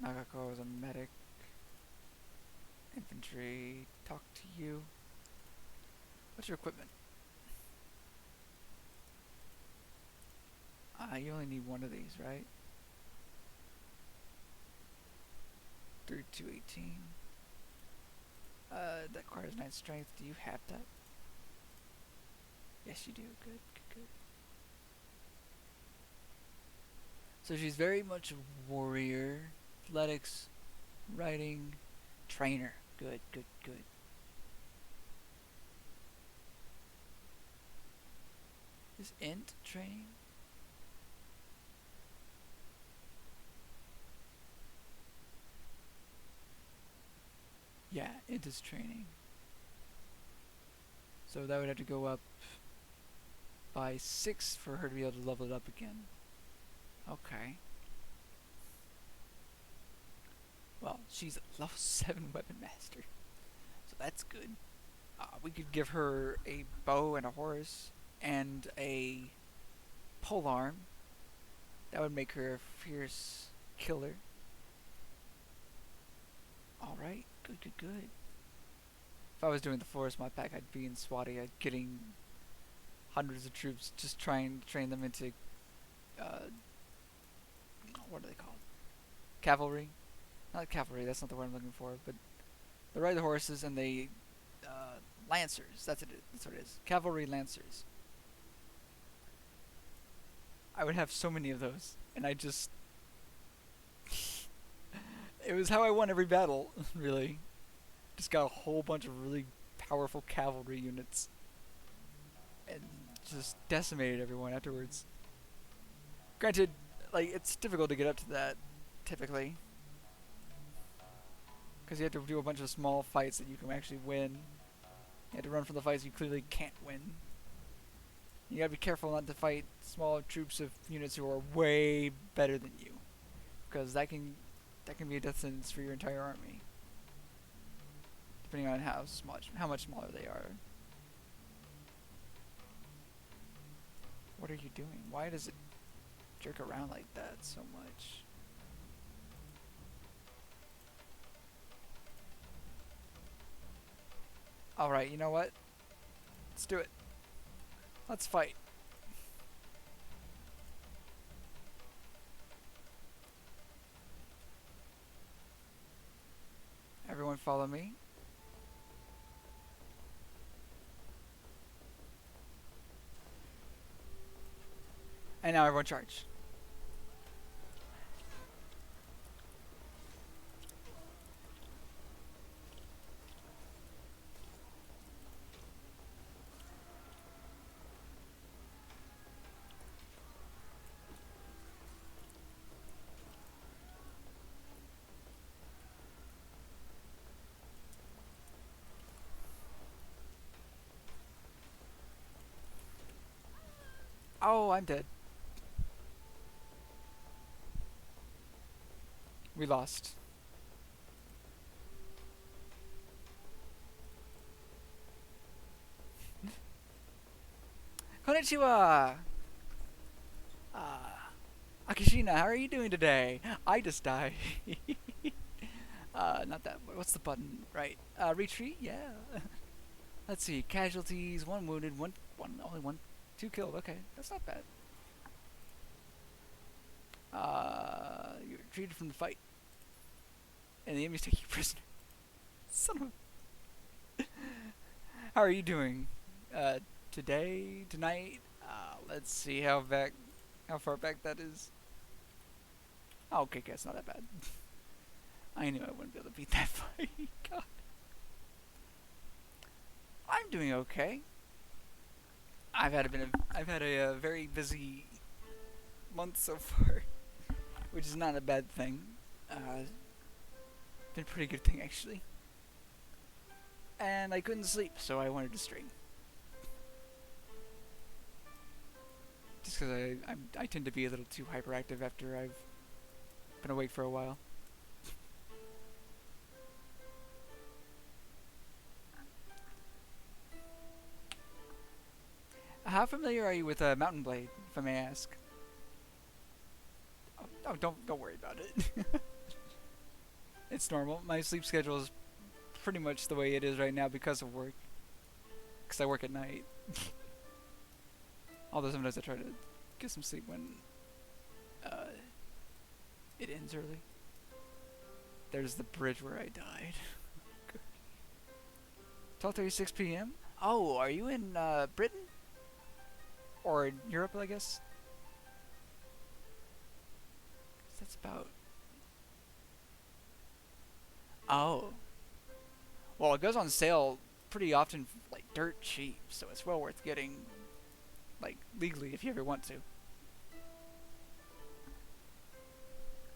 Nagako is a medic. Infantry. Talk to you. What's your equipment? You only need one of these, right? 3218. That requires 9 strength. Do you have that? Yes, you do. Good, good, good. So she's very much a warrior. Athletics, writing, trainer. Good, good, good. Is int training? Yeah, int is training. So that would have to go up by 6 for her to be able to level it up again. Okay. Well, she's a level 7 weapon master, so that's good. We could give her a bow and a horse and a polearm. That would make her a fierce killer. Alright, good, good, good. If I was doing the forest mod pack, I'd be in Swadia getting hundreds of troops, just trying to train them into, what are they called? Cavalry? Not cavalry, that's not the word I'm looking for, but they ride the horses and they, lancers, that's what it is. Cavalry lancers. I would have so many of those, and I just... it was how I won every battle, really. Just got a whole bunch of really powerful cavalry units. And just decimated everyone afterwards. Granted, like, it's difficult to get up to that, typically. Because you have to do a bunch of small fights that you can actually win. You have to run from the fights you clearly can't win. You gotta be careful not to fight small troops of units who are way better than you. Because that can be a death sentence for your entire army. Depending on how much smaller they are. What are you doing? Why does it jerk around like that so much? Alright, you know what? Let's do it. Let's fight. Everyone follow me. And now everyone charge. Oh, I'm dead. We lost. Konnichiwa! Akishina, how are you doing today? I just died. Not that. What's the button? Right. Retreat? Yeah. Let's see. Casualties, 1 wounded, only 2 killed. Okay, that's not bad. You retreated from the fight. And the enemies take you prisoner. Son of... How are you doing? Today? Tonight? Let's see how far back that is. Oh, okay, it's not that bad. I knew I wouldn't be able to beat that fight. God. I'm doing okay. I've had a very busy month so far. which is not a bad thing. Been a pretty good thing actually. And I couldn't sleep, so I wanted to stream. Just because I tend to be a little too hyperactive after I've been awake for a while. How familiar are you with Mountain Blade, if I may ask? Oh, don't worry about it. It's normal. My sleep schedule is pretty much the way it is right now because of work. Because I work at night. Although sometimes I try to get some sleep when it ends early. There's the bridge where I died. 12:36 p.m. Oh, are you in Britain? Or in Europe, I guess? That's about... Oh. Well, it goes on sale pretty often, like, dirt cheap, so it's well worth getting, like, legally if you ever want to.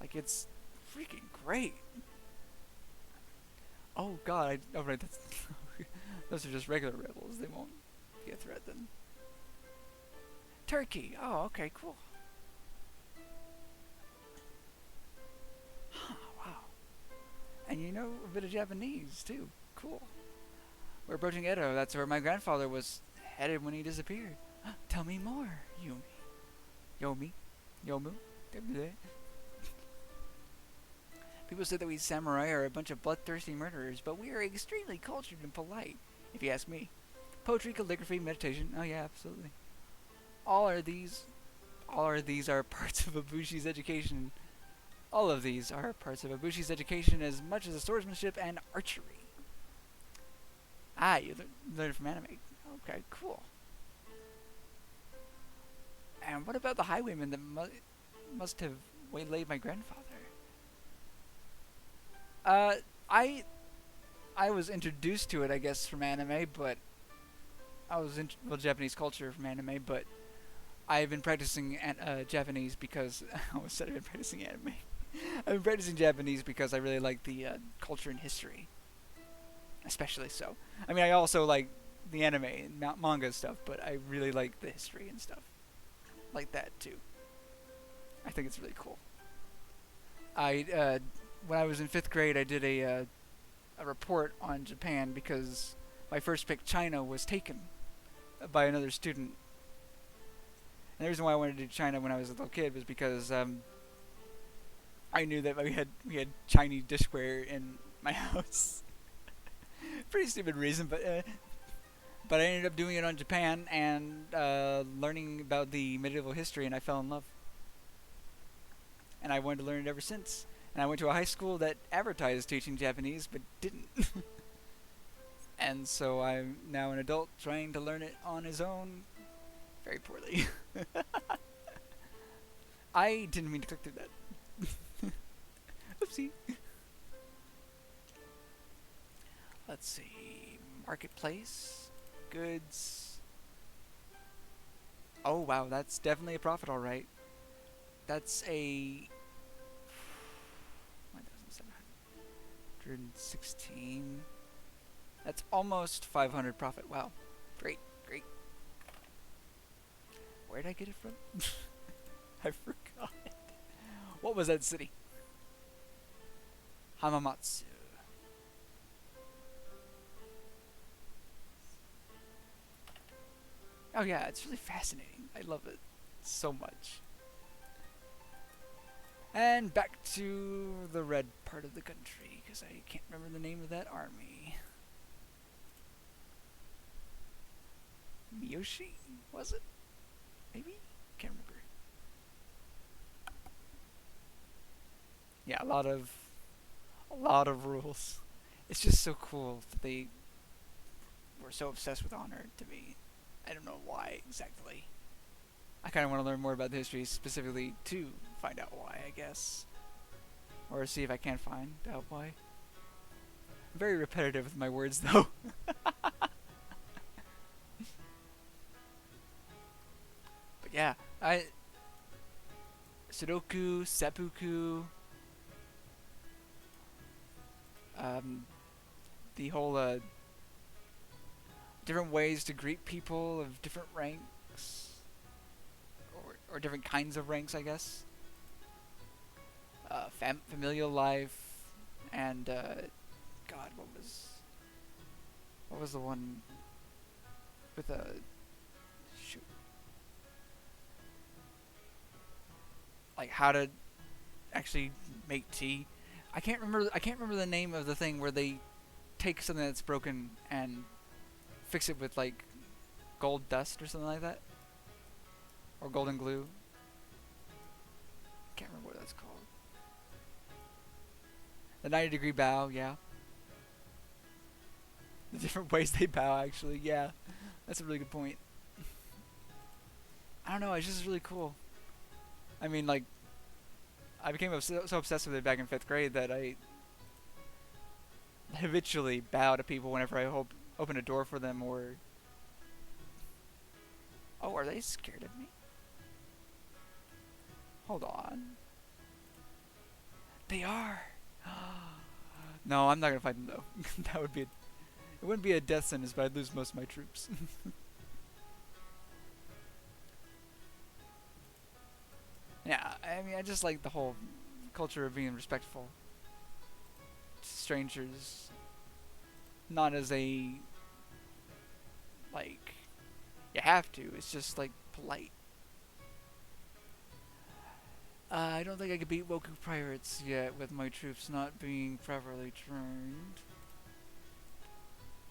Like, it's freaking great. Oh god, oh right, that's... those are just regular rebels, they won't be a threat then. Turkey, oh, okay, cool. Huh, wow. And you know a bit of Japanese, too. Cool. We're approaching Edo, that's where my grandfather was headed when he disappeared. Tell me more, Yomi. Yomu? People say that we samurai are a bunch of bloodthirsty murderers, but we are extremely cultured and polite, if you ask me. Poetry, calligraphy, meditation, oh yeah, absolutely. All of these are parts of Ibushi's education. All of these are parts of Ibushi's education as much as swordsmanship and archery. Ah, you learned from anime. Okay, cool. And what about the highwayman that must have waylaid my grandfather? I was introduced to it, I guess, from anime, but I was well, Japanese culture from anime, but I've been practicing Japanese because I almost said I've been practicing anime. I've been practicing Japanese because I really like the culture and history, especially so. I mean, I also like the anime and manga stuff, but I really like the history and stuff like that too. I think it's really cool. When I was in 5th grade, I did a report on Japan because my first pick, China, was taken by another student. And the reason why I wanted to do China when I was a little kid was because I knew that we had Chinese dishware in my house. Pretty stupid reason, but I ended up doing it on Japan and learning about the medieval history, and I fell in love. And I wanted to learn it ever since. And I went to a high school that advertised teaching Japanese, but didn't. And so I'm now an adult trying to learn it on his own, very poorly. I didn't mean to click through that. Oopsie. Let's see. Marketplace. Goods. Oh wow, that's definitely a profit, alright. That's a 1,716. That's almost 500 profit. Wow. Great, great. Where'd I get it from? I forgot. What was that city? Hamamatsu. Oh yeah, it's really fascinating. I love it so much. And back to the red part of the country, because I can't remember the name of that army. Miyoshi? Was it? Maybe? Can't remember. Yeah, a lot of rules. It's just so cool that they were so obsessed with honor to me. I don't know why exactly. I kind of want to learn more about the history specifically to find out why, I guess. Or see if I can find out why. I'm very repetitive with my words, though. But yeah, Sudoku, seppuku, the whole different ways to greet people of different ranks, or different kinds of ranks, I guess. Familial life, and God, what was the one with a shoot, like how to actually make tea. I can't remember the name of the thing where they take something that's broken and fix it with like gold dust or something like that, or golden glue. Can't remember what that's called. The 90-degree bow, yeah. The different ways they bow, actually, yeah. That's a really good point. I don't know, it's just really cool. I mean, like, I became so obsessed with it back in 5th grade that I habitually bow to people whenever I open a door for them, or... Oh, are they scared of me? Hold on. They are! No, I'm not gonna fight them though. That would be it wouldn't be a death sentence, but I'd lose most of my troops. Yeah, I mean, I just like the whole culture of being respectful to strangers, not as a, like, you have to, it's just like polite. I don't think I could beat Woku Pirates yet with my troops not being properly trained.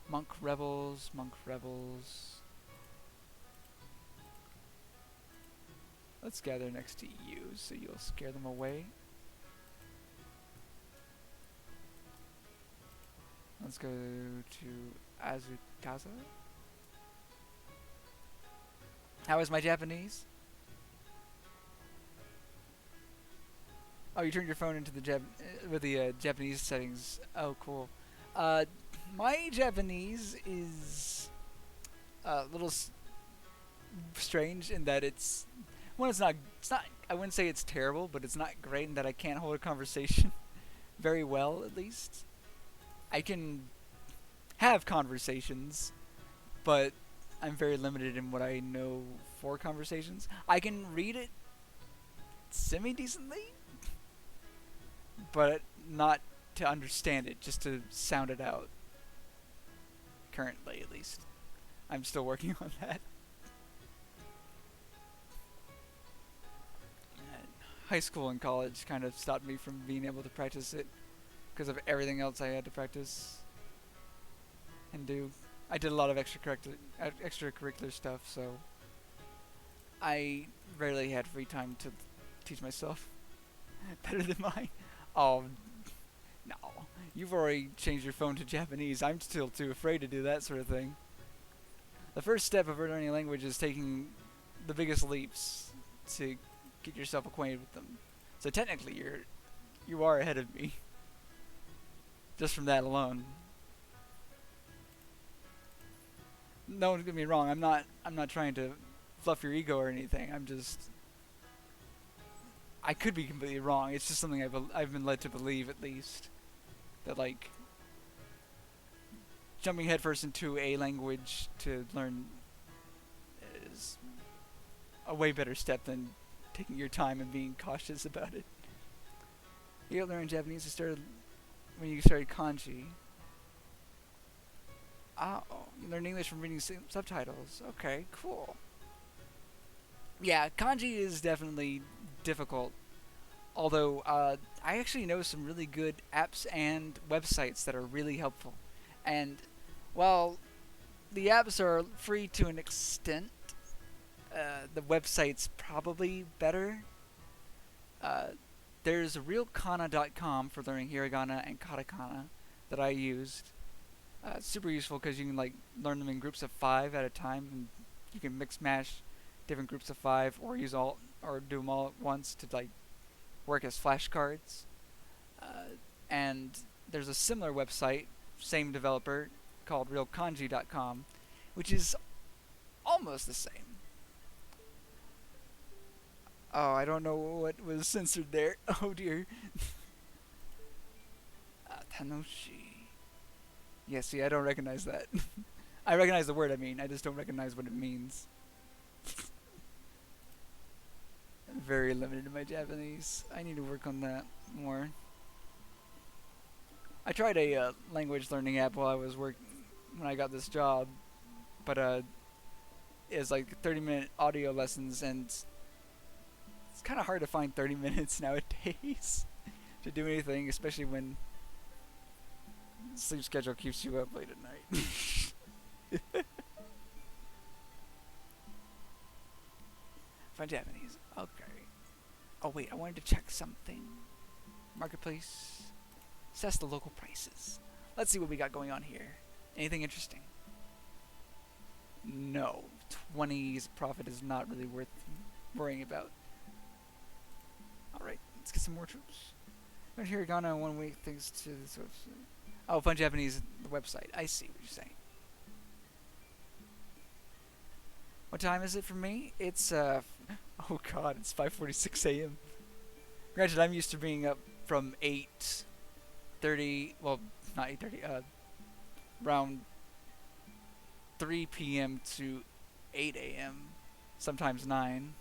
Monk Rebels, Monk Rebels. Let's gather next to you so you'll scare them away. Let's go to Azutaza. How is my Japanese? Oh, you turned your phone into the with the Japanese settings. Oh, cool. My Japanese is a little strange in that it's not. I wouldn't say it's terrible, but it's not great in that I can't hold a conversation very well. At least I can have conversations, but I'm very limited in what I know for conversations. I can read it semi-decently, but not to understand it, just to sound it out. Currently, at least. I'm still working on that. And high school and college kind of stopped me from being able to practice it because of everything else I had to practice and do. I did a lot of extracurricular stuff, so I rarely had free time to teach myself better than mine. Oh, no. You've already changed your phone to Japanese. I'm still too afraid to do that sort of thing. The first step of learning a language is taking the biggest leaps to get yourself acquainted with them. So technically, you are ahead of me. Just from that alone. No, don't get me wrong. I'm not trying to fluff your ego or anything. I could be completely wrong. It's just something I've been led to believe, at least, that like jumping headfirst into a language to learn is a way better step than taking your time and being cautious about it. You learn Japanese when you started kanji. Oh, you learned English from reading subtitles. Okay, cool. Yeah, kanji is definitely difficult. Although, I actually know some really good apps and websites that are really helpful. And while the apps are free to an extent, the website's probably better. There's realkana.com for learning hiragana and katakana that I used. It's super useful because you can like learn them in groups of 5 at a time, and you can mix mash different groups of 5, or do them all at once to like work as flashcards. And there's a similar website, same developer, called realkanji.com, which is almost the same. Oh, I don't know what was censored there. Oh dear. Tanoshi. Yeah, see, I don't recognize that. I recognize the word, I mean. I just don't recognize what it means. I'm very limited in my Japanese. I need to work on that more. I tried a language learning app while I was working when I got this job, but it's like 30-minute audio lessons, and it's kind of hard to find 30 minutes nowadays to do anything, especially when sleep schedule keeps you up late at night. Find Japanese. Okay. Oh wait, I wanted to check something. Marketplace. Assess the local prices. Let's see what we got going on here. Anything interesting? No. 20's profit is not really worth worrying about. Alright, let's get some more troops. Right here, Ghana 1 week thanks to this website. Oh, Fun Japanese, the website. I see what you're saying. What time is it for me? It's, oh god, it's 5:46 a.m. Granted, I'm used to being up from 8:30, well, not 8:30, around 3 p.m. to 8 a.m., sometimes 9.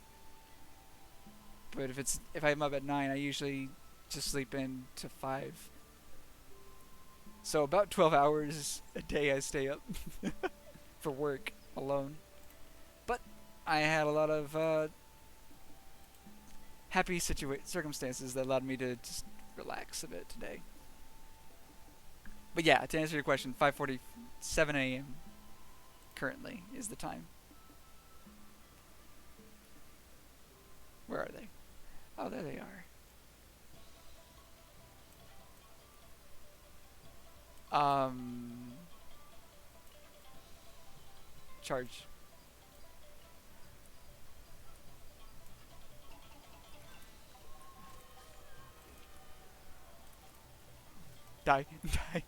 But if I'm up at 9, I usually just sleep in to 5. So about 12 hours a day I stay up for work alone. But I had a lot of happy circumstances that allowed me to just relax a bit today. But yeah, to answer your question, 5:47 a.m. currently is the time. Where are they? Oh, there they are. Charge. Die. Die.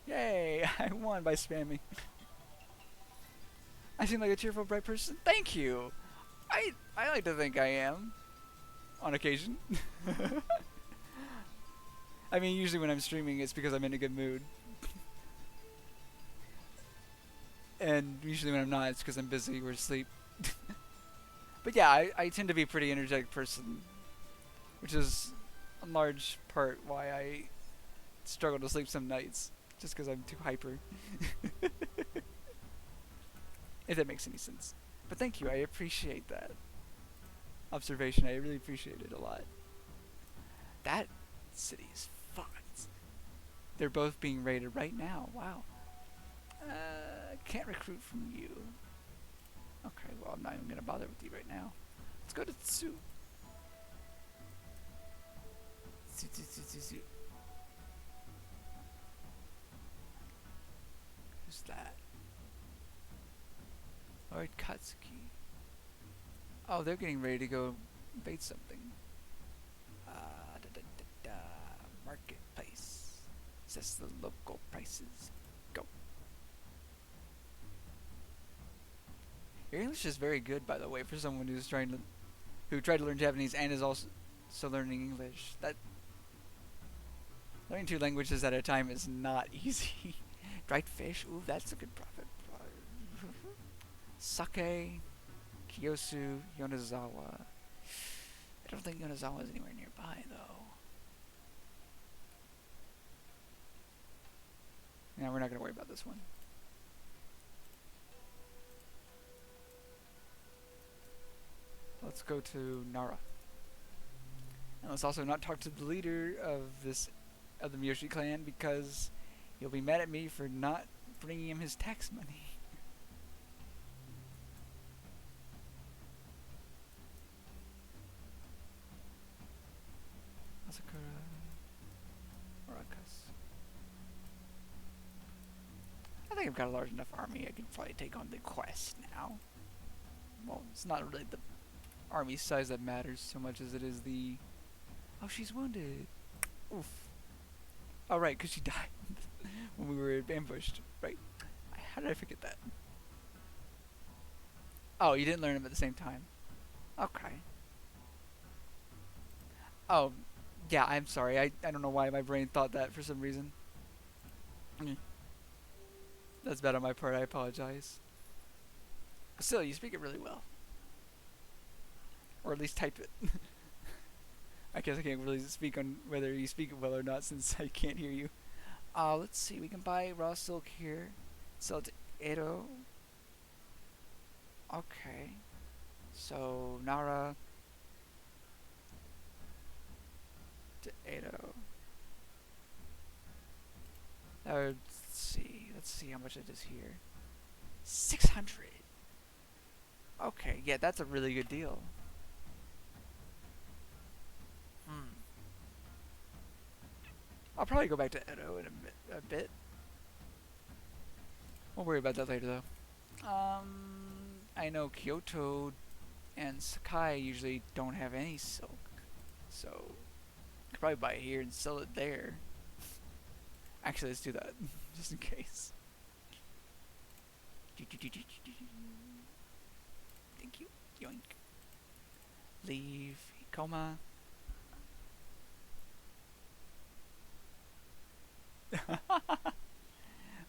Yay! I won by spamming. I seem like a cheerful, bright person. Thank you! I like to think I am. On occasion. I mean, usually when I'm streaming, it's because I'm in a good mood. And usually when I'm not, it's because I'm busy or asleep. But yeah, I tend to be a pretty energetic person, which is a large part why I struggle to sleep some nights, just because I'm too hyper. If that makes any sense. But thank you, I appreciate that observation. I really appreciate it a lot. That city is fucked. They're both being raided right now. Wow. Can't recruit from you. Okay, well, I'm not even gonna bother with you right now. Let's go to Tsu. Tsu. Who's that? Lord Katsuki. Oh, they're getting ready to go bait something. Marketplace. Says the local prices. Go. Your English is very good, by the way, for someone who tried to learn Japanese and is also learning English. That learning 2 languages at a time is not easy. Dried fish. Ooh, that's a good profit. Sake. Kiyosu, Yonezawa. I don't think Yonezawa is anywhere nearby, though. Yeah, we're not going to worry about this one. Let's go to Nara. And let's also not talk to the leader of the Miyoshi clan, because he'll be mad at me for not bringing him his tax money. I think I've got a large enough army. I can probably take on the quest now. Well, it's not really the army size that matters so much as it is the... Oh, she's wounded. Oof. Oh, right, because she died when we were ambushed. Right. I How did I forget that? Oh, you didn't learn them at the same time. Okay. Oh, yeah, I'm sorry. I don't know why my brain thought that for some reason. Mm. That's bad on my part. I apologize. But still, you speak it really well. Or at least type it. I guess I can't really speak on whether you speak it well or not since I can't hear you. Let's see. We can buy raw silk here. Sell it to Edo. Okay. So, Nara to Edo. Let's see. Let's see how much it is here. 600. Okay, yeah, that's a really good deal. Hmm. I'll probably go back to Edo in a bit. We'll worry about that later, though. I know Kyoto and Sakai usually don't have any silk, so I could probably buy it here and sell it there. Actually, let's do that, just in case. Thank you. Yoink. Leave. Coma.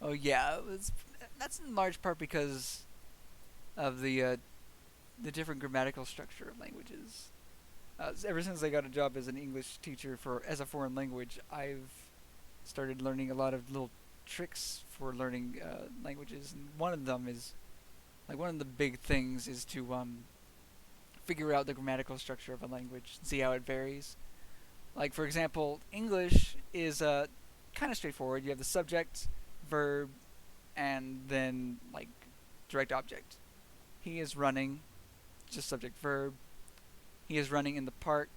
Oh yeah, that's in large part because of the different grammatical structure of languages. Ever since I got a job as an English teacher as a foreign language, I've started learning a lot of little tricks for learning languages, and one of them is one of the big things is to figure out the grammatical structure of a language and see how it varies. Like for example, English is kind of straightforward. You have the subject, verb, and then like direct object. He is running, just subject verb. He is running in the park,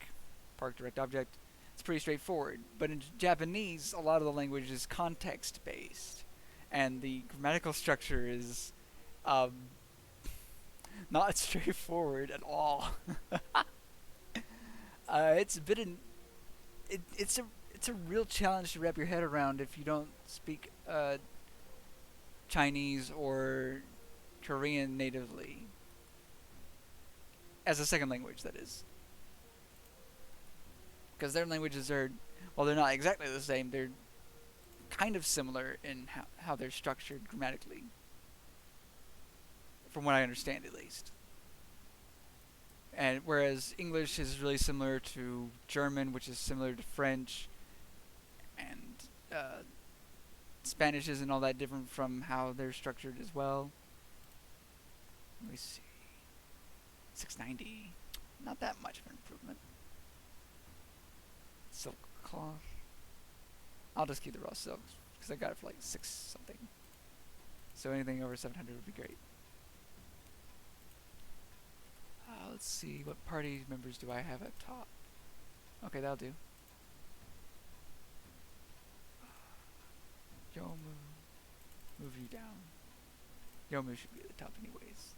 park direct object. It's pretty straightforward. But in Japanese, a lot of the language is context based, and the grammatical structure is not straightforward at all. It's a bit it's a real challenge to wrap your head around if you don't speak Chinese or Korean natively as a second language, that is, because their languages are, while they're not exactly the same, they're kind of similar in how they're structured grammatically, from what I understand at least. And whereas English is really similar to German, which is similar to French, and Spanish isn't all that different from how they're structured as well. Let me see. 690. Not that much of an improvement. Silk cloth. I'll just keep the raw silk because I got it for like 6 something. So anything over 700 would be great. Let's see, what party members do I have at top? Okay, that'll do. Yomu. Move you down. Yomu should be at the top anyways.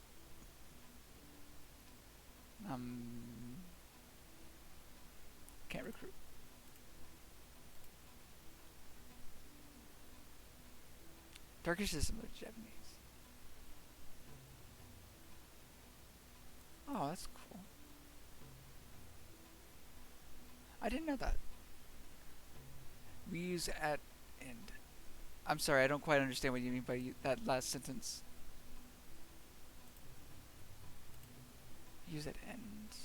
Can't recruit. Turkish is similar to Japanese. Oh, that's cool. I didn't know that. We use at end. I'm sorry, I don't quite understand what you mean by that last sentence. Use at end.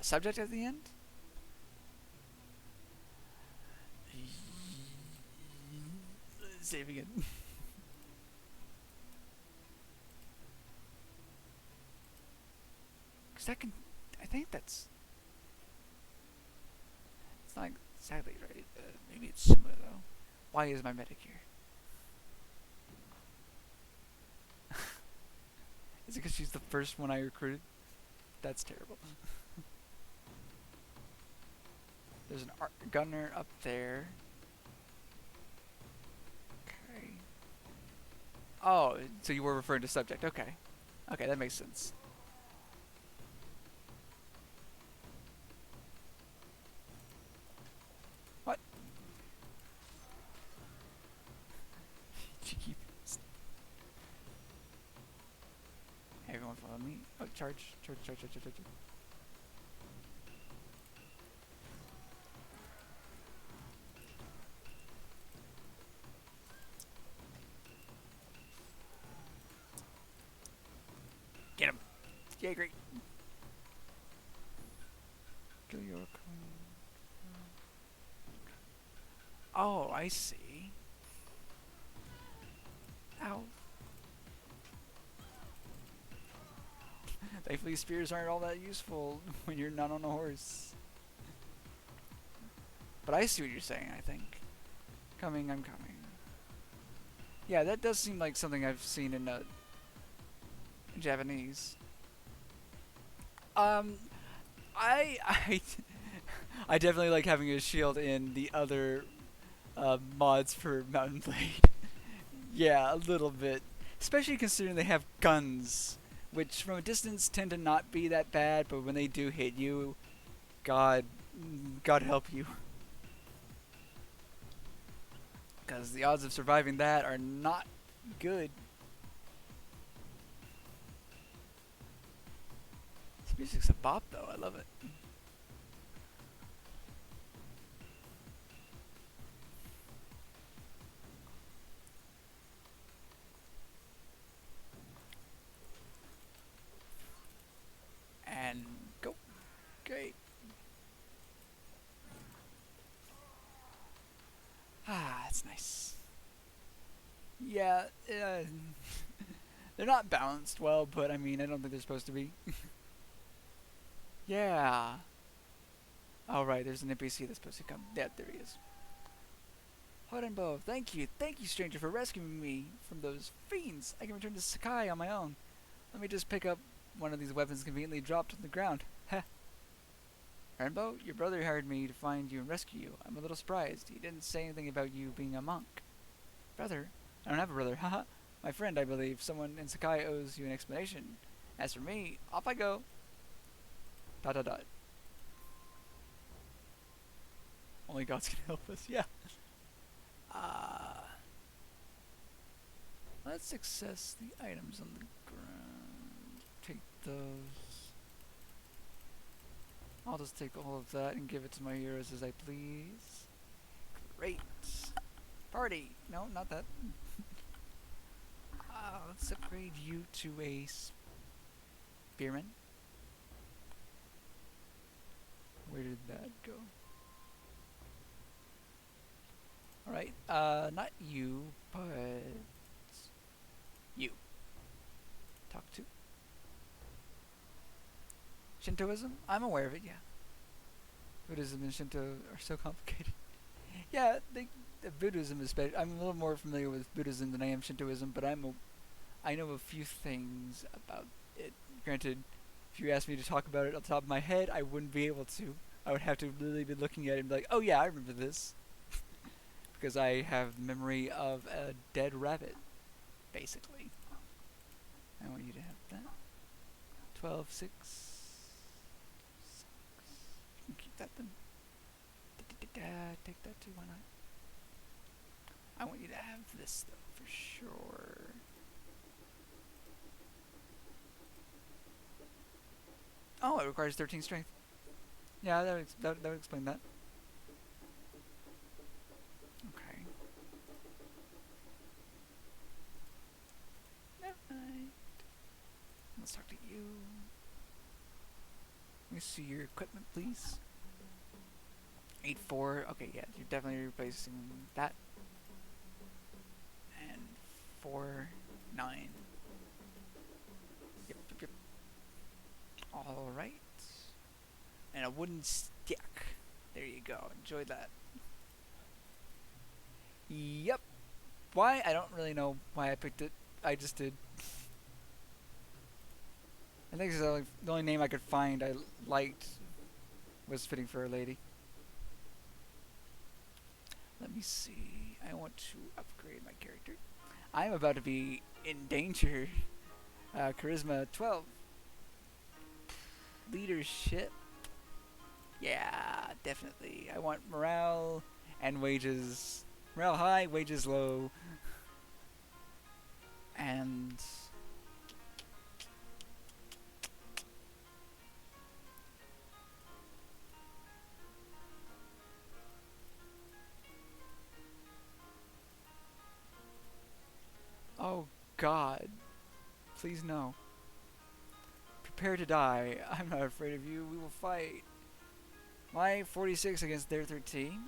Subject at the end? Save again. I think it's not exactly right. Maybe it's similar though. Why is my medic here? Is it because she's the first one I recruited? That's terrible. There's an gunner up there. Okay. Oh, so you were referring to subject. Okay. Okay, that makes sense. What? Cheeky. Follow me. Oh, charge. Charge, charge, charge, charge, charge. Get him. Yeah, great. Kill your queen. Oh, I see. Ow. Thankfully, spears aren't all that useful when you're not on a horse. But I see what you're saying, I think. Coming, I'm coming. Yeah, that does seem like something I've seen in Japanese. I I definitely like having a shield in the other mods for Mountain Blade. Yeah, a little bit. Especially considering they have guns, which from a distance tend to not be that bad, but when they do hit you, God help you. Because the odds of surviving that are not good. This music's a bop though, I love it. And go. Great. Ah, that's nice. Yeah, they're not balanced well, but I mean, I don't think they're supposed to be. Yeah. Alright, there's an NPC that's supposed to come. Yeah, there he is. Horenbo, thank you, stranger, for rescuing me from those fiends. I can return to Sakai on my own. Let me just pick up one of these weapons conveniently dropped on the ground. Heh. Horenbo, your brother hired me to find you and rescue you. I'm a little surprised. He didn't say anything about you being a monk. Brother? I don't have a brother, haha. My friend, I believe. Someone in Sakai owes you an explanation. As for me, off I go. Dot dot dot. Only gods can help us, yeah. Let's access the items on the ground. Take those. I'll just take all of that and give it to my heroes as I please. Great. Party. No, not that. Let's upgrade you to a spearman. Where did that go? Alright, not you, but you. Talk to. Shintoism? I'm aware of it, yeah. Buddhism and Shinto are so complicated. Yeah, Buddhism is better. I'm a little more familiar with Buddhism than I am Shintoism, but I know a few things about it. Granted, if you asked me to talk about it on top of my head, I wouldn't be able to. I would have to really be looking at it and be like, oh yeah, I remember this. Because I have the memory of a dead rabbit, basically. I want you to have that. 12, 6. You can keep that then. Take that too, why not? I want you to have this though, for sure. Oh, it requires 13 strength. Yeah, that would explain that. Okay. Alright. Let's talk to you. Let me see your equipment, please. 8-4. Okay, yeah, you're definitely replacing that. And 4-9. Yep. Alright. And a wooden stick. There you go. Enjoy that. Yep. Why? I don't really know why I picked it. I just did. I think it's the only name I could find I liked was fitting for a lady. Let me see. I want to upgrade my character. I'm about to be in danger. Charisma 12. Leadership. Yeah, definitely. I want morale and wages. Morale high, wages low. And God. Please no. Prepare to die. I'm not afraid of you. We will fight. My 46 against their 13?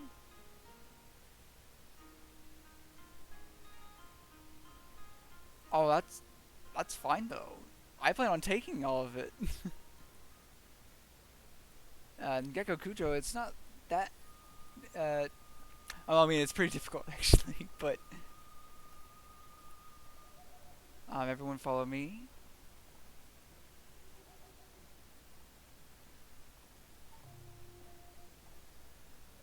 Oh, that's fine though. I plan on taking all of it. Gekokujo, it's not that. Oh, I mean, it's pretty difficult actually, but everyone follow me.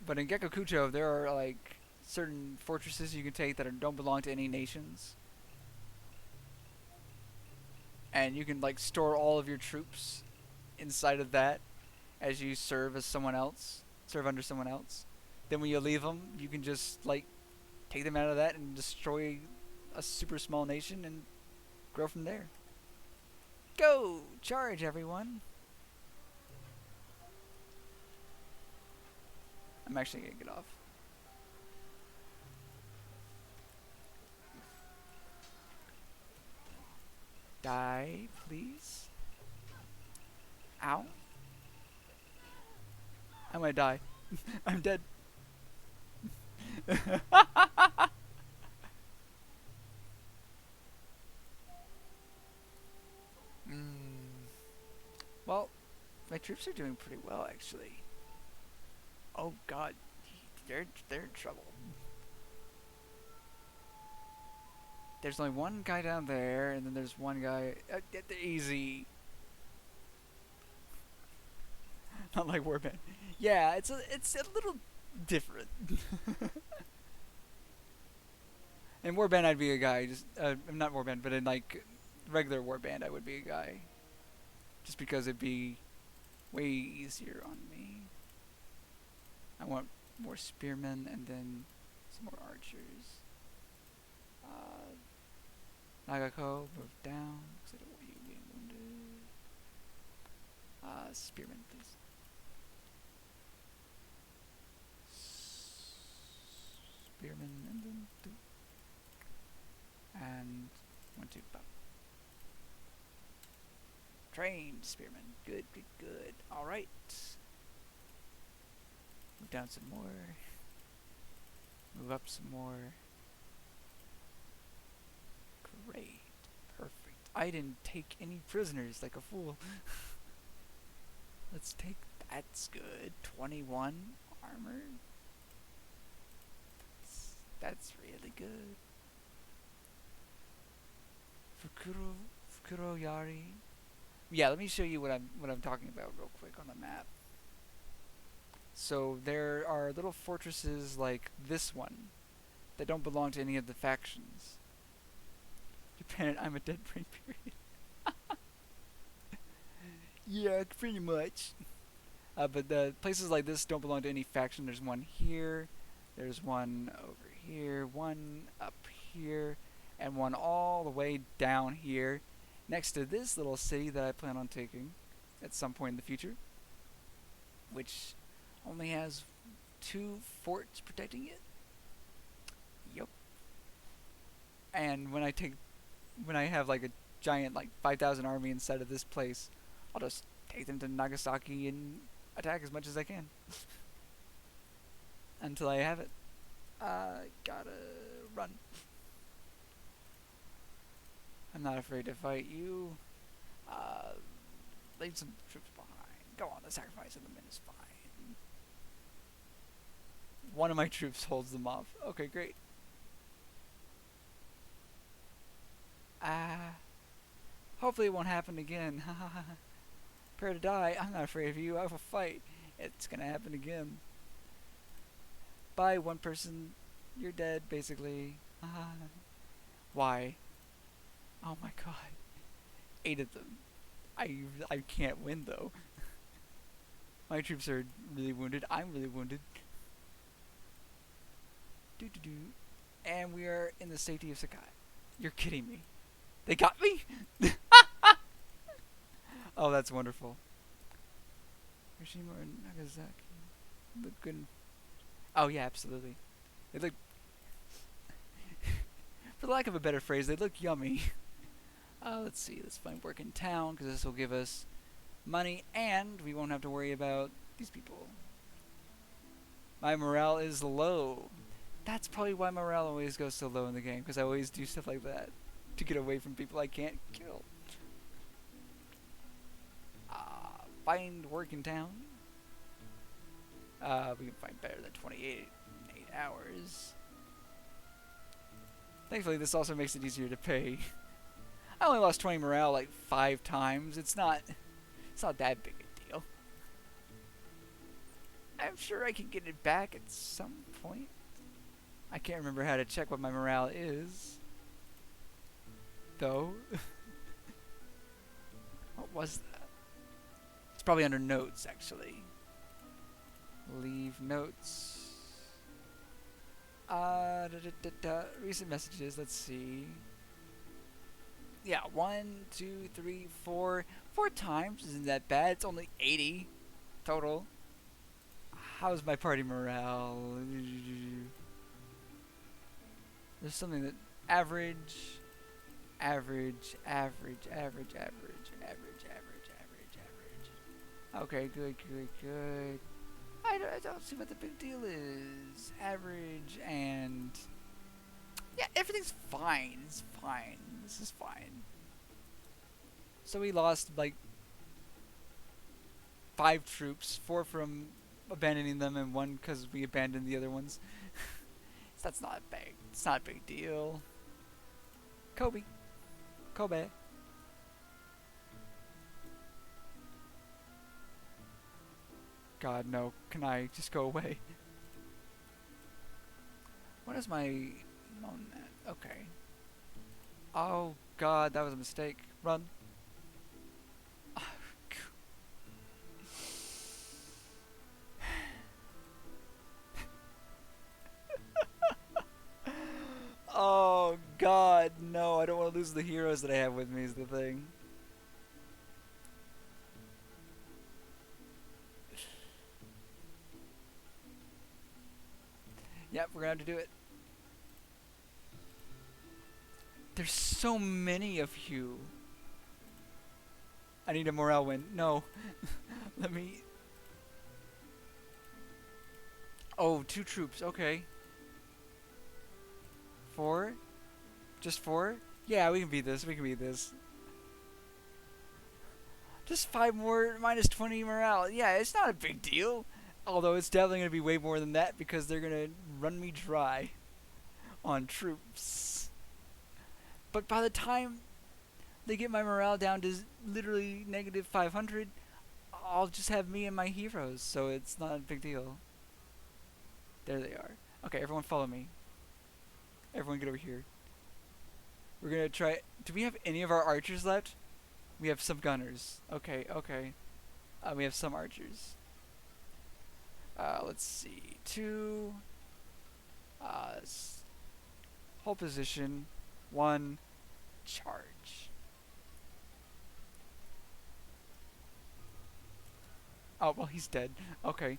But in Gekokujo, there are like certain fortresses you can take that don't belong to any nations, and you can like store all of your troops inside of that as you serve as someone else, serve under someone else. Then when you leave them, you can just like take them out of that and destroy a super small nation and grow from there. Go! Charge, everyone! I'm actually gonna get off. Die, please. Ow. I might die. I'm dead. Well, my troops are doing pretty well, actually. Oh God, they're in trouble. There's only one guy down there, and then there's one guy. Easy. Not like Warband. Yeah, it's a little different. In Warband, I'd be a guy. Just not Warband, but in like regular Warband, I would be a guy. Just because it'd be way easier on me. I want more spearmen and then some more archers. Nagako, move down because I don't want you being wounded. Spearmen, please. Spearmen and then two. And 1, 2, pop. Trained spearmen. Good, good, good. Alright. Move down some more. Move up some more. Great. Perfect. I didn't take any prisoners like a fool. Let's take... That's good. 21 armor. That's really good. Fukuro Yari. Yeah, let me show you what I'm talking about real quick on the map. So there are little fortresses like this one that don't belong to any of the factions. Japan, I'm a dead brain period. Yeah, pretty much. But the places like this don't belong to any faction. There's one here, there's one over here, one up here, and one all the way down here next to this little city that I plan on taking at some point in the future, which only has 2 forts protecting it. Yep. And when I have like a giant like 5,000 army inside of this place, I'll just take them to Nagasaki and attack as much as I can until I have it. Gotta run. I'm not afraid to fight you. Leave some troops behind. Go on, the sacrifice of the men is fine. One of my troops holds them off. Okay, great. Hopefully it won't happen again. Prepare to die. I'm not afraid of you. I will fight. It's gonna happen again. Bye, one person. You're dead, basically. Why? Oh my god. 8 of them. I can't win though. My troops are really wounded. I'm really wounded. And we are in the safety of Sakai. You're kidding me. They got me? Oh, that's wonderful. Hiroshima or Nagasaki look good. Oh yeah, absolutely. They look. For the lack of a better phrase, they look yummy. Let's see. Let's find work in town because this will give us money and we won't have to worry about these people. My morale is low. That's probably why morale always goes so low in the game, because I always do stuff like that to get away from people I can't kill. Find work in town. We can find better than 28 hours. Thankfully, this also makes it easier to pay. I only lost 20 morale like 5 times. It's not that big a deal. I'm sure I can get it back at some point. I can't remember how to check what my morale is, though. What was that? It's probably under notes, actually. Leave notes. Recent messages. Let's see. Yeah, 1, 2, 3, 4. 4 times isn't that bad. It's only 80 total. How's my party morale? There's something that average. Okay, good. I don't see what the big deal is. Average and yeah, everything's fine. It's fine. This is fine. So we lost like 5 troops, 4 from abandoning them and 1 because we abandoned the other ones. So that's not big. It's not a big deal. Kobe. God, no. Can I just go away? What is my moan at? Okay. Oh, God, that was a mistake. Run. Oh, God, no. I don't want to lose the heroes that I have with me is the thing. Yep, we're going to have to do it. There's so many of you. I need a morale win. No. Let me... Oh, 2 troops. Okay. 4? Just 4? Yeah, we can beat this. Just 5 more minus 20 morale. Yeah, it's not a big deal. Although it's definitely going to be way more than that because they're going to run me dry on troops. But by the time they get my morale down to literally negative 500, I'll just have me and my heroes, so it's not a big deal. There they are. Okay, everyone follow me. Everyone get over here. We're going to try... Do we have any of our archers left? We have some gunners. Okay. We have some archers. Let's see. 2. Hold position. 1. Charge. Oh, well, he's dead. Okay.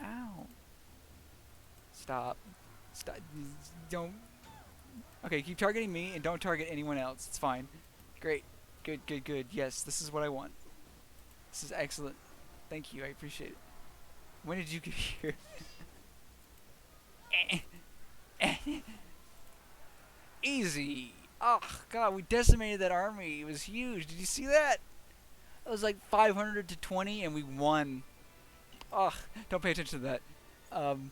Ow. Stop. Don't. Okay, keep targeting me and don't target anyone else. It's fine. Great. Good. Yes, this is what I want. This is excellent. Thank you. I appreciate it. When did you get here? Easy. Oh, God, we decimated that army. It was huge. Did you see that? It was like 500 to 20, and we won. Ugh, don't pay attention to that. I'm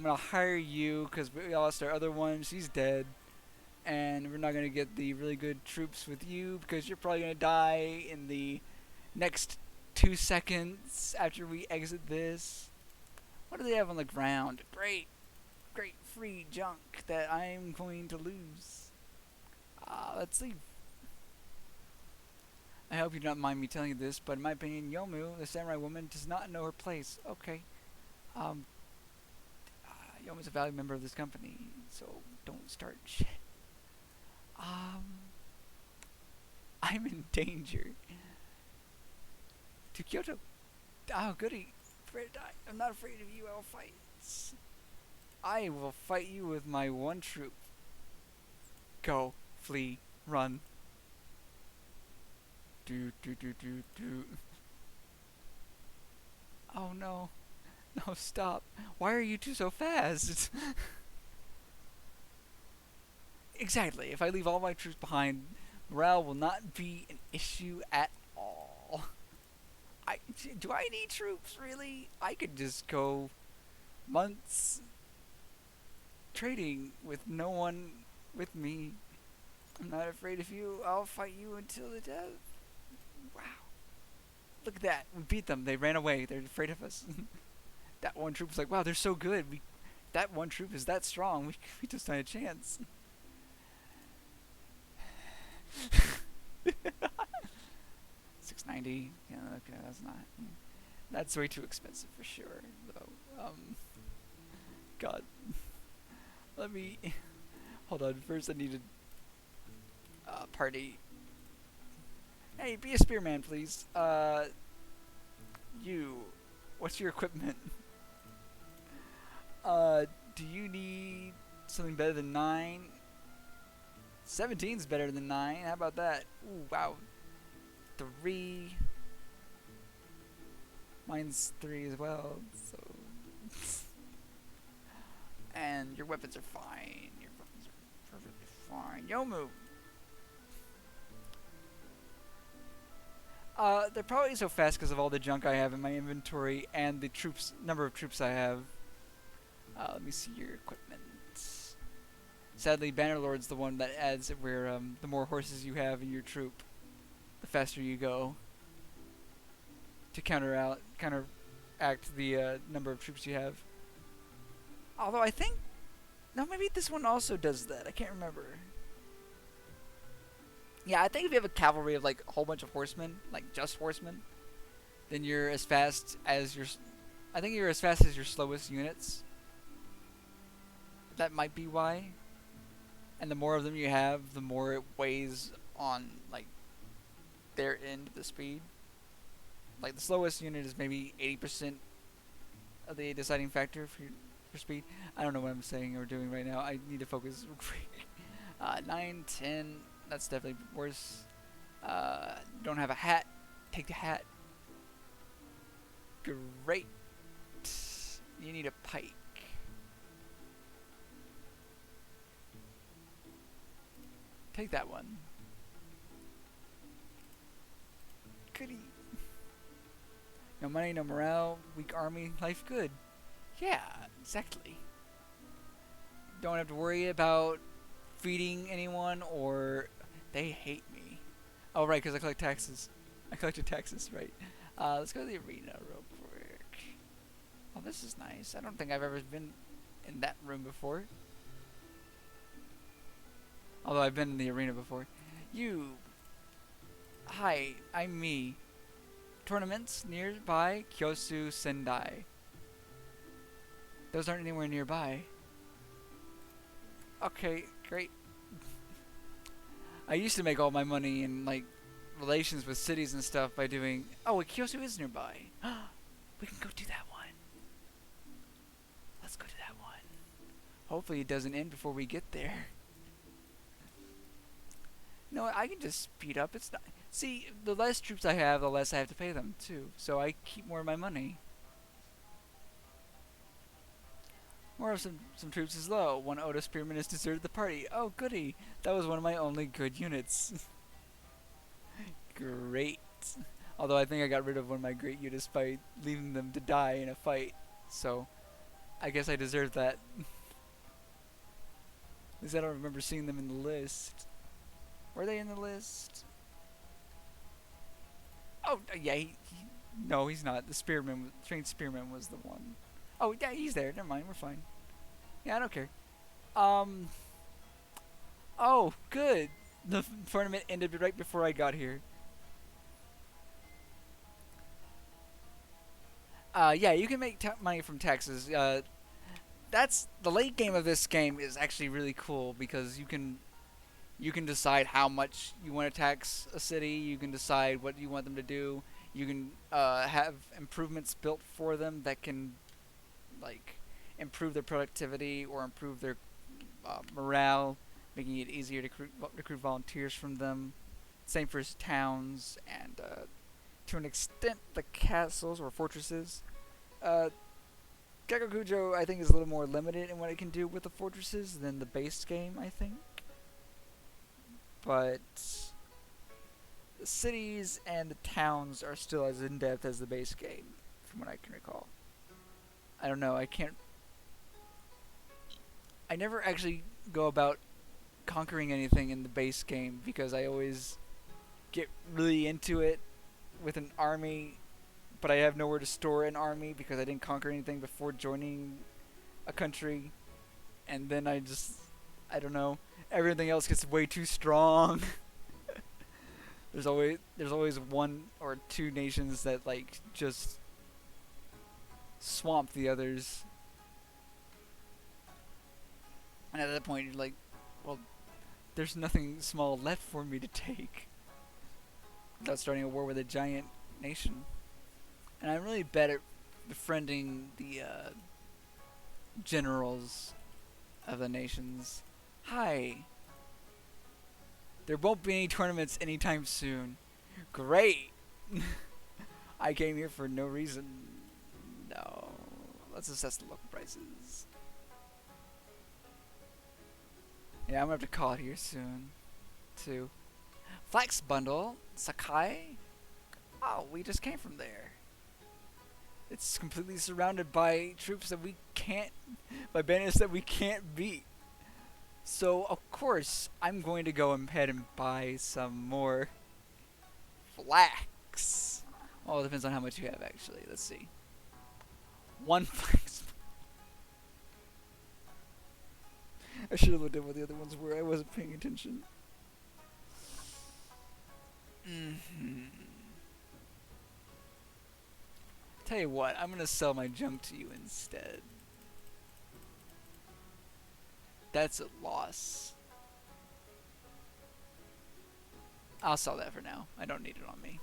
going to hire you, because we lost our other one. She's dead. And we're not going to get the really good troops with you, because you're probably going to die in the next 2 seconds after we exit this. What do they have on the ground? Great free junk that I'm going to lose. Let's leave. I hope you don't mind me telling you this, but in my opinion, Yomu, the samurai woman, does not know her place. Okay. Yomu's a valued member of this company, so don't start shit. I'm in danger. To Kyoto. Oh, goody. Afraid to die. I'm not afraid of you, I'll fight. I will fight you with my one troop. Go, flee, run. Do do do do do. Oh no. No, stop. Why are you two so fast? Exactly. If I leave all my troops behind, morale will not be an issue at all. Do I need troops, really? I could just go months trading with no one with me. I'm not afraid of you. I'll fight you until the death. Wow. Look at that. We beat them. They ran away. They're afraid of us. That one troop was like, wow, they're so good. That one troop is that strong. We just had a chance. 690. Yeah, okay, that's not. That's way too expensive for sure, though. God. Let me. Hold on. First, I need a party. Hey, be a spearman, please. You. What's your equipment? Do you need something better than 9? 17's better than 9. How about that? Ooh, wow. 3. Mine's 3 as well, so. And your weapons are fine. Your weapons are perfectly fine. Yomu! They're probably so fast because of all the junk I have in my inventory and the number of troops I have. Let me see your equipment. Sadly, Bannerlord's the one that adds it where the more horses you have in your troop, the faster you go. To counteract the number of troops you have. Although I think, no, maybe this one also does that. I can't remember. Yeah, I think if you have a cavalry of like a whole bunch of horsemen, like just horsemen, then you're as fast as your. I think you're as fast as your slowest units. That might be why. And the more of them you have, the more it weighs on like their end of the speed. Like the slowest unit is maybe 80% of the deciding factor for speed. I don't know what I'm saying or doing right now. I need to focus. 9, 10. That's definitely worse. Don't have a hat. Take the hat. Great. You need a pike. Take that one. Goody. No money, no morale, weak army, life good. Yeah, exactly. Don't have to worry about feeding anyone or they hate me. Oh, right, because I collect taxes. I collected taxes, right. Let's go to the arena real quick. Oh, this is nice. I don't think I've ever been in that room before. Although I've been in the arena before. You. Hi, I'm me. Tournaments nearby Kyosu Sendai. Those aren't anywhere nearby. Okay, great. I used to make all my money in like relations with cities and stuff by doing. Oh, Kyosu is nearby. We can go do that one. Let's go to that one. Hopefully it doesn't end before we get there. No, I can just speed up. It's not. See, the less troops I have, the less I have to pay them too. So I keep more of my money. More of some troops is low. One Oda Spearman has deserted the party. Oh, goody! That was one of my only good units. Great. Although I think I got rid of one of my great units by leaving them to die in a fight. So, I guess I deserve that. At least I don't remember seeing them in the list. Were they in the list? Oh, yeah, no, he's not. The spearman, trained spearman was the one. Oh, yeah, he's there. Never mind, we're fine. Yeah, I don't care. Oh, good. The tournament ended right before I got here. Yeah, you can make money from taxes. That's the late game of this game is actually really cool because you can decide how much you want to tax a city. You can decide what you want them to do. You can have improvements built for them that can, like, improve their productivity or improve their morale, making it easier to recruit volunteers from them. Same for towns and, to an extent, the castles or fortresses. Uh, Gekokujo, I think, is a little more limited in what it can do with the fortresses than the base game, I think. But the cities and the towns are still as in-depth as the base game, from what I can recall. I don't know, I never actually go about conquering anything in the base game because I always get really into it with an army, but I have nowhere to store an army because I didn't conquer anything before joining a country, and then I don't know, everything else gets way too strong. there's always one or two nations that like just swamp the others, and at that point you're like, well, there's nothing small left for me to take without starting a war with a giant nation. And I'm really bad at befriending the generals of the nations. Hi. There won't be any tournaments anytime soon. Great. I came here for no reason. No. Let's assess the local prices. Yeah, I'm gonna have to call it here soon, too. Flax bundle, Sakai. Oh, we just came from there. It's completely surrounded by troops that we can't, by bandits that we can't beat. So, of course, I'm going to go ahead and buy some more flax. Oh, it depends on how much you have, actually. Let's see. One flax. I should have looked at what the other ones were. I wasn't paying attention. Tell you what, I'm gonna sell my junk to you instead. That's a loss. I'll sell that for now. I don't need it on me.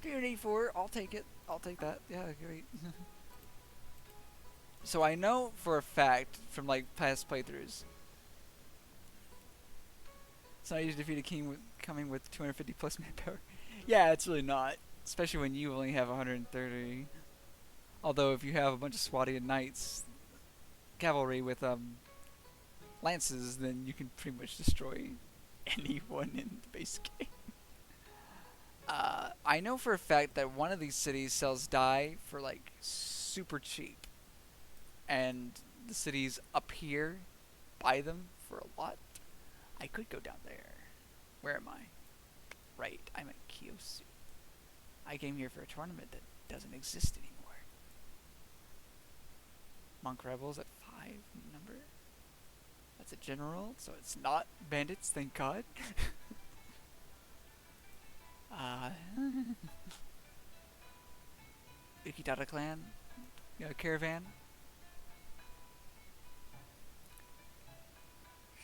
384, I'll take it. I'll take that. Yeah, great. So I know for a fact from like past playthroughs, it's not easy to defeat a king coming with 250 plus manpower. Yeah, it's really not. Especially when you only have 130. Although if you have a bunch of Swadian knights, cavalry with lances, then you can pretty much destroy anyone in the base game. I know for a fact that one of these cities sells dye for like super cheap, and the cities up here buy them for a lot. I could go down there. Where am I? Right, I'm at Kyosu. I came here for a tournament that doesn't exist anymore. Monk Rebels at 5 number. That's a general, so it's not bandits, thank God. Ukidata clan, caravan.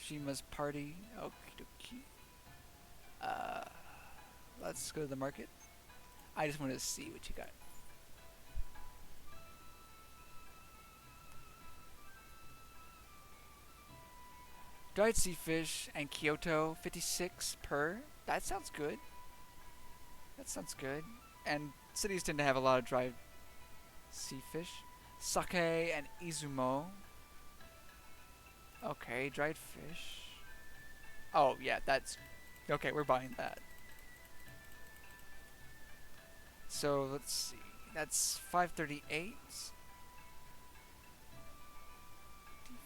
Shima's party. Okie dokie. Let's go to the market. I just wanted to see what you got. Dried sea fish and Kyoto, 56 per. That sounds good. That sounds good. And cities tend to have a lot of dried sea fish. Sake and Izumo. Okay, dried fish. Oh, yeah, that's... Okay, we're buying that. So, let's see. That's 538.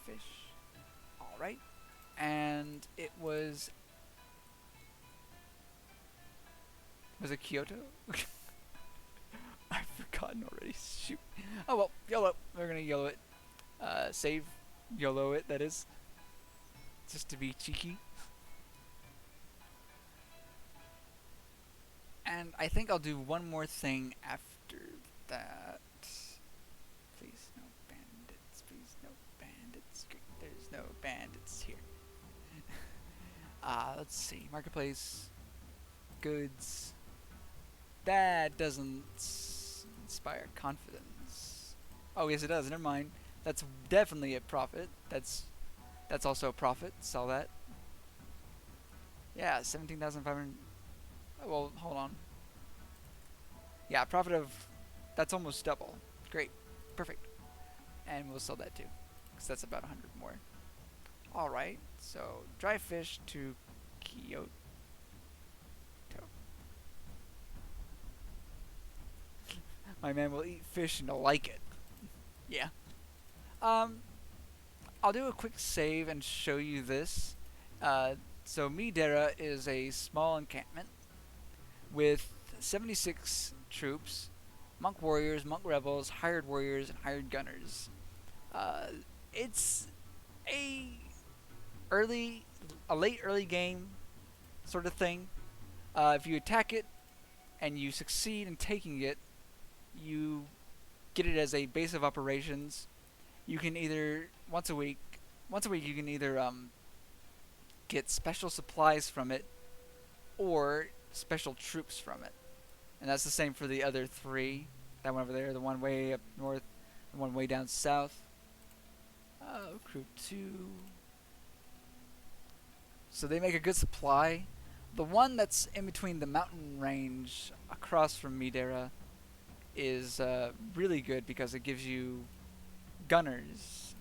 Fish. Alright. And it was... Was it Kyoto? I've forgotten already. Shoot. Oh well, YOLO. We're gonna YOLO it. Save. YOLO it, that is. Just to be cheeky. And I think I'll do one more thing after that. Please, no bandits. Please, no bandits. There's no bandits here. Let's see. Marketplace. Goods. That doesn't inspire confidence. Oh yes, it does. Never mind. That's definitely a profit. That's also a profit. Sell that. Yeah, 17,500. Oh, well, hold on. Yeah, profit of that's almost double. Great, perfect. And we'll sell that too, because that's about 100 more. All right. So dry fish to Kyoto. My man will eat fish and he'll like it. Yeah. Um, I'll do a quick save and show you this. So Midera is a small encampment with 76 troops, monk warriors, monk rebels, hired warriors, and hired gunners. Uh, it's a early, a late early game sort of thing. If you attack it and you succeed in taking it, you get it as a base of operations. You can either once a week you can either get special supplies from it or special troops from it, and that's the same for the other three. That one over there, the one way up north, the one way down south. Crew 2. So they make a good supply. The one that's in between the mountain range across from Midera is really good because it gives you gunners,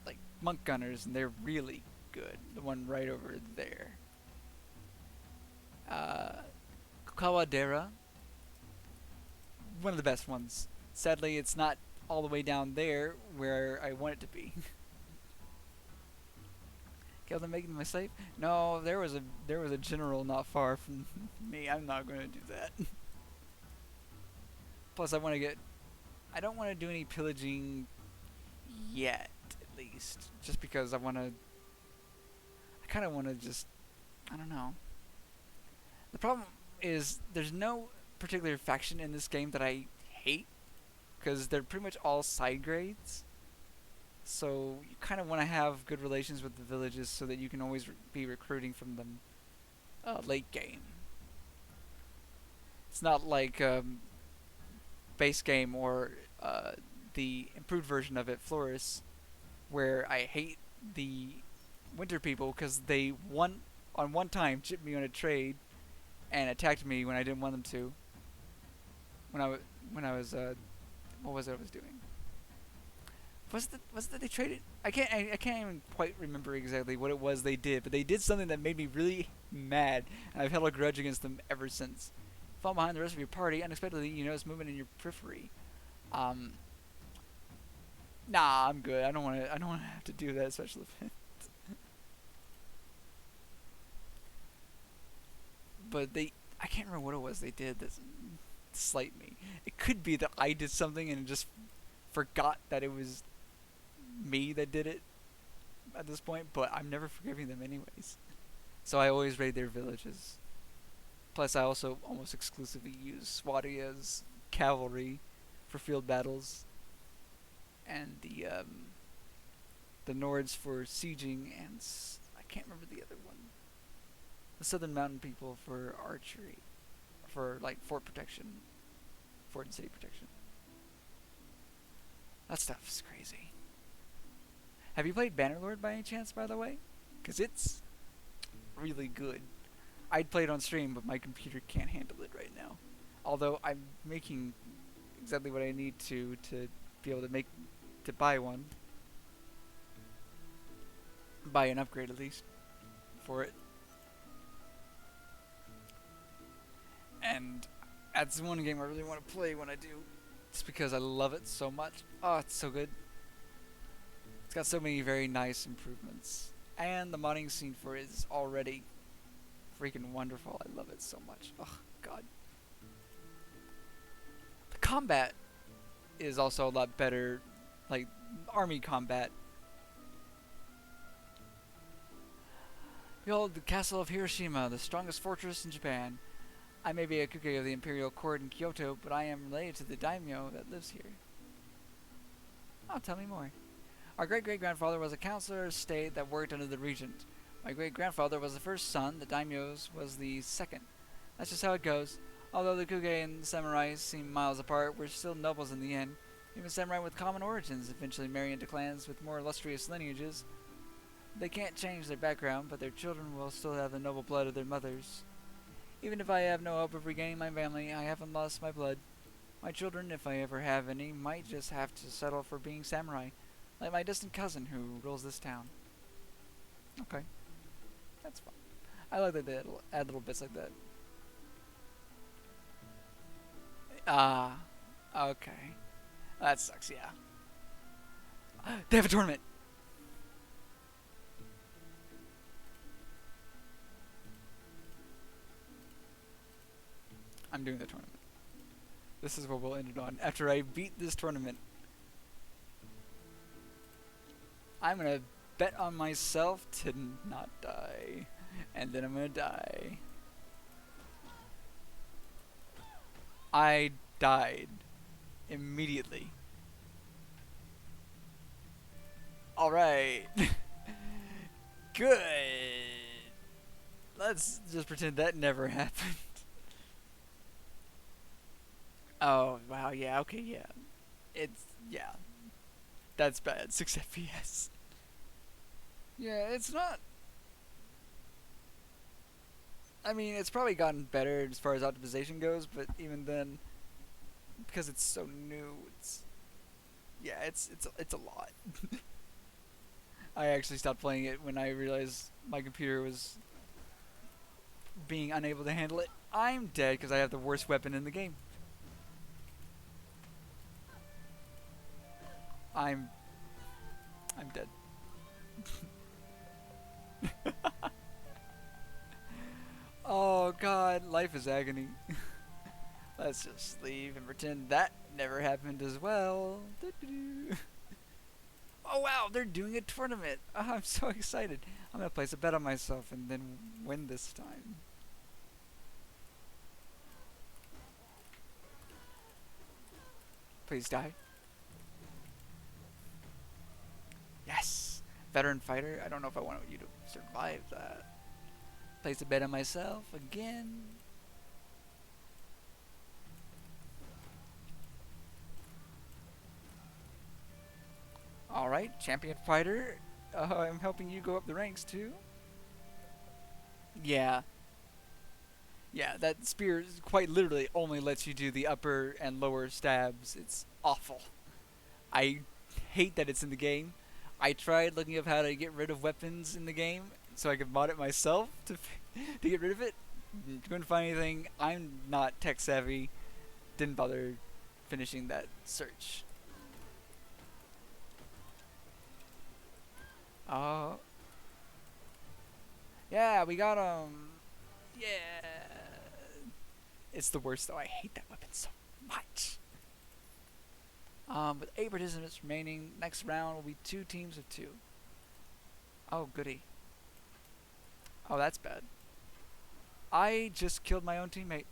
like monk gunners, and they're really good. The one right over there. Kawadera, one of the best ones. Sadly, it's not all the way down there where I want it to be. Kill them, making my slave? No, there was a general not far from me. I'm not going to do that. Plus, I don't want to do any pillaging yet, at least, just because I kind of want to just, I don't know. The problem is there's no particular faction in this game that I hate, because they're pretty much all side grades. So you kind of want to have good relations with the villages so that you can always be recruiting from them late game. It's not like base game or the improved version of it, Flores, where I hate the winter people because they on one time chipped me on a trade and attacked me when I didn't want them to. When I was what was it I was doing? Was it that they traded? I can't even quite remember exactly what it was they did, but they did something that made me really mad, and I've held a grudge against them ever since. Fall behind the rest of your party. Unexpectedly, you notice movement in your periphery. Nah, I'm good. I don't want to have to do that special event. But I can't remember what it was they did that slight me. It could be that I did something and just forgot that it was me that did it at this point, but I'm never forgiving them anyways. So I always raid their villages. Plus, I also almost exclusively use Swati as cavalry for field battles, and the Nords for sieging, and I can't remember the other one. The Southern Mountain people for archery, for like fort protection, fort and city protection. That stuff's crazy. Have you played Bannerlord by any chance, by the way? Because it's really good. I'd play it on stream, but my computer can't handle it right now. Although I'm making exactly what I need to be able to buy one. Buy an upgrade at least for it. And that's one game I really want to play when I do. Just because I love it so much. Oh, it's so good. It's got so many very nice improvements. And the modding scene for it is already freaking wonderful. I love it so much. Oh, God. The combat is also a lot better. Like, army combat. Behold, the castle of Hiroshima, the strongest fortress in Japan. I may be a Kuge of the Imperial Court in Kyoto, but I am related to the daimyo that lives here. Oh, tell me more. Our great-great-grandfather was a counselor of state that worked under the regent. My great-grandfather was the first son, the daimyo's was the second. That's just how it goes. Although the Kuge and the samurai seem miles apart, we're still nobles in the end. Even samurai with common origins eventually marry into clans with more illustrious lineages. They can't change their background, but their children will still have the noble blood of their mothers. Even if I have no hope of regaining my family, I haven't lost my blood. My children, if I ever have any, might just have to settle for being samurai, like my distant cousin who rules this town. Okay, that's fine. I like that they add little bits like that. Ah, okay. That sucks, yeah. They have a tournament! I'm doing the tournament. This is what we'll end it on. After I beat this tournament, I'm gonna bet on myself to not die. And then I'm gonna die. I died immediately. Alright. Good. Let's just pretend that never happened. Oh, wow, yeah, okay, yeah. Yeah. That's bad. 6 FPS. Yeah, it's not... I mean, it's probably gotten better as far as optimization goes, but even then, because it's so new, it's... Yeah, it's a lot. I actually stopped playing it when I realized my computer was being unable to handle it. I'm dead because I have the worst weapon in the game. I'm dead. Oh god, life is agony. Let's just leave and pretend that never happened as well. Oh wow, they're doing a tournament. Oh, I'm so excited. I'm gonna place a bet on myself and then win this time. Please die. Yes! Veteran fighter. I don't know if I want you to survive that. Place a bet on myself again. Alright, champion fighter. I'm helping you go up the ranks too. Yeah. Yeah, that spear quite literally only lets you do the upper and lower stabs. It's awful. I hate that it's in the game. I tried looking up how to get rid of weapons in the game so I could mod it myself to get rid of it. Couldn't find anything. I'm not tech savvy. Didn't bother finishing that search. Oh. Yeah, we got him. Yeah. It's the worst though. I hate that weapon so much. With 8 participants remaining, next round will be 2 teams of 2. Oh, goody. Oh, that's bad. I just killed my own teammate.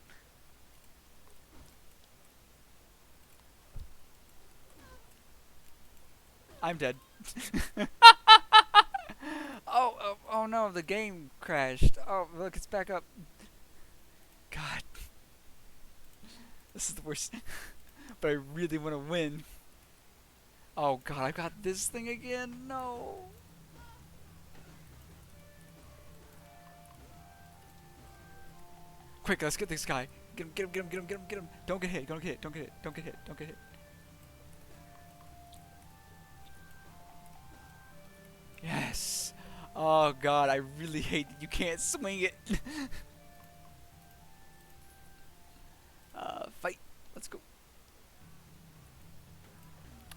I'm dead. Oh no, the game crashed. Oh, look, it's back up. God. This is the worst. But I really want to win. Oh god, I got this thing again. No. Quick, let's get this guy. Get him, get him, get him, get him, get him, get him. Don't get hit, don't get hit, don't get hit, don't get hit, don't get hit. Yes. Oh god, I really hate that you can't swing it. Fight. Let's go.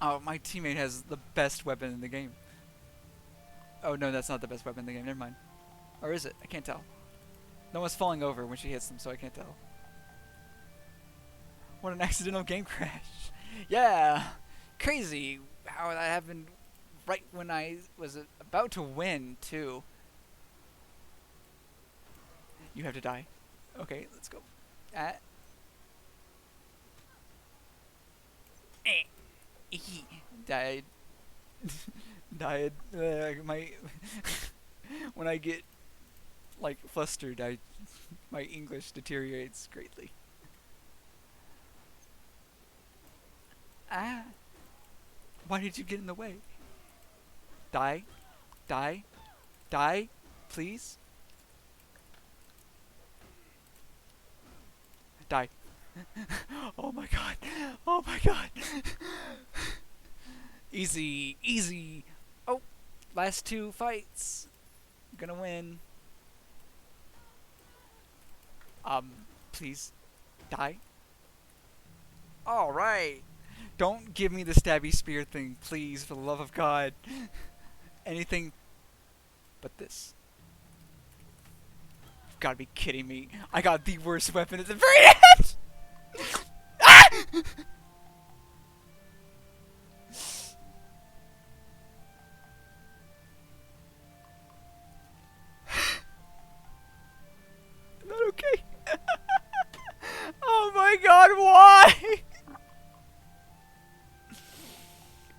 Oh, my teammate has the best weapon in the game. Oh no, that's not the best weapon in the game. Never mind. Or is it? I can't tell. No one's falling over when she hits them, so I can't tell. What an accidental game crash. Yeah. Crazy how that happened right when I was about to win, too. You have to die. Okay, let's go. Died. Died. My when I get like flustered, my English deteriorates greatly. Why did you get in the way? Die. Die. Die. Please. Die. Oh my god. Oh my god. Easy. Easy. Oh. Last 2 fights. I'm gonna win. Please. Die. Alright. Don't give me the stabby spear thing, please, for the love of God. Anything but this. You've gotta be kidding me. I got the worst weapon at the very end! Ah! I'm not okay. Oh my god, why?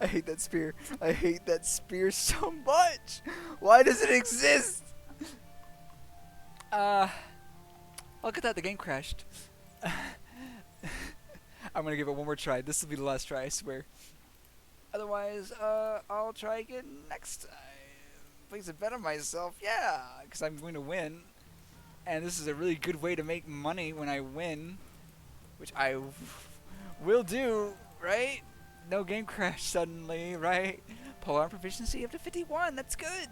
I hate that spear. I hate that spear so much. Why does it exist? Look at that, the game crashed. I'm gonna give it one more try. This will be the last try, I swear. Otherwise, I'll try again next time. Place a bet on myself, yeah, because I'm going to win. And this is a really good way to make money when I win, which I will do, right? No game crash suddenly, right? Polearm proficiency up to 51, that's good.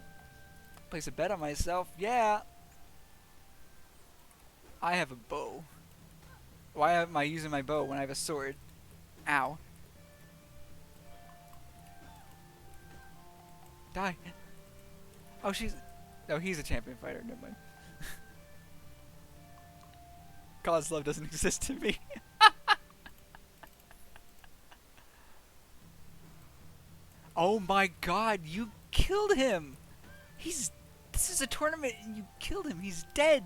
Place a bet on myself, yeah. I have a bow. Why am I using my bow when I have a sword? Ow. Die. Oh, she's... Oh, he's a champion fighter, never mind. God's love doesn't exist to me. Oh my god, you killed him! This is a tournament and you killed him, he's dead!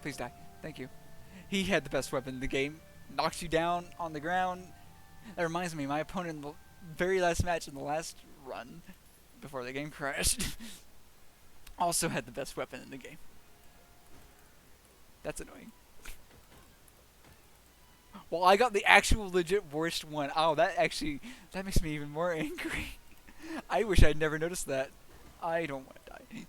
Please die. Thank you. He had the best weapon in the game. Knocks you down on the ground. That reminds me, my opponent in the very last match in the last run, before the game crashed, also had the best weapon in the game. That's annoying. Well, I got the actual legit worst one. Oh, that makes me even more angry. I wish I'd never noticed that. I don't want to die.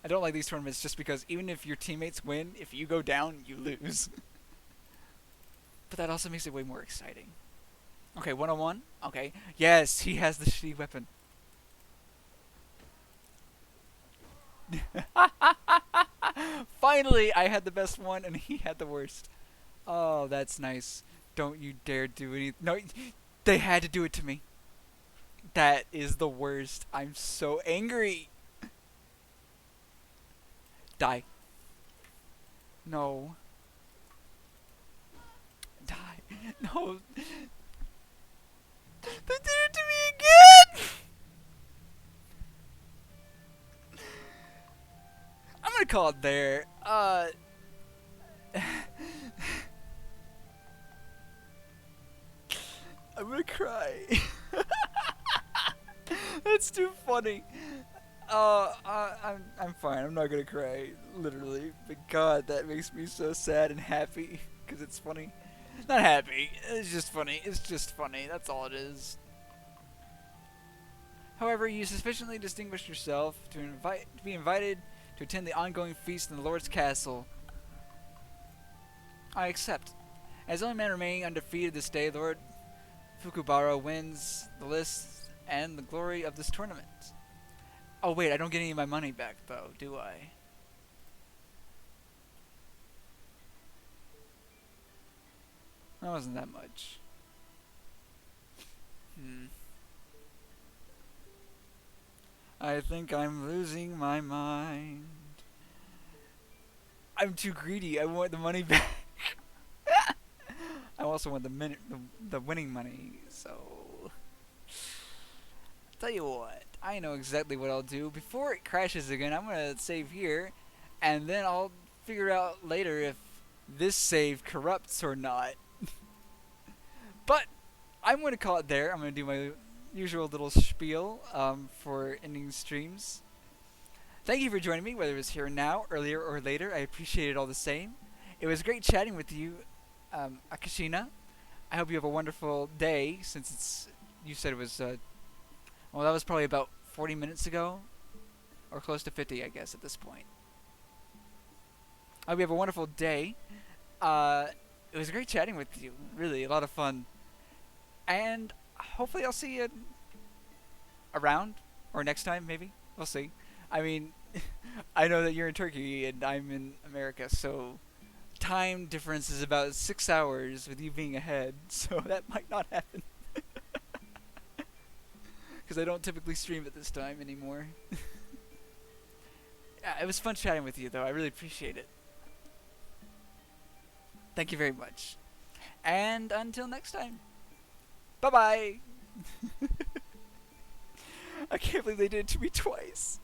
I don't like these tournaments just because even if your teammates win, if you go down, you lose. But that also makes it way more exciting. Okay, 1-on-1. Okay. Yes, he has the shitty weapon. Finally, I had the best one and he had the worst. Oh, that's nice. Don't you dare do anything. No, they had to do it to me. That is the worst. I'm so angry. Die. No. Die. No. They did it to me again! I'm gonna call it there. I'm gonna cry. That's too funny. I'm fine. I'm not gonna cry, literally. But God, that makes me so sad and happy because it's funny. Not happy. It's just funny. It's just funny. That's all it is. However, you sufficiently distinguished yourself to be invited to attend the ongoing feast in the Lord's castle. I accept. As the only man remaining undefeated this day, Lord Fukubara wins the list and the glory of this tournament. Oh wait, I don't get any of my money back though, do I? That wasn't that much. I think I'm losing my mind. I'm too greedy. I want the money back. I also want the winning money, so... Tell you what, I know exactly what I'll do. Before it crashes again, I'm gonna save here, and then I'll figure out later if this save corrupts or not. But I'm gonna call it there. I'm gonna do my usual little spiel for ending streams. Thank you for joining me, whether it was here now, earlier, or later. I appreciate it all the same. It was great chatting with you, Akashina. I hope you have a wonderful day, since you said it was, well, that was probably about 40 minutes ago, or close to 50, I guess, at this point. I hope you have a wonderful day. It was great chatting with you. Really, a lot of fun. And hopefully I'll see you around, or next time, maybe. We'll see. I mean, I know that you're in Turkey and I'm in America, so time difference is about 6 hours with you being ahead, so that might not happen. Because I don't typically stream at this time anymore. Yeah, it was fun chatting with you, though. I really appreciate it. Thank you very much. And until next time. Bye-bye! I can't believe they did it to me twice.